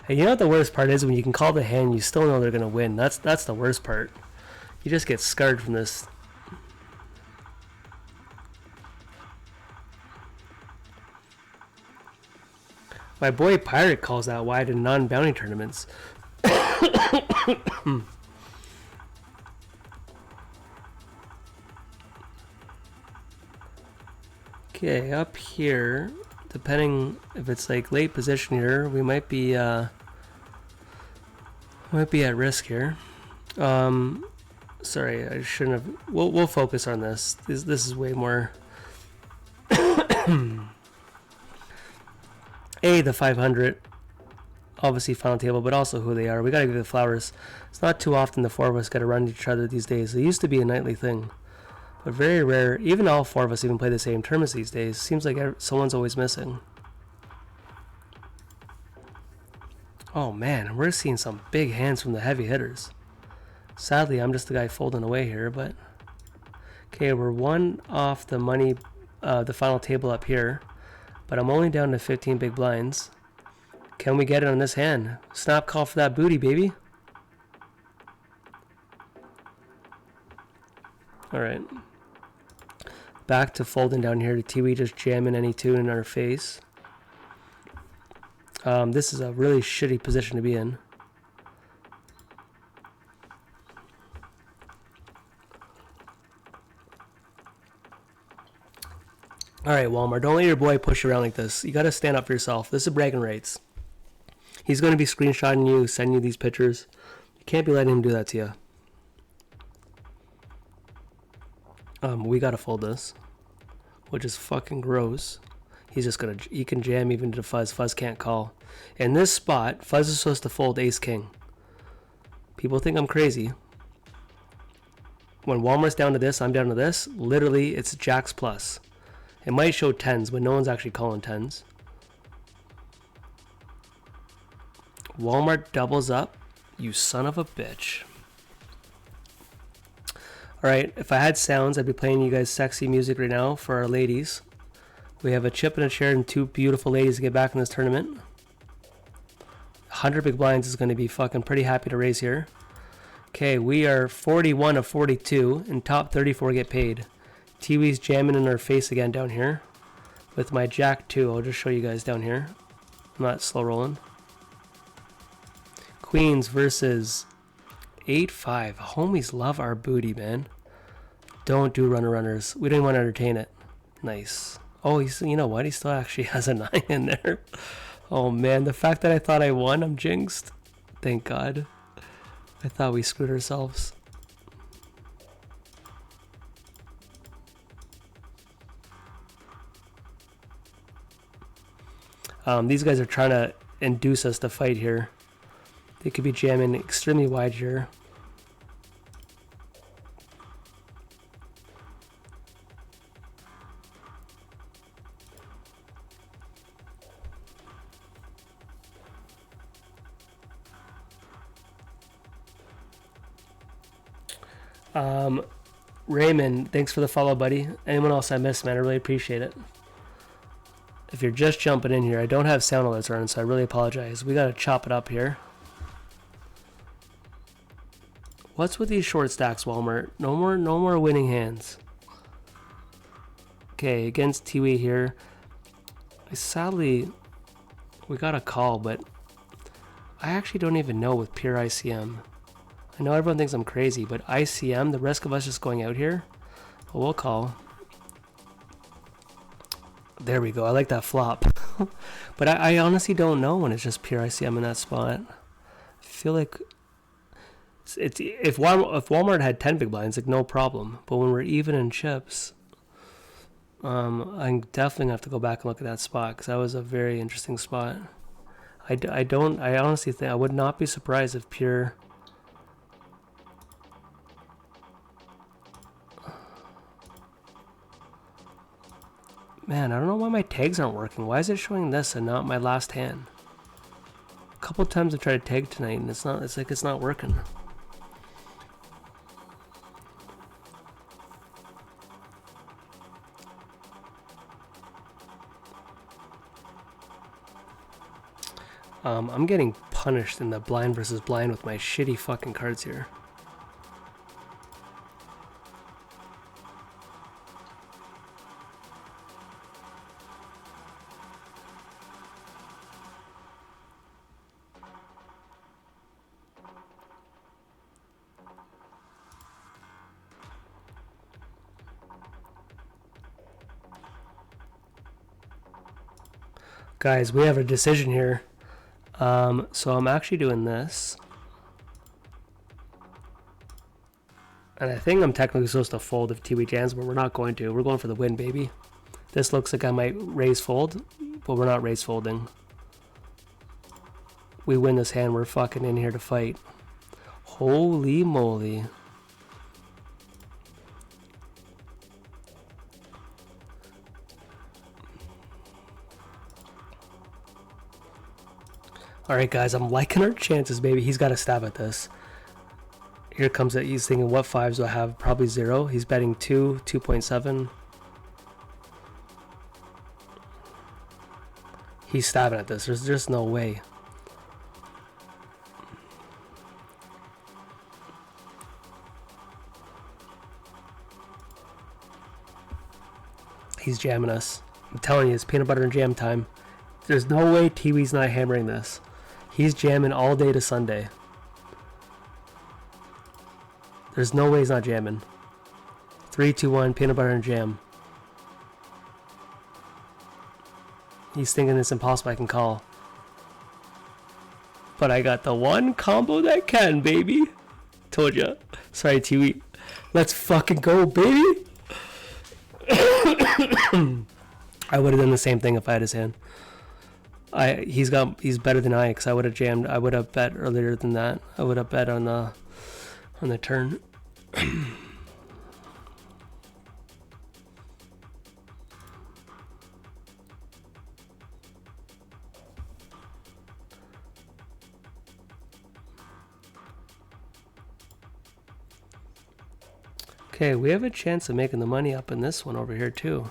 what the worst part is? When you can call the hand, you still know they're going to win. That's the worst part. You just get scarred from this. My boy Pirate calls that wide in non-bounty tournaments. Okay, up here, depending if it's like late position here, we might be at risk here. Sorry, I shouldn't have. We'll focus on this. This is way more. The 500, obviously final table, but also who they are. We gotta give the flowers. It's not too often the 4 of us gotta run each other these days. It used to be a nightly thing. But very rare. Even all 4 of us even play the same tournaments these days. Seems like someone's always missing. Oh man, we're seeing some big hands from the heavy hitters. Sadly, I'm just the guy folding away here, but... Okay, we're 1 off the money, the final table up here. But I'm only down to 15 big blinds. Can we get it on this hand? Snap call for that booty, baby. Alright. Back to folding down here to Tiwi just jamming any 2 in our face. This is a really shitty position to be in. Alright, Walmart, don't let your boy push you around like this. You gotta stand up for yourself. This is bragging rights. He's gonna be screenshotting you, sending you these pictures. You can't be letting him do that to you. We gotta fold this, which is fucking gross. He's just gonna, he can jam even to Fuzz. Fuzz can't call. In this spot, Fuzz is supposed to fold ace king. People think I'm crazy. When Walmart's down to this, I'm down to this. Literally, it's jacks plus. It might show 10s, but no one's actually calling 10s. Walmart doubles up. You son of a bitch. Alright, if I had sounds, I'd be playing you guys sexy music right now for our ladies. We have a chip and a chair and 2 beautiful ladies to get back in this tournament. 100 big blinds is going to be fucking pretty happy to raise here. Okay, we are 41 of 42, and top 34 get paid. Tiwi's jamming in our face again down here. With my jack 2, I'll just show you guys down here. I'm not slow rolling. Queens versus 8-5. Homies love our booty, man. Don't do runners. We don't want to entertain it. Nice. Oh, he's, you know what? He still actually has a 9 in there. Oh man, the fact that I thought I won, I'm jinxed. Thank God. I thought we screwed ourselves. These guys are trying to induce us to fight here. They could be jamming extremely wide here. Raymond, thanks for the follow, buddy. Anyone else I missed, man? I really appreciate it. If you're just jumping in here, I don't have sound alerts running, so I really apologize. We gotta chop it up here. What's with these short stacks, Walmart? No more winning hands. Okay, against Tiwi here. Sadly, we got a call, but I actually don't even know with pure ICM. I know everyone thinks I'm crazy, but ICM, the risk of us just going out here, well, we'll call. There we go. I like that flop. But I honestly don't know when it's just pure ICM in that spot. I feel like if Walmart had 10 big blinds, like no problem. But when we're even in chips, I'm definitely gonna have to go back and look at that spot because that was a very interesting spot. I honestly think I would not be surprised if pure. Man, I don't know why my tags aren't working. Why is it showing this and not my last hand? A couple times I tried to tag tonight and it's like it's not working. I'm getting punished in the blind versus blind with my shitty fucking cards here. Guys, we have a decision here. So I'm actually doing this. And I think I'm technically supposed to fold if TV jams, but we're not going to. We're going for the win, baby. This looks like I might raise fold, but we're not raise folding. We win this hand, we're fucking in here to fight. Holy moly. Alright guys, I'm liking our chances, baby. He's got to stab at this. Here comes it. He's thinking, what fives do I have? Probably 0. He's betting 2, 2.7. He's stabbing at this. There's just no way. He's jamming us. I'm telling you, it's peanut butter and jam time. There's no way Tiwi's not hammering this. He's jamming all day to Sunday. There's no way he's not jamming. 3, 2, 1, peanut butter and jam. He's thinking it's impossible I can call. But I got the one combo that can, baby. Told ya. Sorry, Tiwi. Let's fucking go, baby. I would have done the same thing if I had his hand. He's better than I, because I would have jammed. I would have bet earlier than that. I would have bet on the turn. Okay, we have a chance of making the money up in this one over here too.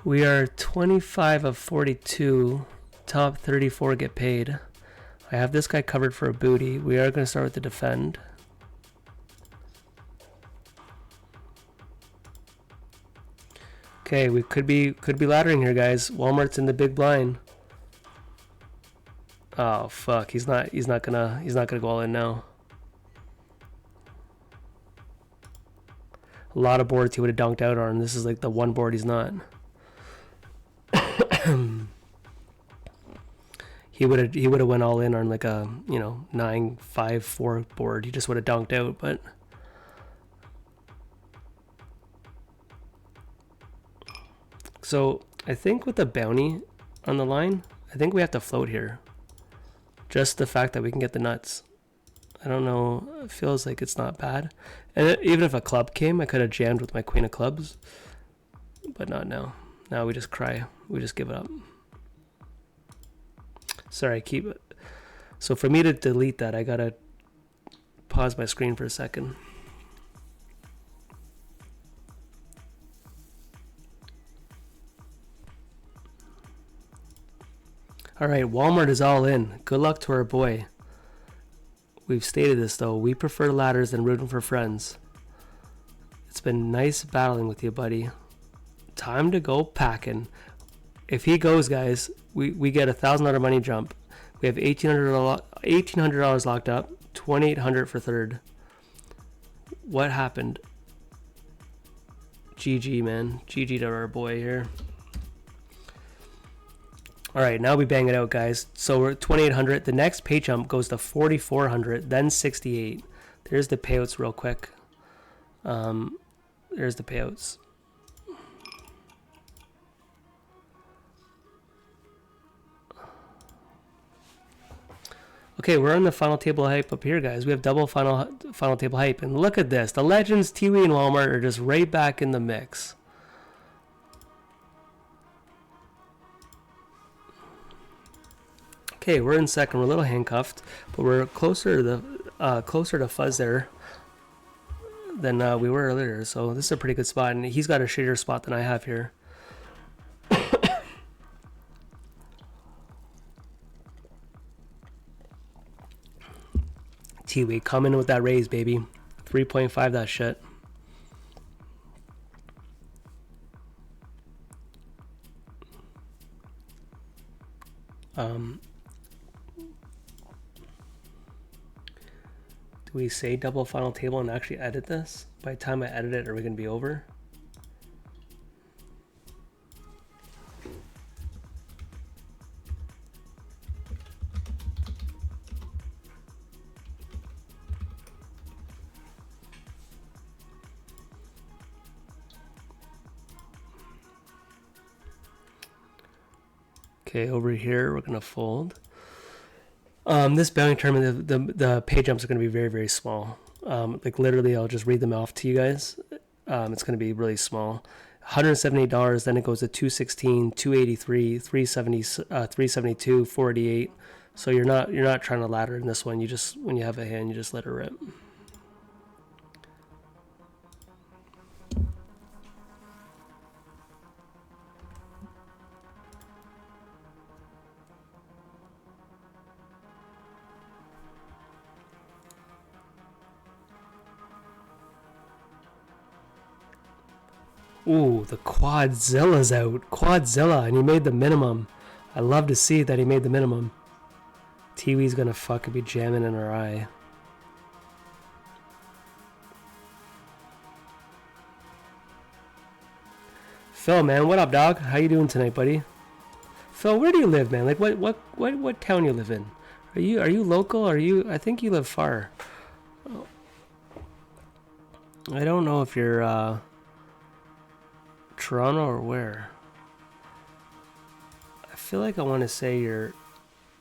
We are 25 of 42. Top 34 get paid. I have this guy covered for a booty. We are going to start with the defend. Okay, we could be laddering here, guys. Walmart's in the big blind. Oh fuck, he's not gonna go all in now. A lot of boards he would have dunked out on. This is like the one board he's not. He would have went all in on like a 9-5-4 board. He just would have dunked out, but so I think with the bounty on the line, I think we have to float here. Just the fact that we can get the nuts. I don't know. It feels like it's not bad. And even if a club came, I could have jammed with my queen of clubs, but not now. Now we just cry. We just give it up. Sorry, I keep it. So for me to delete that, I gotta pause my screen for a second. All right, Walmart is all in. Good luck to our boy. We've stated this though. We prefer ladders than rooting for friends. It's been nice battling with you, buddy. Time to go packing. If he goes, guys, we get $1,000 money jump. We have $1,800 locked up. $2,800 for third. What happened? GG, man. GG to our boy here. All right, now we bang it out, guys. So we're at 2,800. The next pay jump goes to 4,400, then 68. There's the payouts real quick. There's the payouts. Okay, we're on the final table hype up here, guys. We have double final table hype, and look at this. The Legends, Tiwi, and Walmart are just right back in the mix. Okay, we're in second. We're a little handcuffed, but we're closer to Fuzz there than we were earlier. So this is a pretty good spot, and he's got a shadier spot than I have here. T-Way coming with that raise, baby. 3.5 that shit. Do we say double final table and actually edit this? By the time I edit it, are we going to be over? Okay, over here, we're going to fold. This bounty tournament, the pay jumps are going to be very, very small. Like literally, I'll just read them off to you guys. It's going to be really small. $178, then it goes to 216, 283, 370, 372, 488. So you're not trying to ladder in this one. You just, when you have a hand, you just let it rip. Ooh, the Quadzilla's out. Quadzilla, and he made the minimum. I love to see that he made the minimum. Tiwi's gonna fucking be jamming in her eye. Phil, man, what up, dog? How you doing tonight, buddy? Phil, where do you live, man? Like, what town you live in? Are you local? Are you? I think you live far. I don't know if you're Toronto or where. I feel like I want to say you're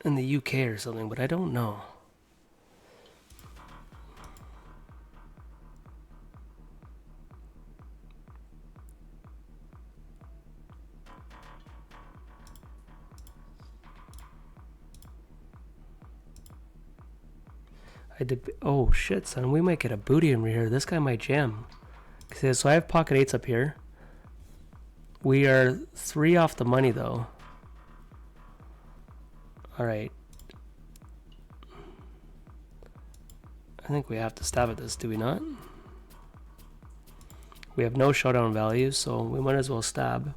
in the UK or something, but I don't know. Oh shit, son, we might get a booty in here. This guy might jam. So I have pocket eights up here. We are 3 off the money though. Alright. I think we have to stab at this, do we not? We have no showdown value, so we might as well stab.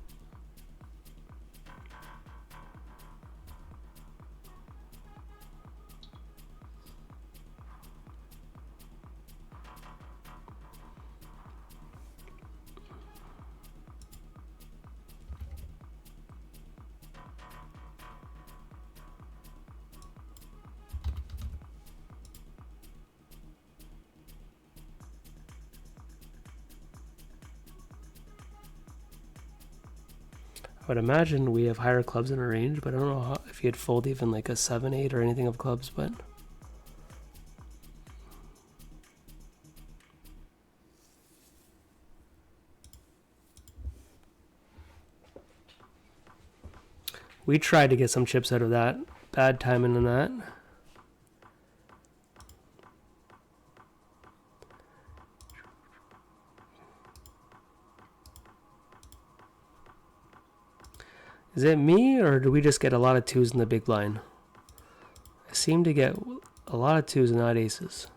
I would imagine we have higher clubs in our range, but I don't know if he'd fold even like a 7-8 or anything of clubs, but... We tried to get some chips out of that. Bad timing on that. Is it me, or do we just get a lot of twos in the big blind? I seem to get a lot of twos and not aces.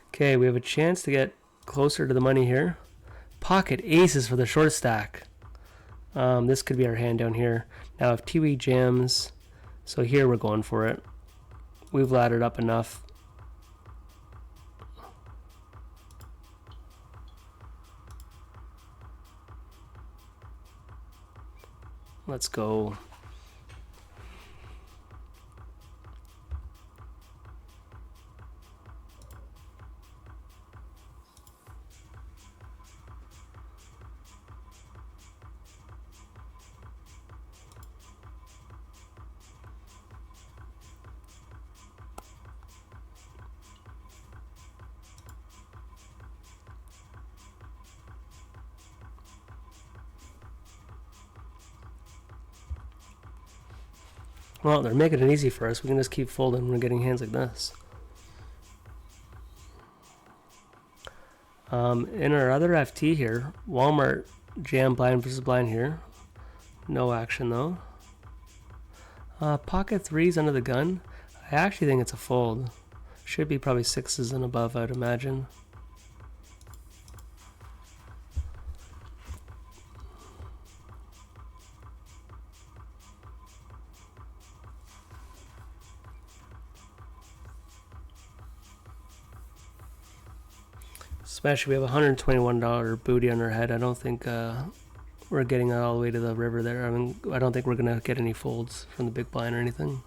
Okay, we have a chance to get closer to the money here. Pocket aces for the short stack. This could be our hand down here. Now if Tiwi jams, so here we're going for it. We've laddered up enough. Let's go. Well, they're making it easy for us. We can just keep folding when we're getting hands like this. In our other FT here, Walmart jam blind versus blind here. No action though. Pocket threes under the gun. I actually think it's a fold. Should be probably sixes and above, I'd imagine. Especially we have $121 booty on our head. I don't think we're getting all the way to the river there. I mean, I don't think we're gonna get any folds from the big blind or anything.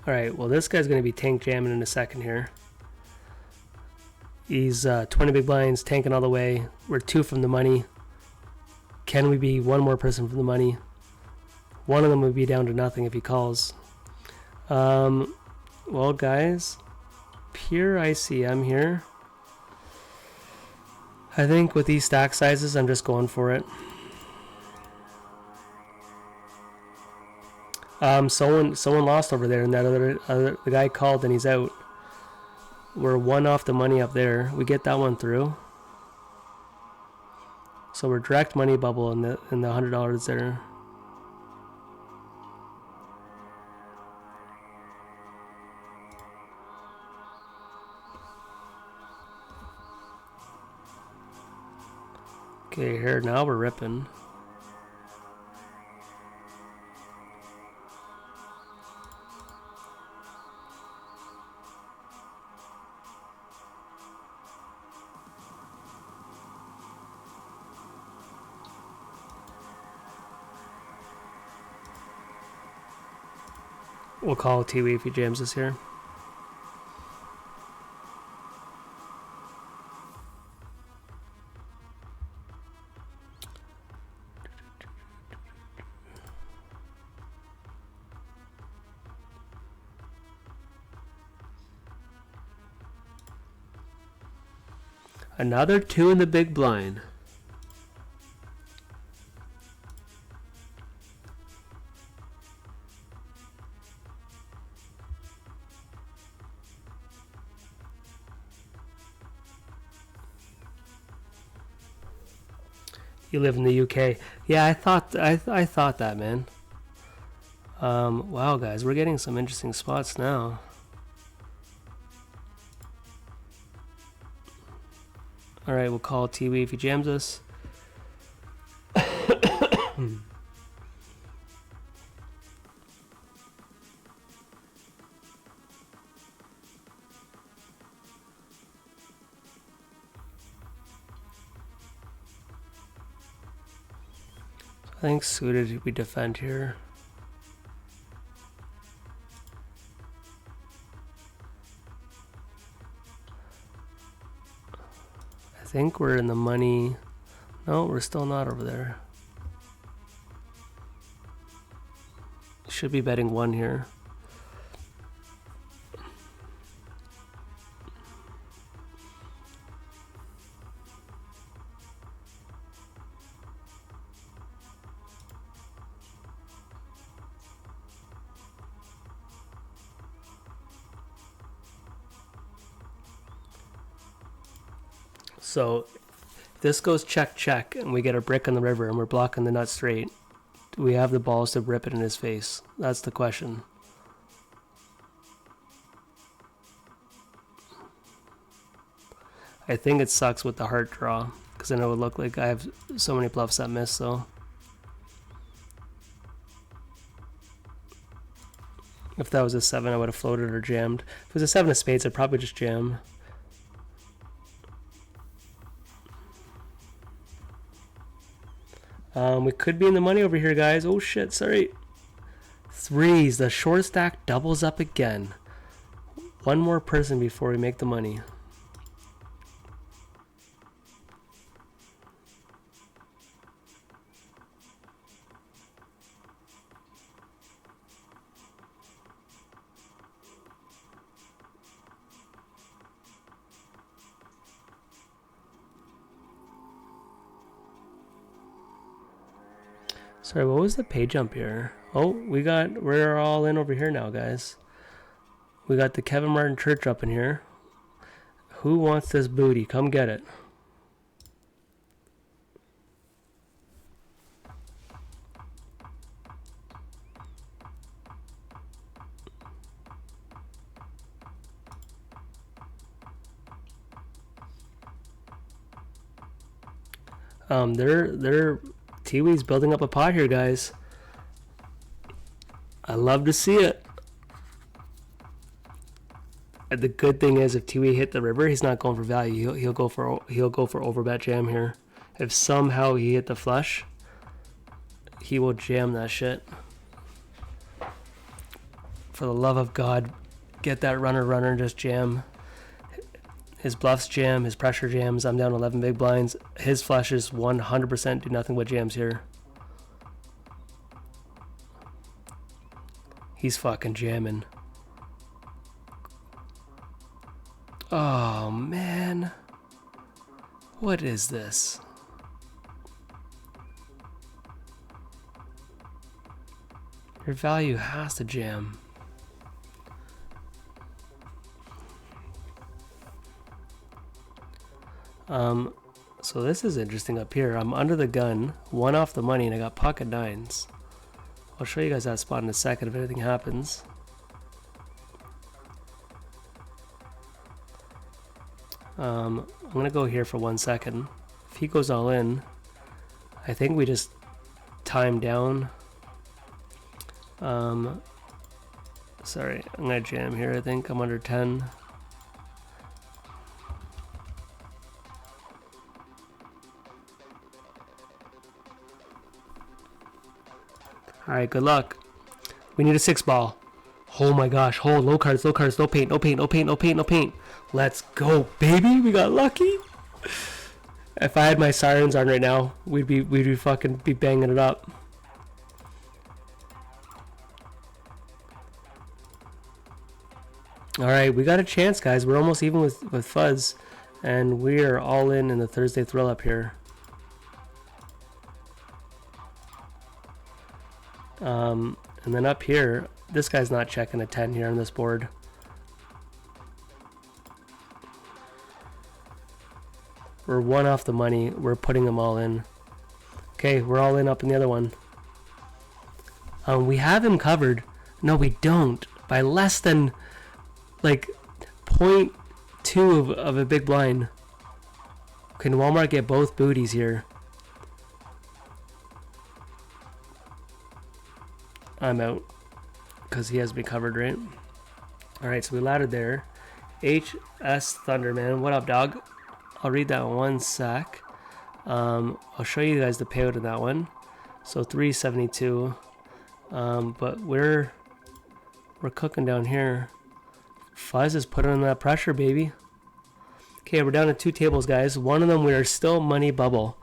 Alright, well this guy's going to be tank jamming in a second here. He's 20 big blinds, tanking all the way. We're 2 from the money. Can we be one more person from the money? One of them would be down to nothing if he calls. Well guys, pure ICM here. I think with these stack sizes, I'm just going for it. Someone lost over there, and that the guy called and he's out. We're 1 off the money up there. We get that one through. So we're direct money bubble in the $100 there. Okay, here now we're ripping. We'll call Tiwi if he jams us here. Another 2 in the big blind. You live in the UK. Yeah, I thought that, man. Wow, guys, we're getting some interesting spots now. All right, we'll call Tiwi if he jams us. I think suited we defend here. I think we're in the money. No, we're still not over there. Should be betting 1 here. So if this goes check, check, and we get a brick on the river and we're blocking the nut straight, do we have the balls to rip it in his face? That's the question. I think it sucks with the heart draw, because then it would look like I have so many bluffs that miss, so. If that was a 7, I would have floated or jammed. If it was a 7 of spades, I'd probably just jam. We could be in the money over here, guys. Oh shit, sorry. 3s, the short stack doubles up again. One more person before we make the money. Sorry, what was the pay jump here? Oh, we're all in over here now, guys. We got the Kevin Martin Church up in here. Who wants this booty? Come get it. They're Tiwi's building up a pot here, guys. I love to see it. And the good thing is, if Tiwi hit the river, he's not going for value. He'll go for overbet jam here. If somehow he hit the flush, he will jam that shit. For the love of God, get that runner and just jam. His bluffs jam, his pressure jams. I'm down 11 big blinds. His flushes 100% do nothing but jams here. He's fucking jamming. Oh, man. What is this? Your value has to jam. So this is interesting up here. I'm under the gun, 1 off the money, and I got pocket 9s. I'll show you guys that spot in a second if anything happens. I'm gonna go here for 1 second. If he goes all in, I think we just time down. Sorry, I'm gonna jam here. I think I'm under 10. Alright, good luck. We need a 6 ball. Oh my gosh. Hold, low cards, no paint, no paint, no paint, no paint, no paint. Let's go, baby. We got lucky. If I had my sirens on right now, we'd be fucking be banging it up. Alright, we got a chance, guys. We're almost even with Fuzz. And we are all in the Thursday Thrill up here. And then up here, this guy's not checking a 10 here on this board. We're 1 off the money. We're putting them all in. Okay, we're all in up in the other one. We have him covered. No, we don't. By less than, like, 0.2 of a big blind. Can Walmart get both booties here? I'm out. Because he has me covered, right? Alright, so we laddered there. HS Thunderman. What up, dog? I'll read that 1 sec. I'll show you guys the payout of that one. So 372. But we're cooking down here. Fuzz is putting on that pressure, baby. Okay, we're down to 2 tables, guys. One of them we are still money bubble.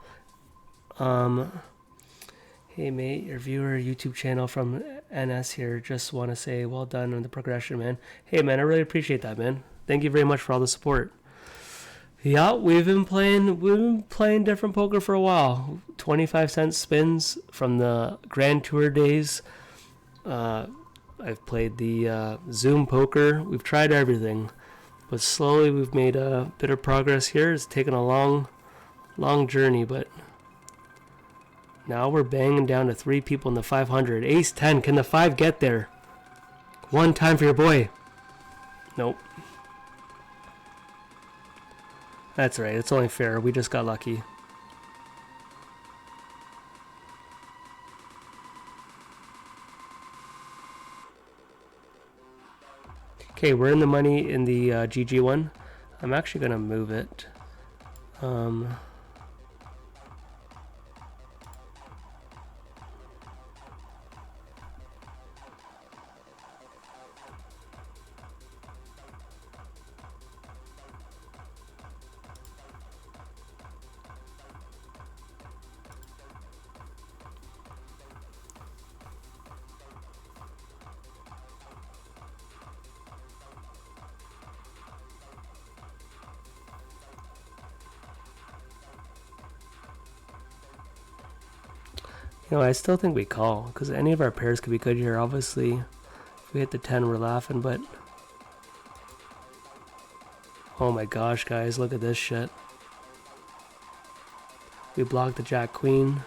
Hey mate, your viewer YouTube channel from NS here. Just want to say well done on the progression, man. Hey man, I really appreciate that, man. Thank you very much for all the support. Yeah, we've been playing different poker for a while. 25-cent spins from the Grand Tour days. I've played the Zoom poker. We've tried everything, but slowly we've made a bit of progress here. It's taken a long journey, but now we're banging down to 3 people in the 500. Ace 10. Can the 5 get there? One time for your boy. Nope. That's right. It's only fair. We just got lucky. Okay, we're in the money in the GG one. I'm actually going to move it. You know, I still think we call, because any of our pairs could be good here. Obviously, if we hit the 10, we're laughing, but... Oh my gosh, guys, look at this shit. We blocked the Jack Queen.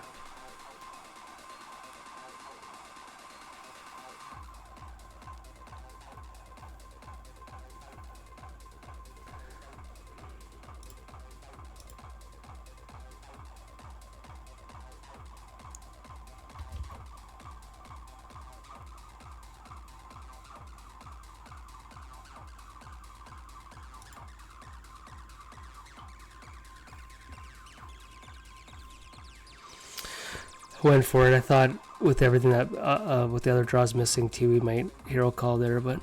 Went for it. I thought with everything that with the other draws missing too, we might hero call there, but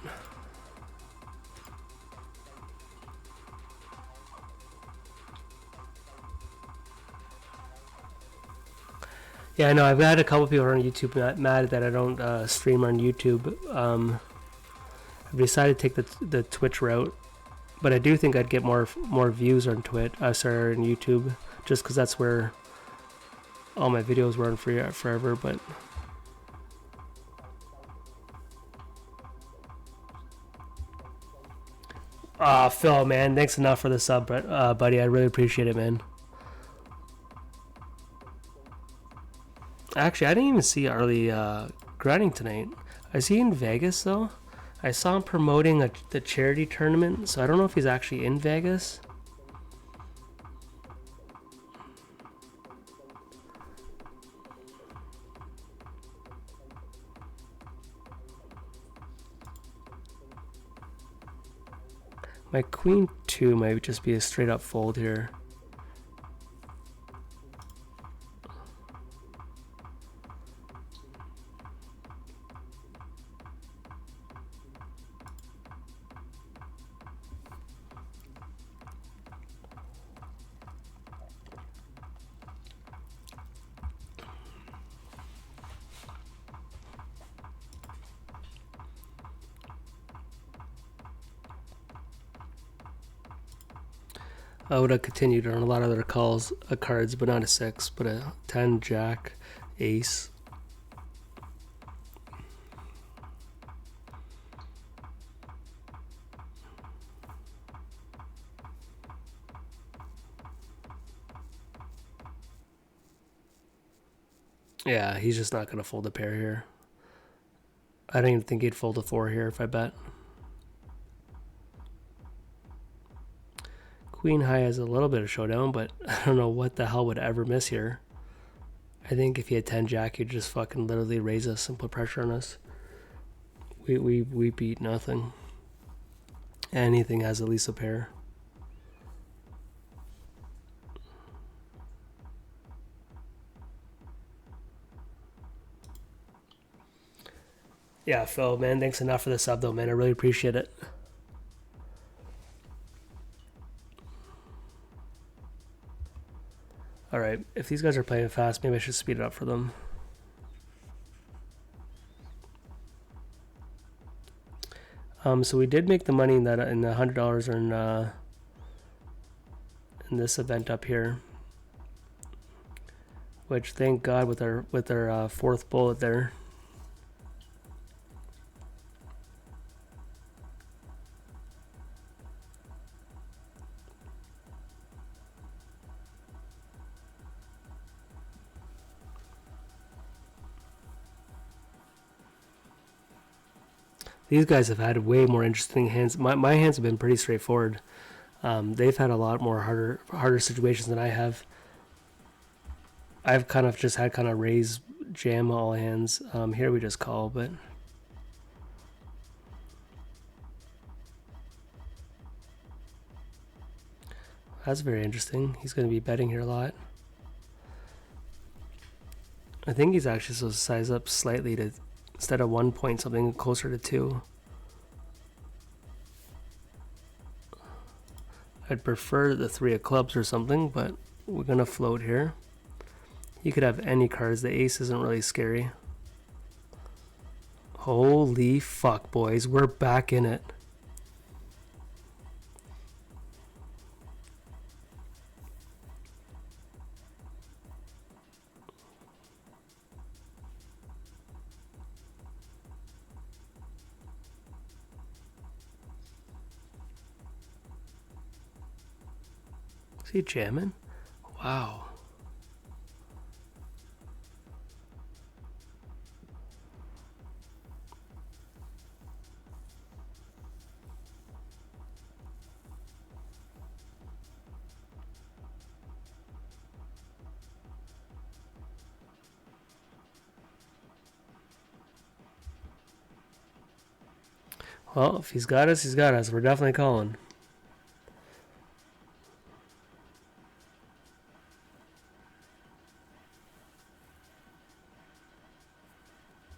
yeah, I know. I've had a couple people on YouTube mad that I don't stream on YouTube. I've decided to take the Twitch route, but I do think I'd get more views on Twitch. Sorry, on YouTube, just because that's where all my videos were on free forever, but Phil, man, thanks enough for the sub, buddy. I really appreciate it, man. Actually, I didn't even see Arlie grinding tonight. Is he in Vegas though? I saw him promoting the charity tournament, so I don't know if he's actually in Vegas. My queen 2 might just be a straight up fold here. I would have continued on a lot of other cards, but not a 6, but a 10, Jack, Ace. Yeah, he's just not going to fold a pair here. I don't even think he'd fold a 4 here if I bet. Queen high has a little bit of showdown, but I don't know what the hell would ever miss here. I think if he had 10 Jack, he'd just fucking literally raise us and put pressure on us. We beat nothing. Anything has at least a pair. Yeah, Phil, man, thanks enough for the sub though, man. I really appreciate it. Alright, if these guys are playing fast, maybe I should speed it up for them. So we did make the money in that in the $100 in this event up here, which thank God with our fourth bullet there. These guys have had way more interesting hands. My hands have been pretty straightforward. They've had a lot more harder situations than I have. I've kind of just had kind of raise, jam all hands. Here we just call, but that's very interesting. He's going to be betting here a lot. I think he's actually supposed to size up slightly to, instead of 1 point, something closer to 2. I'd prefer the 3 of clubs or something, but we're going to float here. You could have any cards. The ace isn't really scary. Holy fuck, boys. We're back in it. Is he jamming? Wow. Well, if he's got us, he's got us. We're definitely calling.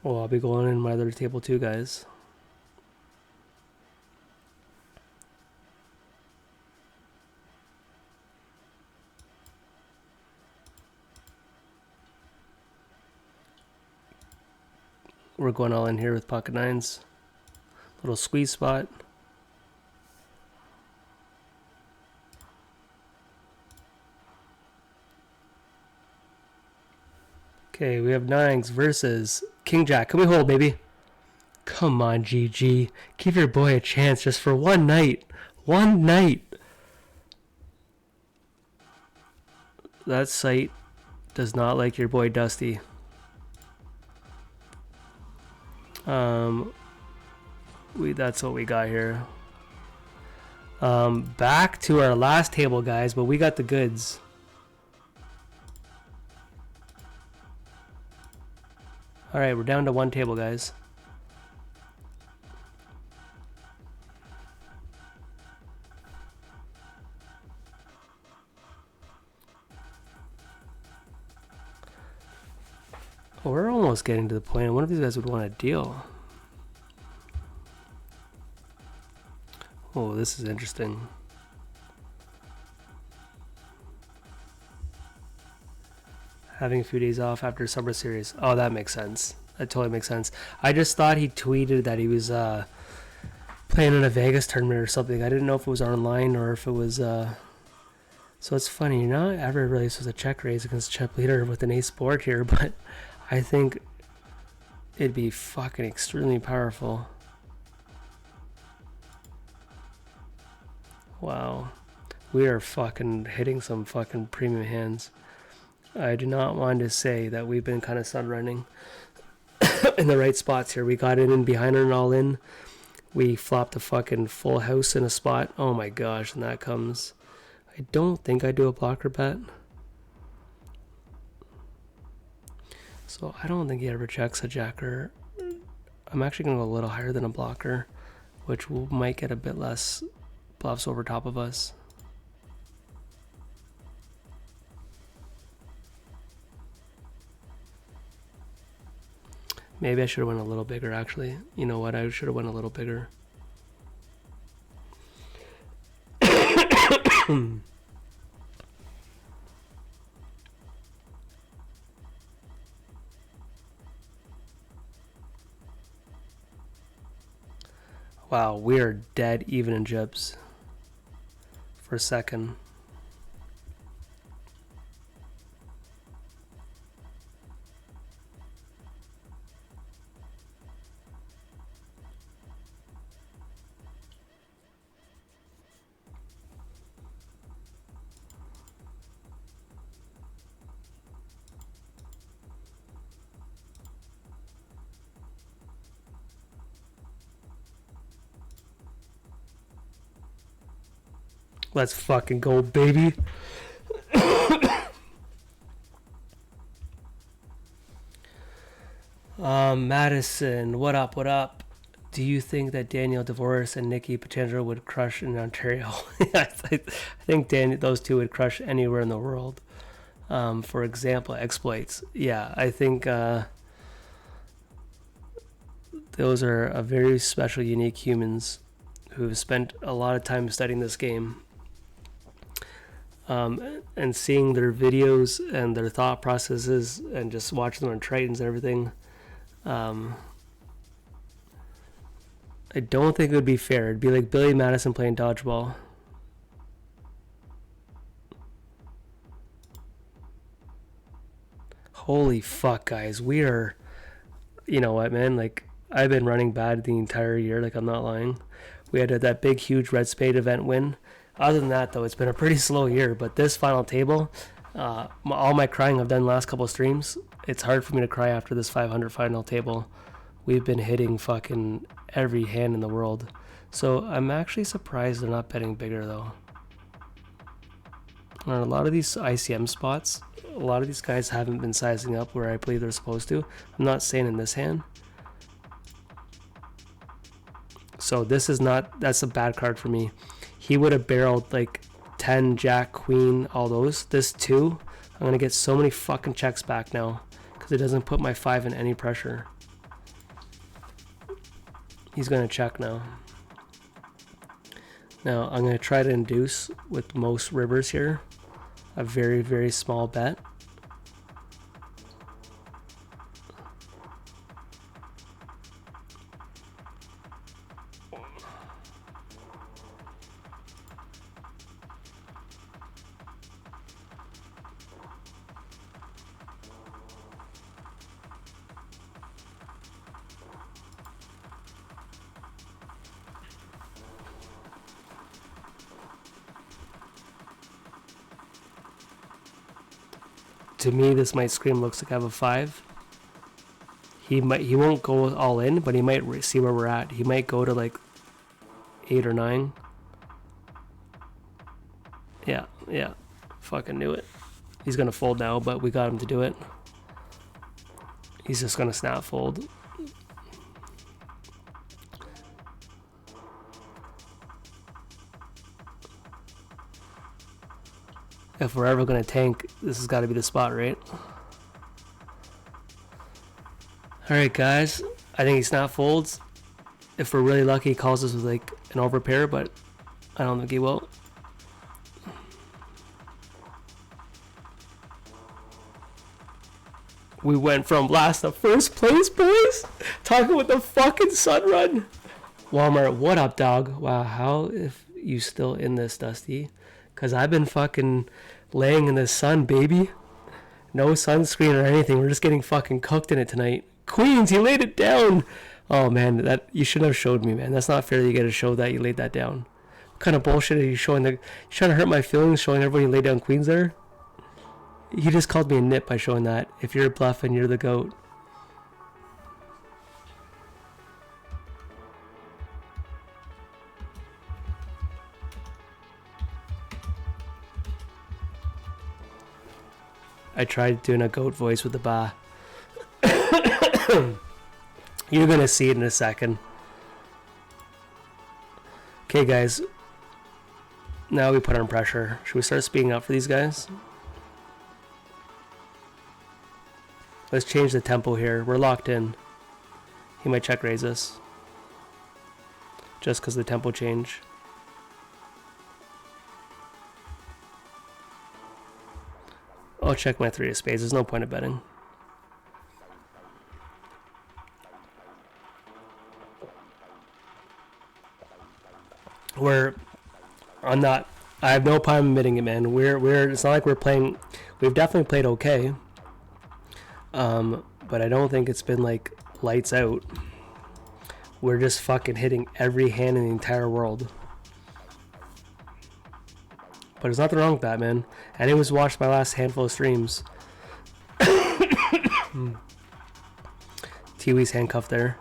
Well, I'll be going in my other table too, guys. We're going all in here with pocket nines. Little squeeze spot. Okay, we have nines versus King Jack. Can we hold, baby? Come on, GG. Give your boy a chance just for one night. One night. That site does not like your boy Dusty. That's what we got here. Back to our last table, guys, but we got the goods. Alright, we're down to one table, guys. Oh, we're almost getting to the point. One of these guys would want a deal. Oh, this is interesting. Having a few days off after summer series. Oh, that makes sense. That totally makes sense. I just thought he tweeted that he was playing in a Vegas tournament or something. I didn't know if it was online or if it was... So it's funny, you're not ever really supposed to check raise against chip leader with an ace board here, but I think it'd be fucking extremely powerful. Wow. We are fucking hitting some fucking premium hands. I do not want to say that we've been kind of sun running in the right spots here. We got it in behind her and all in. We flopped a fucking full house in a spot. Oh my gosh, and that comes... I don't think I do a blocker bet. So I don't think he ever checks a jacker. I'm actually going to go a little higher than a blocker, which might get a bit less bluffs over top of us. Maybe I should have went a little bigger, actually. You know what? I should have went a little bigger. Wow, we are dead even in jibs for a second. Let's fucking go, baby. Madison, what up, what up? Do you think that Daniel DeVoris and Nikki Petrangelo would crush in Ontario? I think those two would crush anywhere in the world. For example, exploits. Yeah, I think those are a very special, unique humans who've spent a lot of time studying this game. And seeing their videos and their thought processes and just watching them on Tritons and everything. I don't think it would be fair. It'd be like Billy Madison playing dodgeball. Holy fuck, guys. We are... You know what, man? Like, I've been running bad the entire year. Like, I'm not lying. We had that big, huge Red Spade event win. Other than that, though, it's been a pretty slow year. But this final table, all my crying I've done the last couple of streams, it's hard for me to cry after this 500 final table. We've been hitting fucking every hand in the world. So I'm actually surprised they're not betting bigger, though. On a lot of these ICM spots, a lot of these guys haven't been sizing up where I believe they're supposed to. I'm not saying in this hand. So this is not... That's a bad card for me. He would have barreled like 10, Jack, Queen, all those. This 2, I'm going to get so many fucking checks back now because it doesn't put my 5 in any pressure. He's going to check now. Now I'm going to try to induce with most rivers here. A very, very small bet. To me, this might scream looks like I have a 5. He won't go all in, but he might see where we're at. He might go to like 8 or 9. Yeah. Fucking knew it. He's gonna fold now, but we got him to do it. He's just gonna snap fold. If we're ever going to tank, this has got to be the spot, right? Alright, guys. I think he snap folds. If we're really lucky, he calls us with like an overpair, but I don't think he will. We went from last to first place, boys. Talking with the fucking sun run. Walmart, what up, dog? Wow, how if you still in this, Dusty? Because I've been fucking laying in the sun, baby. No sunscreen or anything. We're just getting fucking cooked in it tonight. Queens, he laid it down. Oh, man, that you shouldn't have showed me, man. That's not fair that you get to show that you laid that down. What kind of bullshit are you showing? You're trying to hurt my feelings showing everybody you laid down queens there? He just called me a nit by showing that. If you're bluffing, you're the GOAT. I tried doing a goat voice with the ba. You're going to see it in a second. Okay, guys. Now we put on pressure. Should we start speeding up for these guys? Let's change the tempo here. We're locked in. He might check raise us. Just because of the tempo change. I'll check my 3 of spades. There's no point of betting. We're I'm not. I have no problem admitting it, man. We're. It's not like we're playing. We've definitely played okay. But I don't think it's been like lights out. We're just fucking hitting every hand in the entire world. But there's nothing wrong with that, man. Anyone's watched my last handful of streams. Tiwi's handcuffed there.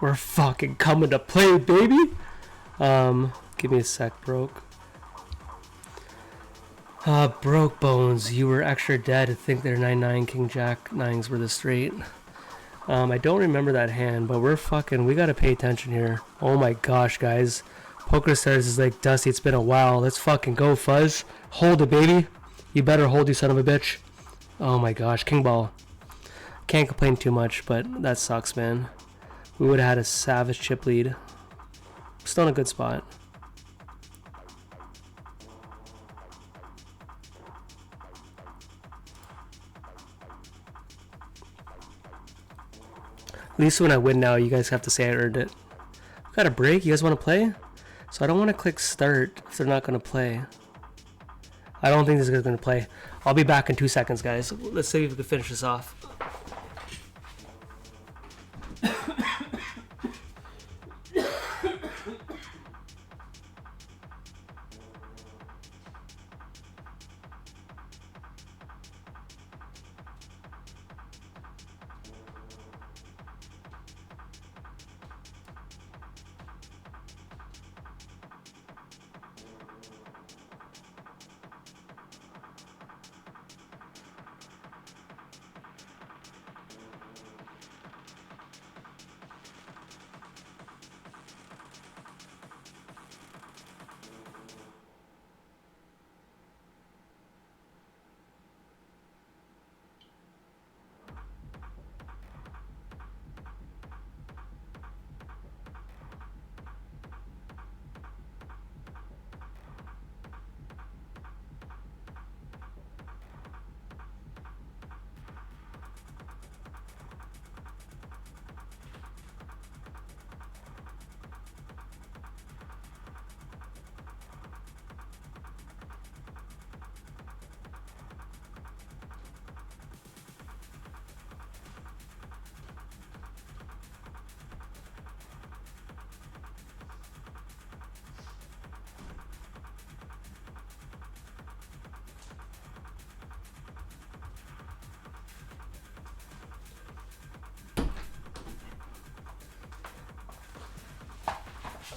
We're fucking coming to play, baby. Give me a sec, broke. Broke bones. You were extra dead to think their 9-9 King Jack 9s were the straight. I don't remember that hand, but we gotta pay attention here. Oh my gosh, guys. POKERSTARS is like, Dusty, it's been a while. Let's fucking go, Fuzz. Hold it, baby. You better hold, you son of a bitch. Oh my gosh, King Ball. Can't complain too much, but that sucks, man. We would have had a savage chip lead. Still in a good spot. At least when I win now, you guys have to say I earned it. Got a break? You guys want to play? So I don't want to click start if they're not going to play. I don't think this guy's going to play. I'll be back in 2 seconds, guys. Let's see if we can finish this off.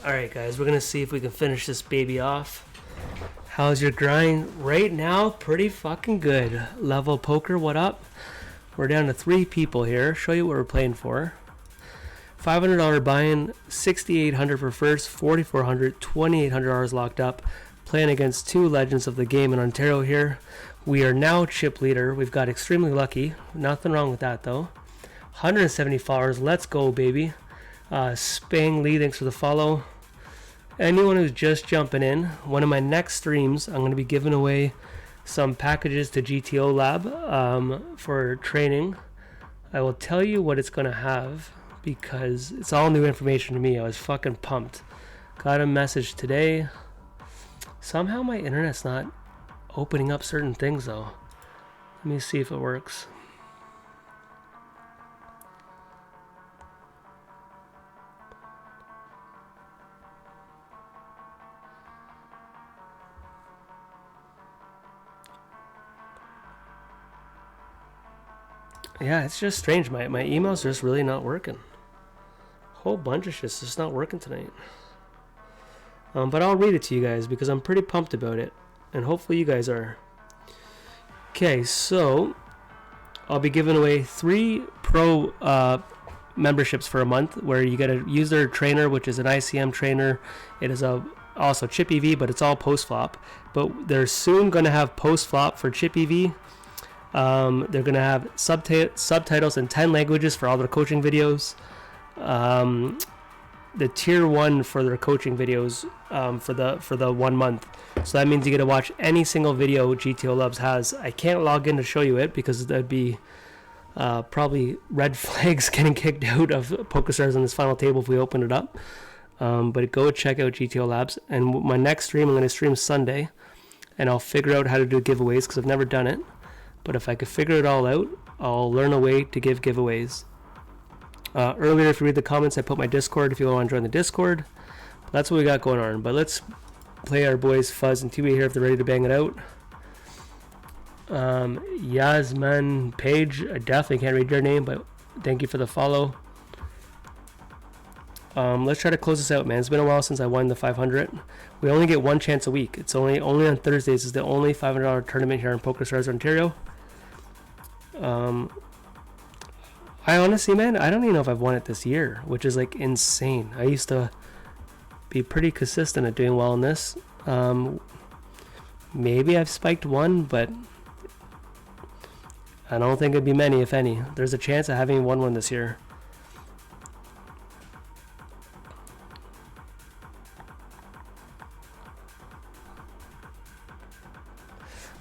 Alright guys, we're going to see if we can finish this baby off. How's your grind? Right now, pretty fucking good. Level Poker, what up? We're down to 3 people here. Show you what we're playing for. $500 buy-in, $6,800 for first, $4,400, $2,800 locked up. Playing against 2 legends of the game in Ontario here. We are now chip leader. We've got extremely lucky. Nothing wrong with that though. 170 followers. Let's go, baby. Spang Lee, thanks for the follow. Anyone who's just jumping in, one of my next streams, I'm going to be giving away some packages to GTO Lab for training. I will tell you what it's going to have because it's all new information to me. I was fucking pumped. Got a message today. Somehow my internet's not opening up certain things though. Let me see if it works. Yeah, it's just strange. My emails are just really not working. Whole bunch of shit's just not working tonight. But I'll read it to you guys because I'm pretty pumped about it, and hopefully you guys are. Okay, so I'll be giving away 3 pro memberships for a month, where you get to use their trainer, which is an ICM trainer. It is also chip EV, but it's all post flop. But they're soon going to have post flop for chip EV. They're going to have subtitles in 10 languages for all their coaching videos. The tier 1 for their coaching videos for the 1 month. So that means you get to watch any single video GTO Loves has. I can't log in to show you it because that'd be probably red flags getting kicked out of POKERSTARS on this final table if we open it up. But go check out GTO Labs. And my next stream, I'm going to stream Sunday, and I'll figure out how to do giveaways because I've never done it. But if I could figure it all out, I'll learn a way to give giveaways. Earlier, if you read the comments, I put my Discord if you want to join the Discord. That's what we got going on. But let's play our boys Fuzz and Tiwi here if they're ready to bang it out. Yasman Page, I definitely can't read your name, but thank you for the follow. Let's try to close this out, man. It's been a while since I won the 500. We only get 1 chance a week. It's only on Thursdays is the only $500 tournament here in POKERSTARS Ontario. I honestly, man, I don't even know if I've won it this year, which is like insane. I used to be pretty consistent at doing well in this. Maybe I've spiked 1, but I don't think it'd be many, if any. There's a chance of having won 1 this year.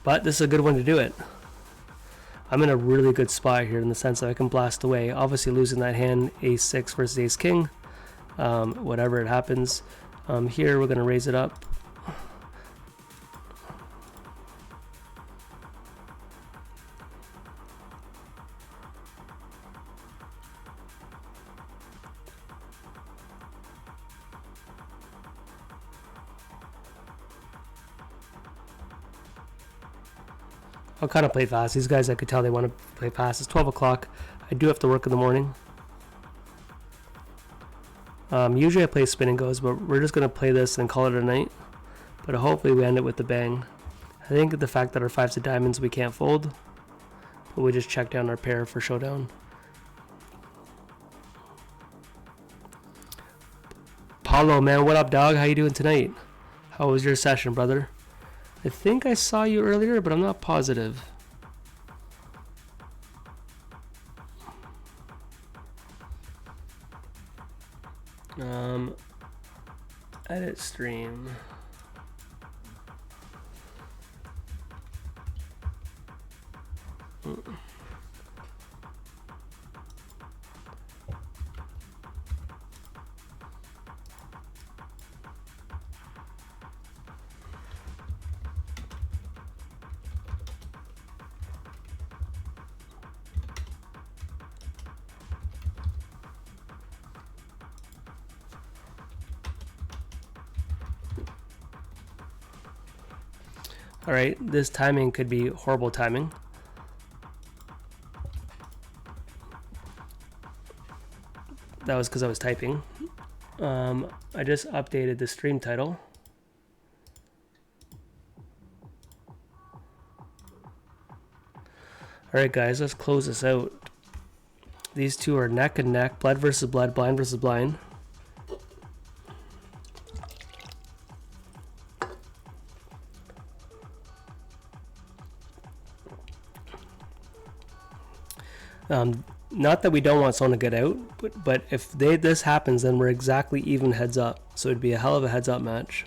But this is a good one to do it. I'm in a really good spot here in the sense that I can blast away. Obviously losing that hand, ace-6 versus ace-king. Whatever it happens. Here we're going to raise it up. I'll kind of play fast. These guys, I could tell they want to play fast. It's 12 o'clock. I do have to work in the morning. Usually I play spin and goes, but we're just going to play this and call it a night. But hopefully we end it with the bang. I think the fact that our 5s of diamonds we can't fold, but we just check down our pair for showdown. Paulo, man, what up, dog? How you doing tonight? How was your session, brother? I think I saw you earlier, but I'm not positive. Edit stream. Alright, this timing could be horrible timing. That was because I was typing. I just updated the stream title. Alright guys, let's close this out. These two are neck and neck, blood versus blood, blind versus blind. Not that we don't want someone to get out, but if this happens, then we're exactly even heads up. So it'd be a hell of a heads up match.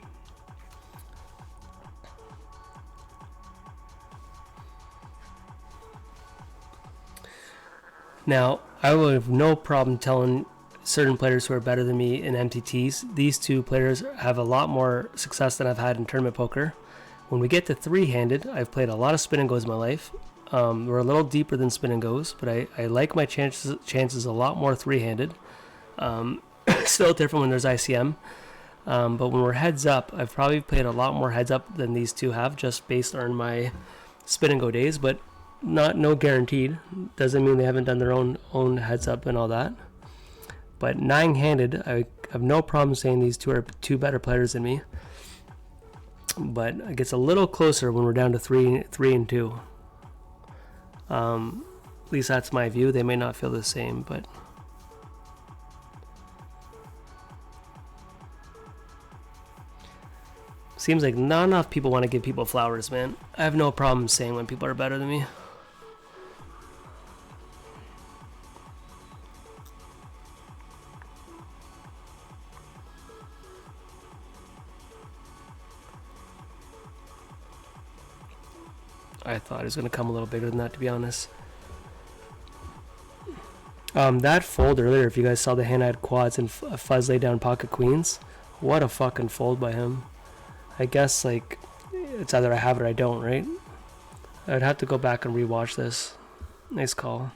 Now, I will have no problem telling certain players who are better than me in MTTs. These two players have a lot more success than I've had in tournament poker. When we get to three-handed, I've played a lot of spin and goes in my life. We're a little deeper than spin and goes, but I like my chances a lot more three-handed. Still different when there's ICM. But when we're heads up, I've probably played a lot more heads up than these two have, just based on my spin and go days, but no guaranteed. Doesn't mean they haven't done their own heads up and all that. But nine-handed, I have no problem saying these two are two better players than me. But it gets a little closer when we're down to 3-2. At least that's my view. They may not feel the same, but seems like not enough people want to give people flowers, man. I have no problem saying when people are better than me. I thought it was going to come a little bigger than that, to be honest. That fold earlier, if you guys saw the hand, I had quads and Fuzz laid down pocket queens. What a fucking fold by him. I guess, like, it's either I have it or I don't, right? I'd have to go back and rewatch this. Nice call.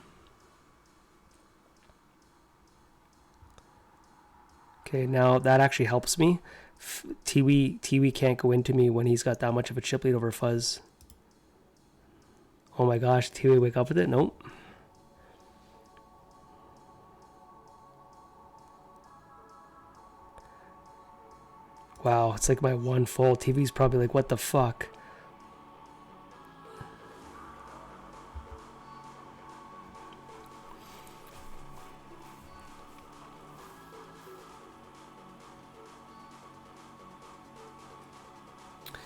Okay, now that actually helps me. Tiwi can't go into me when he's got that much of a chip lead over Fuzz. Oh my gosh, Tiwi wake up with it? Nope. Wow, it's like my one fold. TV's probably like, what the fuck?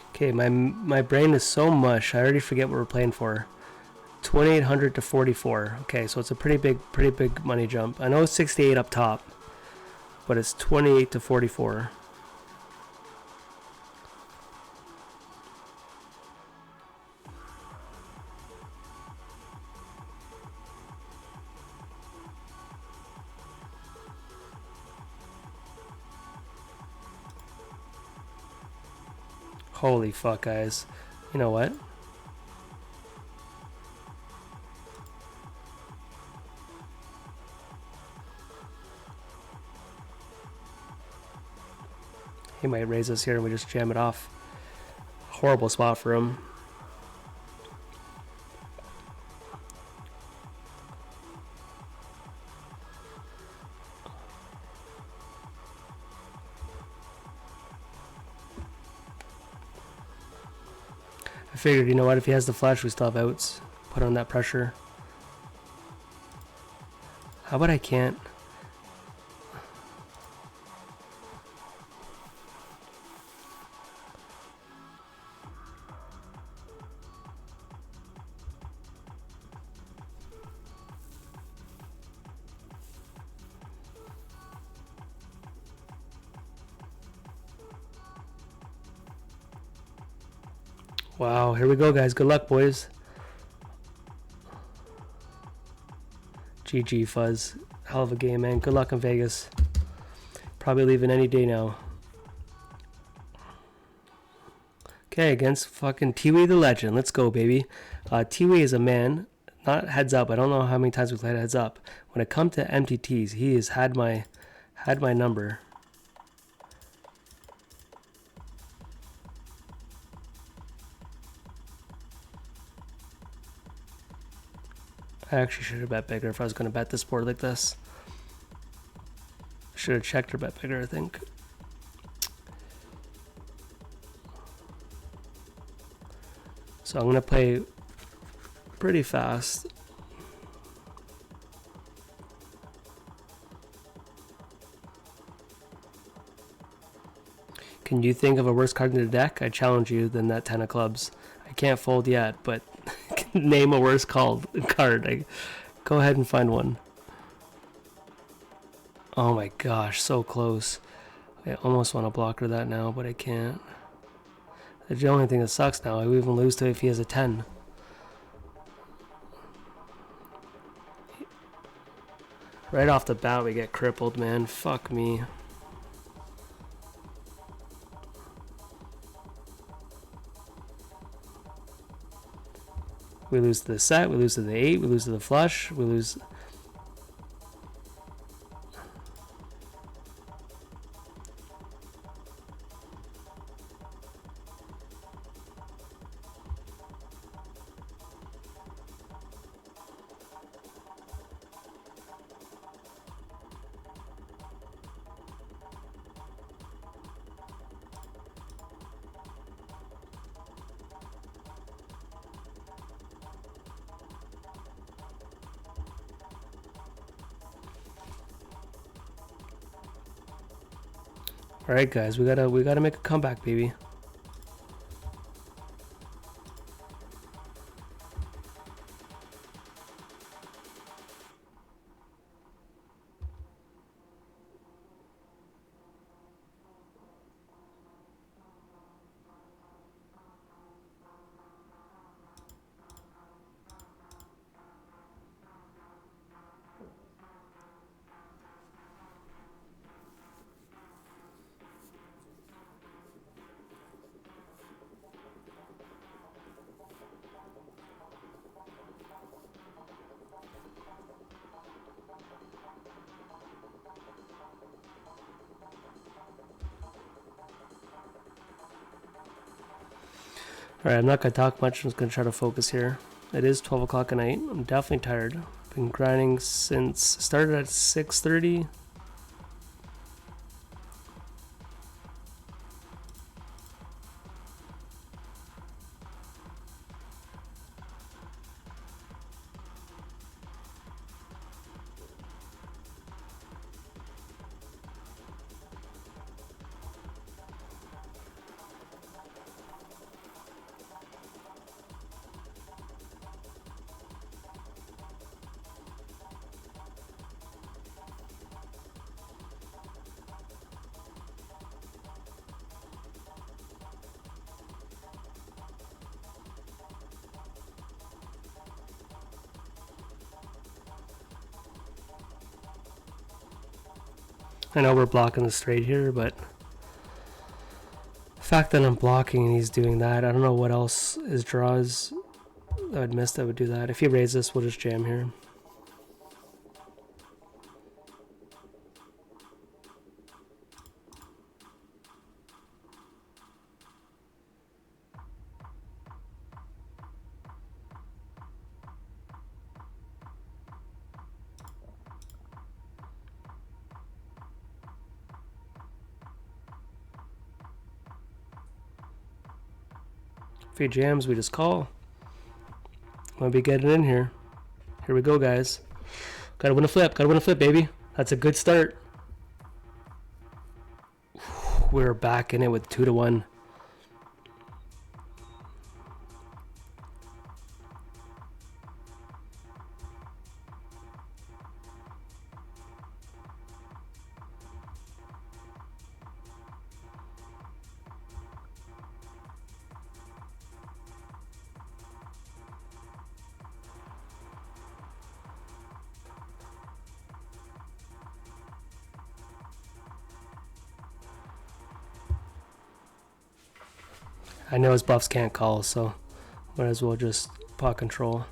Okay, my brain is so mush. I already forget what we're playing for. 2,800 to 44. Okay, so it's a pretty big money jump. I know it's 68 up top, but it's 28 to 44. Holy fuck, guys. You know what? He might raise us here and we just jam it off. Horrible spot for him. I figured, you know what, if he has the flush, we still have outs. Put on that pressure. How about I can't? Wow, here we go, guys. Good luck, boys. GG, Fuzz. Hell of a game, man. Good luck in Vegas. Probably leaving any day now. Okay, against fucking Tiwi the Legend. Let's go, baby. Tiwi is a man. Not heads up. I don't know how many times we've played heads up. When it comes to MTTs, he has had my number. I actually should have bet bigger if I was going to bet this board like this. Should have checked or bet bigger, I think. So I'm going to play pretty fast. Can you think of a worse card in the deck? I challenge you than that 10 of clubs. I can't fold yet, but name a worse card. Go ahead and find one. Oh my gosh, so close. I almost want to blocker that now, but I can't. The only thing that sucks now, I would even lose to if he has a 10. Right off the bat, we get crippled, man. Fuck me. We lose to the set, we lose to the 8, we lose to the flush, we lose. All right, guys, we gotta make a comeback, baby. Alright, I'm not going to talk much. I'm just going to try to focus here. It is 12 o'clock at night. I'm definitely tired. Been grinding since... started at 6:30. I know we're blocking the straight here, but the fact that I'm blocking and he's doing that, I don't know what else his draws I would miss that would do that. If he raises this, we'll just jam here. If he jams, we just call. Might be getting in here. Here we go, guys. Gotta win a flip. Gotta win a flip, baby. That's a good start. We're back in it with 2-1. I know his buffs can't call, so might as well just pot control.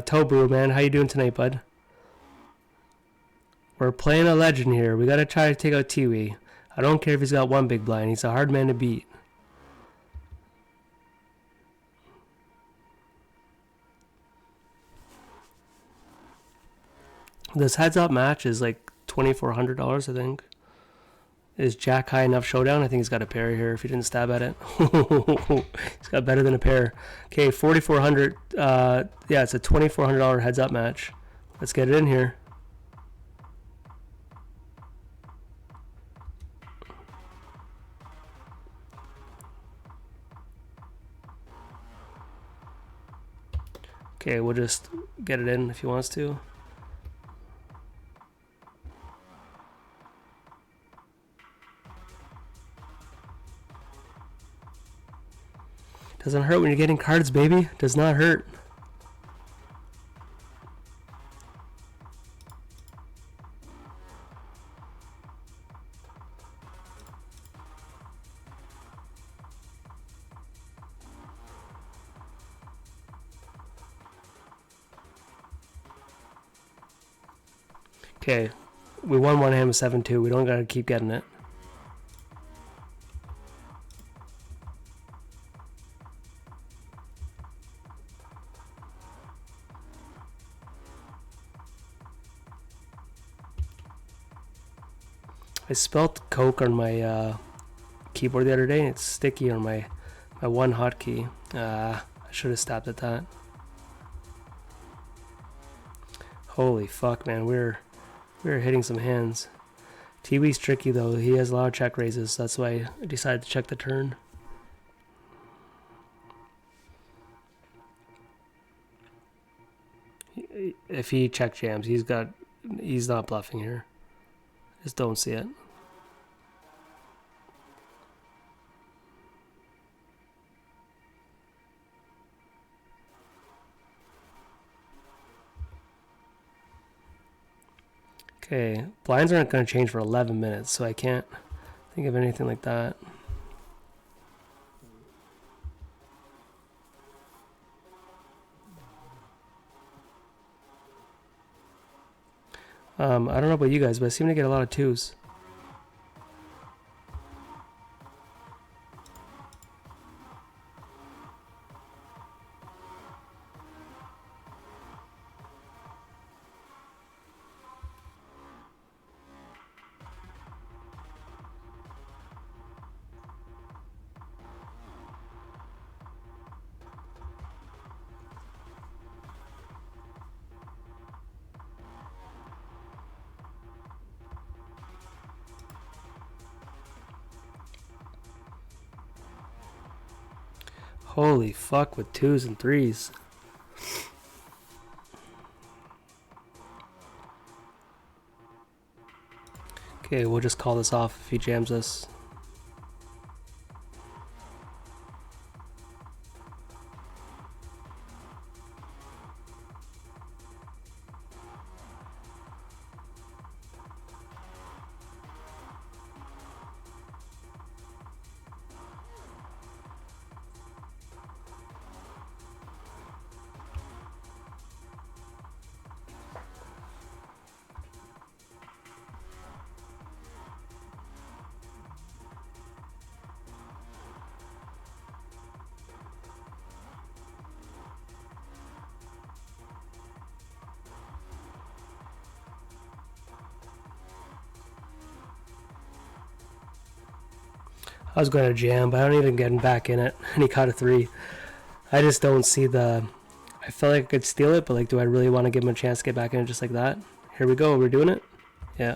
Tobru, man, how you doing tonight, bud? We're playing a legend here. We gotta try to take out Tiwi. I don't care if he's got one big blind. He's a hard man to beat. This heads up match is like $2,400, I think. Is Jack high enough showdown? I think he's got a pair here if he didn't stab at it. He's got better than a pair. Okay, 4,400. Yeah, it's a $2,400 heads up match. Let's get it in here. Okay, we'll just get it in if he wants to. Doesn't hurt when you're getting cards, baby. Does not hurt. Okay, We won one hand with 7-2. We don't gotta keep getting it. I spelled Coke on my keyboard the other day, and it's sticky on my one hotkey. I should have stopped at that. Holy fuck, man, we're hitting some hands. Tiwi's tricky though. He has a lot of check raises. That's why I decided to check the turn. If he check jams, he's not bluffing here. Just don't see it. Okay, blinds aren't going to change for 11 minutes, so I can't think of anything like that. I don't know about you guys, but I seem to get a lot of twos. Holy fuck with twos and threes. Okay, we'll just call this off if he jams us. I was going to jam, but I don't even get back in it. And he caught a 3. I just don't see the... I felt like I could steal it, but like, do I really want to give him a chance to get back in it just like that? Here we go. We're doing it. Yeah.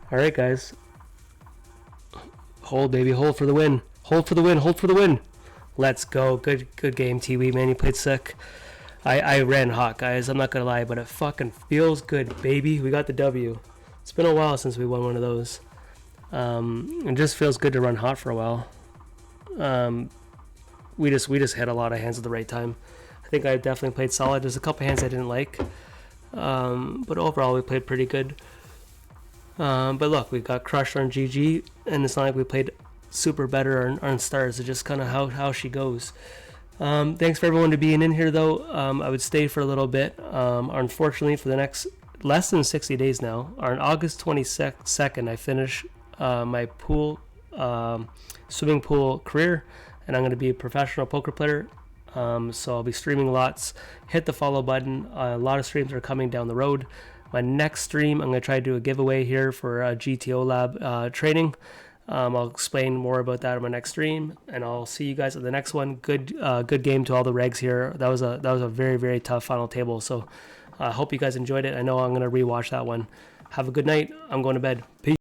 All right, guys. Hold, baby. Hold for the win. Hold for the win. Hold for the win. Let's go. Good game, Tiwi, man. You played sick. I ran hot, guys. I'm not going to lie, but it fucking feels good, baby. We got the W. It's been a while since we won one of those. It just feels good to run hot for a while. We just hit a lot of hands at the right time. I think I definitely played solid. There's a couple hands I didn't like, but overall we played pretty good. But look, we got crushed on GG, and it's not like we played super better on stars. It's just kind of how she goes. Thanks for everyone to being in here though. I would stay for a little bit. Unfortunately, for the next less than 60 days now, on August 22nd, I finish my pool, swimming pool career, and I'm going to be a professional poker player. So I'll be streaming lots. Hit the follow button. A lot of streams are coming down the road. My next stream, I'm going to try to do a giveaway here for GTO Lab training. I'll explain more about that on my next stream, and I'll see you guys at the next one. Good game to all the regs here. That was a very, very tough final table. So I hope you guys enjoyed it. I know I'm going to rewatch that one. Have a good night. I'm going to bed. Peace.